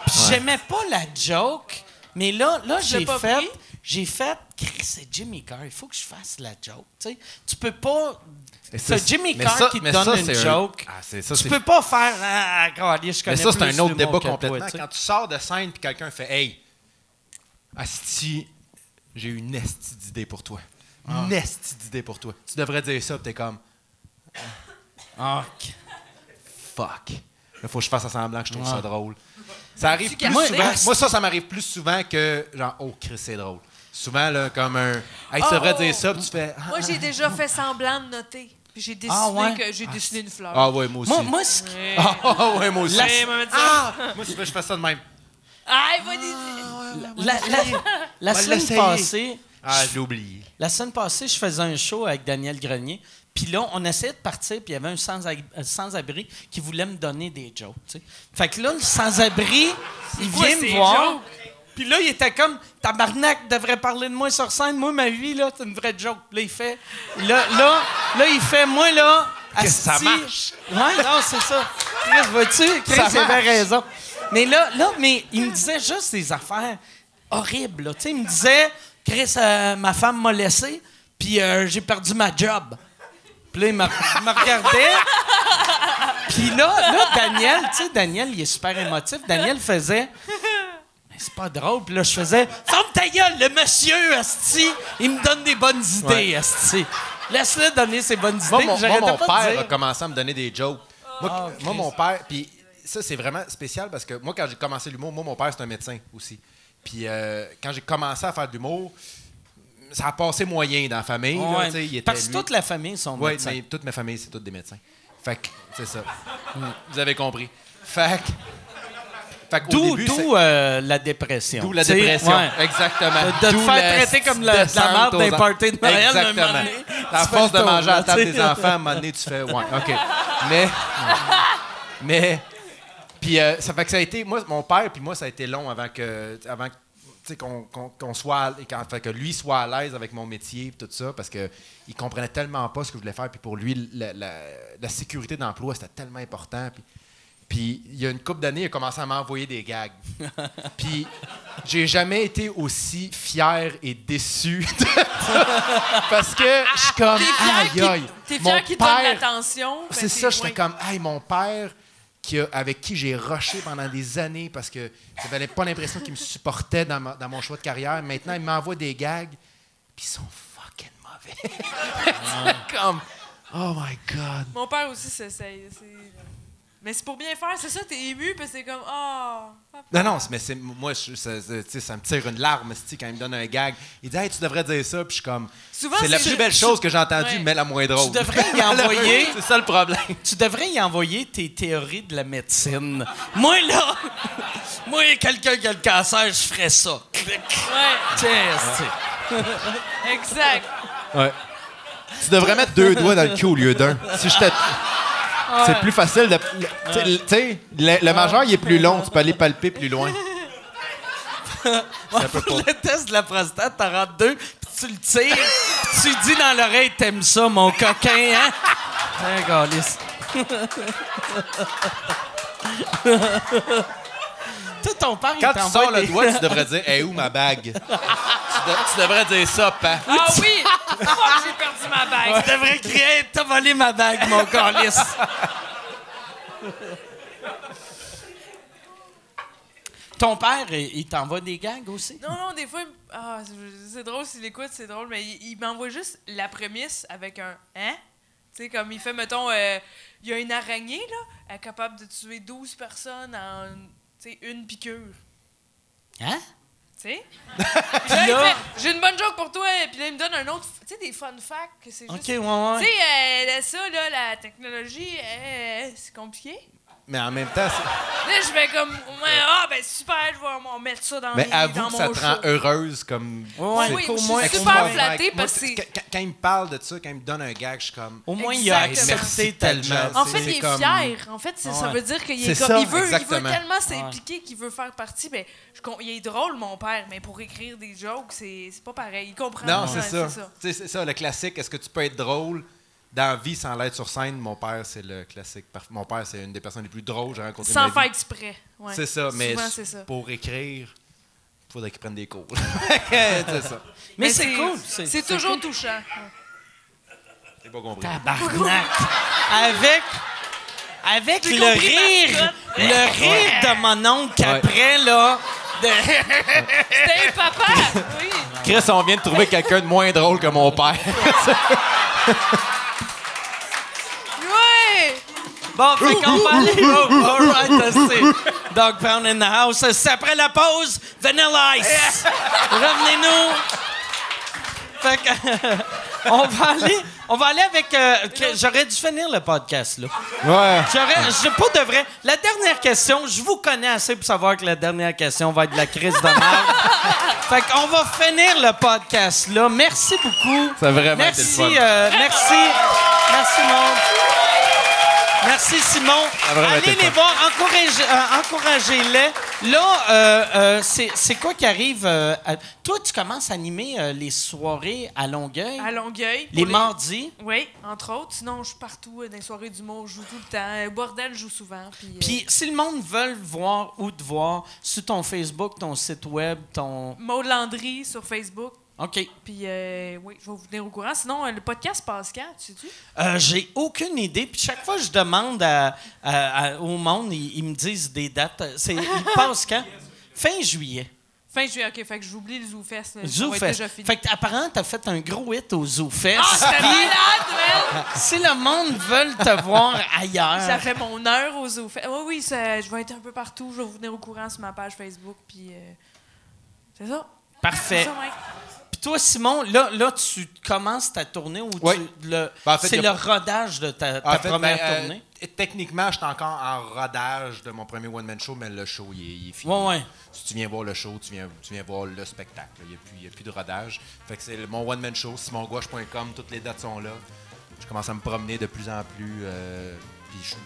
Puis j'aimais pas la joke, mais là pas pris? j'ai fait, Chris, c'est Jimmy Carr, il faut que je fasse la joke, tu sais. Tu peux pas... Mais ça, C'est Jimmy mais Carr ça- qui te mais donne ça, une c'est un- joke. Ah, c'est ça, Tu c'est- peux pas faire... Ah, calé, je connais Mais ça, c'est plus un autre l'humour débat que toi, complètement. tu sais. Quand tu sors de scène puis quelqu'un fait Hey, asti, j'ai une esti d'idée pour toi. Une esti d'idée pour toi. Tu devrais dire ça, puis t'es comme Ah, Fuck. Là, faut que je fasse semblant que je trouve ça drôle. Ça arrive plus Moi, souvent. Moi, ça m'arrive plus souvent que genre, oh, Chris, c'est drôle. Souvent, là, comme un. Hey, tu devrais dire ça, puis tu fais. Moi, j'ai déjà fait semblant de noter. Puis j'ai décidé ouais? que j'ai dessiné une fleur. Ah, ouais, moi aussi. moi, Ouais. Ah, ouais, moi aussi. Ouais, moi, Moi, je fais ça de même. Ah, il va dire... la Va semaine l'essayer. passée, Ah, je l'ai oublié. la semaine passée, je faisais un show avec Daniel Grenier. Puis là, on essayait de partir, puis il y avait un sans-abri qui voulait me donner des jokes. Tu sais. Fait que là, le sans-abri, il quoi vient me ces voir. jokes? Puis là, il était comme, tabarnak, devrait parler de moi sur scène. Moi, ma vie, là, c'est une vraie joke. Puis là, il fait, là, il fait, moi, là, Que ça asti- marche. Ouais, non, c'est ça. Chris, vois-tu? Chris, Ça il avait marche. raison. Mais là, mais il me disait juste des affaires horribles, là. Tu sais, il me disait, Chris, ma femme m'a laissé, puis j'ai perdu ma job. Puis là, il me regardait. Puis là, Daniel, tu sais, Daniel, il est super émotif. Daniel faisait... Mais c'est pas drôle. Puis là, je faisais... Ferme ta gueule, le monsieur, asti, il me donne des bonnes idées, asti. Laisse-le donner ses bonnes idées. Moi, puis mon j'arrêtais pas de père dire. a commencé à me donner des jokes. Moi, mon père, puis ça, c'est vraiment spécial parce que moi, quand j'ai commencé l'humour, moi, mon père, c'est un médecin aussi. Puis quand j'ai commencé à faire de l'humour, ça a passé moyen dans la famille. Là, Ouais, tu sais, il était, parce que lui- toute la famille sont Oui, médecins. mais toute ma famille, c'est toutes des médecins. Fait que, c'est ça. Vous avez compris. Fait qu'au D'où début, la dépression. d'où la Tu sais, dépression. ouais. Exactement. De te D'où faire la traiter comme de la merde descente d'un aux party de Noël, Exactement. un moment donné, À tu fais force le de tour, manger à la là, table tu sais. des enfants, à un moment donné, tu fais ouais, OK. Mais puis ça fait que ça a été moi mon père puis moi ça a été long avant que tu sais qu'on soit fait que lui soit à l'aise avec mon métier et tout ça parce que il comprenait tellement pas ce que je voulais faire puis pour lui la sécurité d'emploi c'était tellement important puis il y a une couple d'années, il a commencé à m'envoyer des gags. Puis j'ai jamais été aussi fier et déçu parce que je suis comme aïe aïe. T'es Mon fier qu'il te donne père- l'attention. C'est ça, j'étais comme hey mon père avec qui j'ai rushé pendant des années parce que j'avais pas l'impression qu'il me supportait dans mon choix de carrière. Maintenant, il m'envoie des gags puis ils sont fucking mauvais. C'est comme oh my god. Mon père aussi, mais c'est pour bien faire, c'est ça, t'es ému, puis c'est comme, ah. Non, mais moi, tu sais, ça me tire une larme quand il me donne un gag. Il dit, hey, tu devrais dire ça. Puis je suis comme, Souvent, c'est la plus belle chose que j'ai entendue, Ouais. mais la moins drôle. Tu devrais y envoyer. C'est ça le problème. Tu devrais y envoyer tes théories de la médecine. Moi, là, quelqu'un qui a le cancer, je ferais ça. Ouais, Tiens, exact. Ouais. Tu devrais mettre 2 doigts dans le cul au lieu d'un. Si je C'est plus facile de. Tu sais, le majeur, il est plus long. Tu peux aller palper plus loin. Pour le test de la prostate, t'en rentres 2, puis tu le tires, puis tu dis dans l'oreille, t'aimes ça, mon coquin, hein? Hein, câlisse. Toi, ton père, Quand il tu t'envoie sors le des- doigt, tu devrais dire, hey, où ma bague? tu devrais dire ça, pa. Ah oui! Fuck, j'ai perdu ma bague. Tu devrais crier, t'as volé ma bague, mon câlisse. Ton père, il t'envoie des gags aussi? Non, des fois, c'est drôle s'il écoute, c'est drôle, mais il m'envoie juste la prémisse avec un « hein ». Tu sais, comme il fait, mettons, il y a une araignée, là, elle est capable de tuer 12 personnes en, tu sais, une piqûre. Hein? Tu sais. Puis là, il fait, j'ai une bonne joke pour toi. Puis là, il me donne un autre. Tu sais, des fun facts. Que c'est juste. OK, ouais. Tu sais, ça, là, la technologie, c'est compliqué. Mais en même temps, Là, je fais comme, ben super, je vais mettre ça dans, mais dans avoue mon que ça te rend show. heureuse comme. Ouais, Oui, au je moins, suis au super moins. flattée Moi, parce que quand il me parle de ça, quand il me donne un gag, je suis comme. Au moins, il a Exactement. accepté ta job. En fait, c'est il est comme- fier. En fait, ça Ouais. veut dire qu'il C'est est comme, ça, il veut exactement. tellement s'impliquer qu'il veut faire partie. Ben, il est drôle, mon père, mais pour écrire des jokes, c'est pas pareil. Il comprend. Non, Ouais, c'est ça. Tu sais, c'est ça, le classique. Est-ce que tu peux être drôle dans la vie sans l'être sur scène? Mon père, c'est le classique. Mon père, c'est une des personnes les plus drôles que j'ai rencontrées de Sans ma faire vie. exprès. Ouais. C'est ça, mais Souvent, c'est ça. pour écrire, il faudrait qu'il prenne des cours. C'est ça. Mais c'est cool. C'est toujours cool. touchant. J'ai pas compris. Tabarnak. Avec J'ai le compris, rire de mon oncle après, là. C'était un papa! Oui. Chris, on vient de trouver quelqu'un de moins drôle que mon père. Ouais! Bon, fait qu'on va aller. Oh, all right, c'est Dog Pound in the house. C'est après la pause, Vanilla Ice. Revenez-nous. Fait que, on va aller avec. J'aurais dû finir le podcast, là. Ouais. Pas de vrai. La dernière question, je vous connais assez pour savoir que la dernière question va être de la crise de merde. Fait qu'on va finir le podcast, là. Merci beaucoup. Ça a vraiment été le Merci, fun. merci, monde. Merci, Simon. a vraiment été Allez le les fun. voir, encouragez-les. Là, c'est quoi qui arrive? Toi, tu commences à animer les soirées à Longueuil. À Longueuil. Les pour mardis. Oui, entre autres. Sinon, je suis partout dans les soirées d'humour. Je joue tout le temps. Bordel, je joue souvent. Puis, si le monde veut voir ou te voir, sur ton Facebook, ton site web, ton... Maud Landry sur Facebook. OK. Puis, oui, je vais vous tenir au courant. Sinon, le podcast passe quand, tu sais-tu? J'ai aucune idée. Puis chaque fois que je demande au monde, ils me disent des dates. Ils passent quand? Fin juillet. Fin juillet, OK. Fait que j'oublie le ZooFest. Ça va être ZooFest. déjà fini. Fait qu'apparemment, t'as fait un gros hit au ZooFest. Ah, c'était Puis, malade, man! si le monde veut te voir ailleurs... Ça fait mon heure au ZooFest. Oui, je vais être un peu partout. Je vais vous tenir au courant sur ma page Facebook. Puis, c'est ça. Parfait. C'est ça, Mike. Puis toi, Simon, là, tu commences ta tournée ou Oui. En fait, c'est y a le pas- rodage de ta En fait, première ben, tournée? Techniquement, je suis encore en rodage de mon premier one-man show, mais le show, il est fini. Ouais. Si tu viens voir le show, tu viens voir le spectacle. Il n'y a plus de rodage. Fait que c'est mon one-man show, simongouache.com, toutes les dates sont là. Je commence à me promener de plus en plus. Puis je suis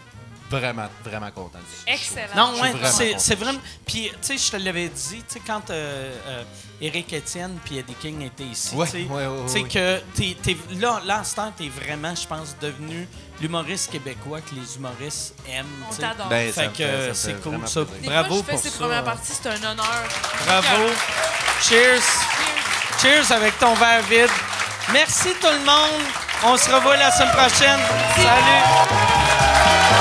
vraiment, vraiment content du show. Excellent. Non, Je suis ouais, vraiment c'est content. vraiment... Puis, tu sais, je te l'avais dit, tu sais, quand Éric Étienne puis Eddie King étaient ici, Ouais, tu sais, ouais, tu sais ouais. que là, en ce temps, t'es vraiment, je pense, devenu l'humoriste québécois que les humoristes aiment, On tu sais. t'adore. Ben, ça Fait me que fait- ça c'est me fait cool, vraiment ça. plaisir. Des Bravo fois, je fais pour ces ça. premières parties, c'est un honneur. Bravo. Cheers. Cheers avec ton verre vide. Merci tout le monde. On se revoit la semaine prochaine. Salut.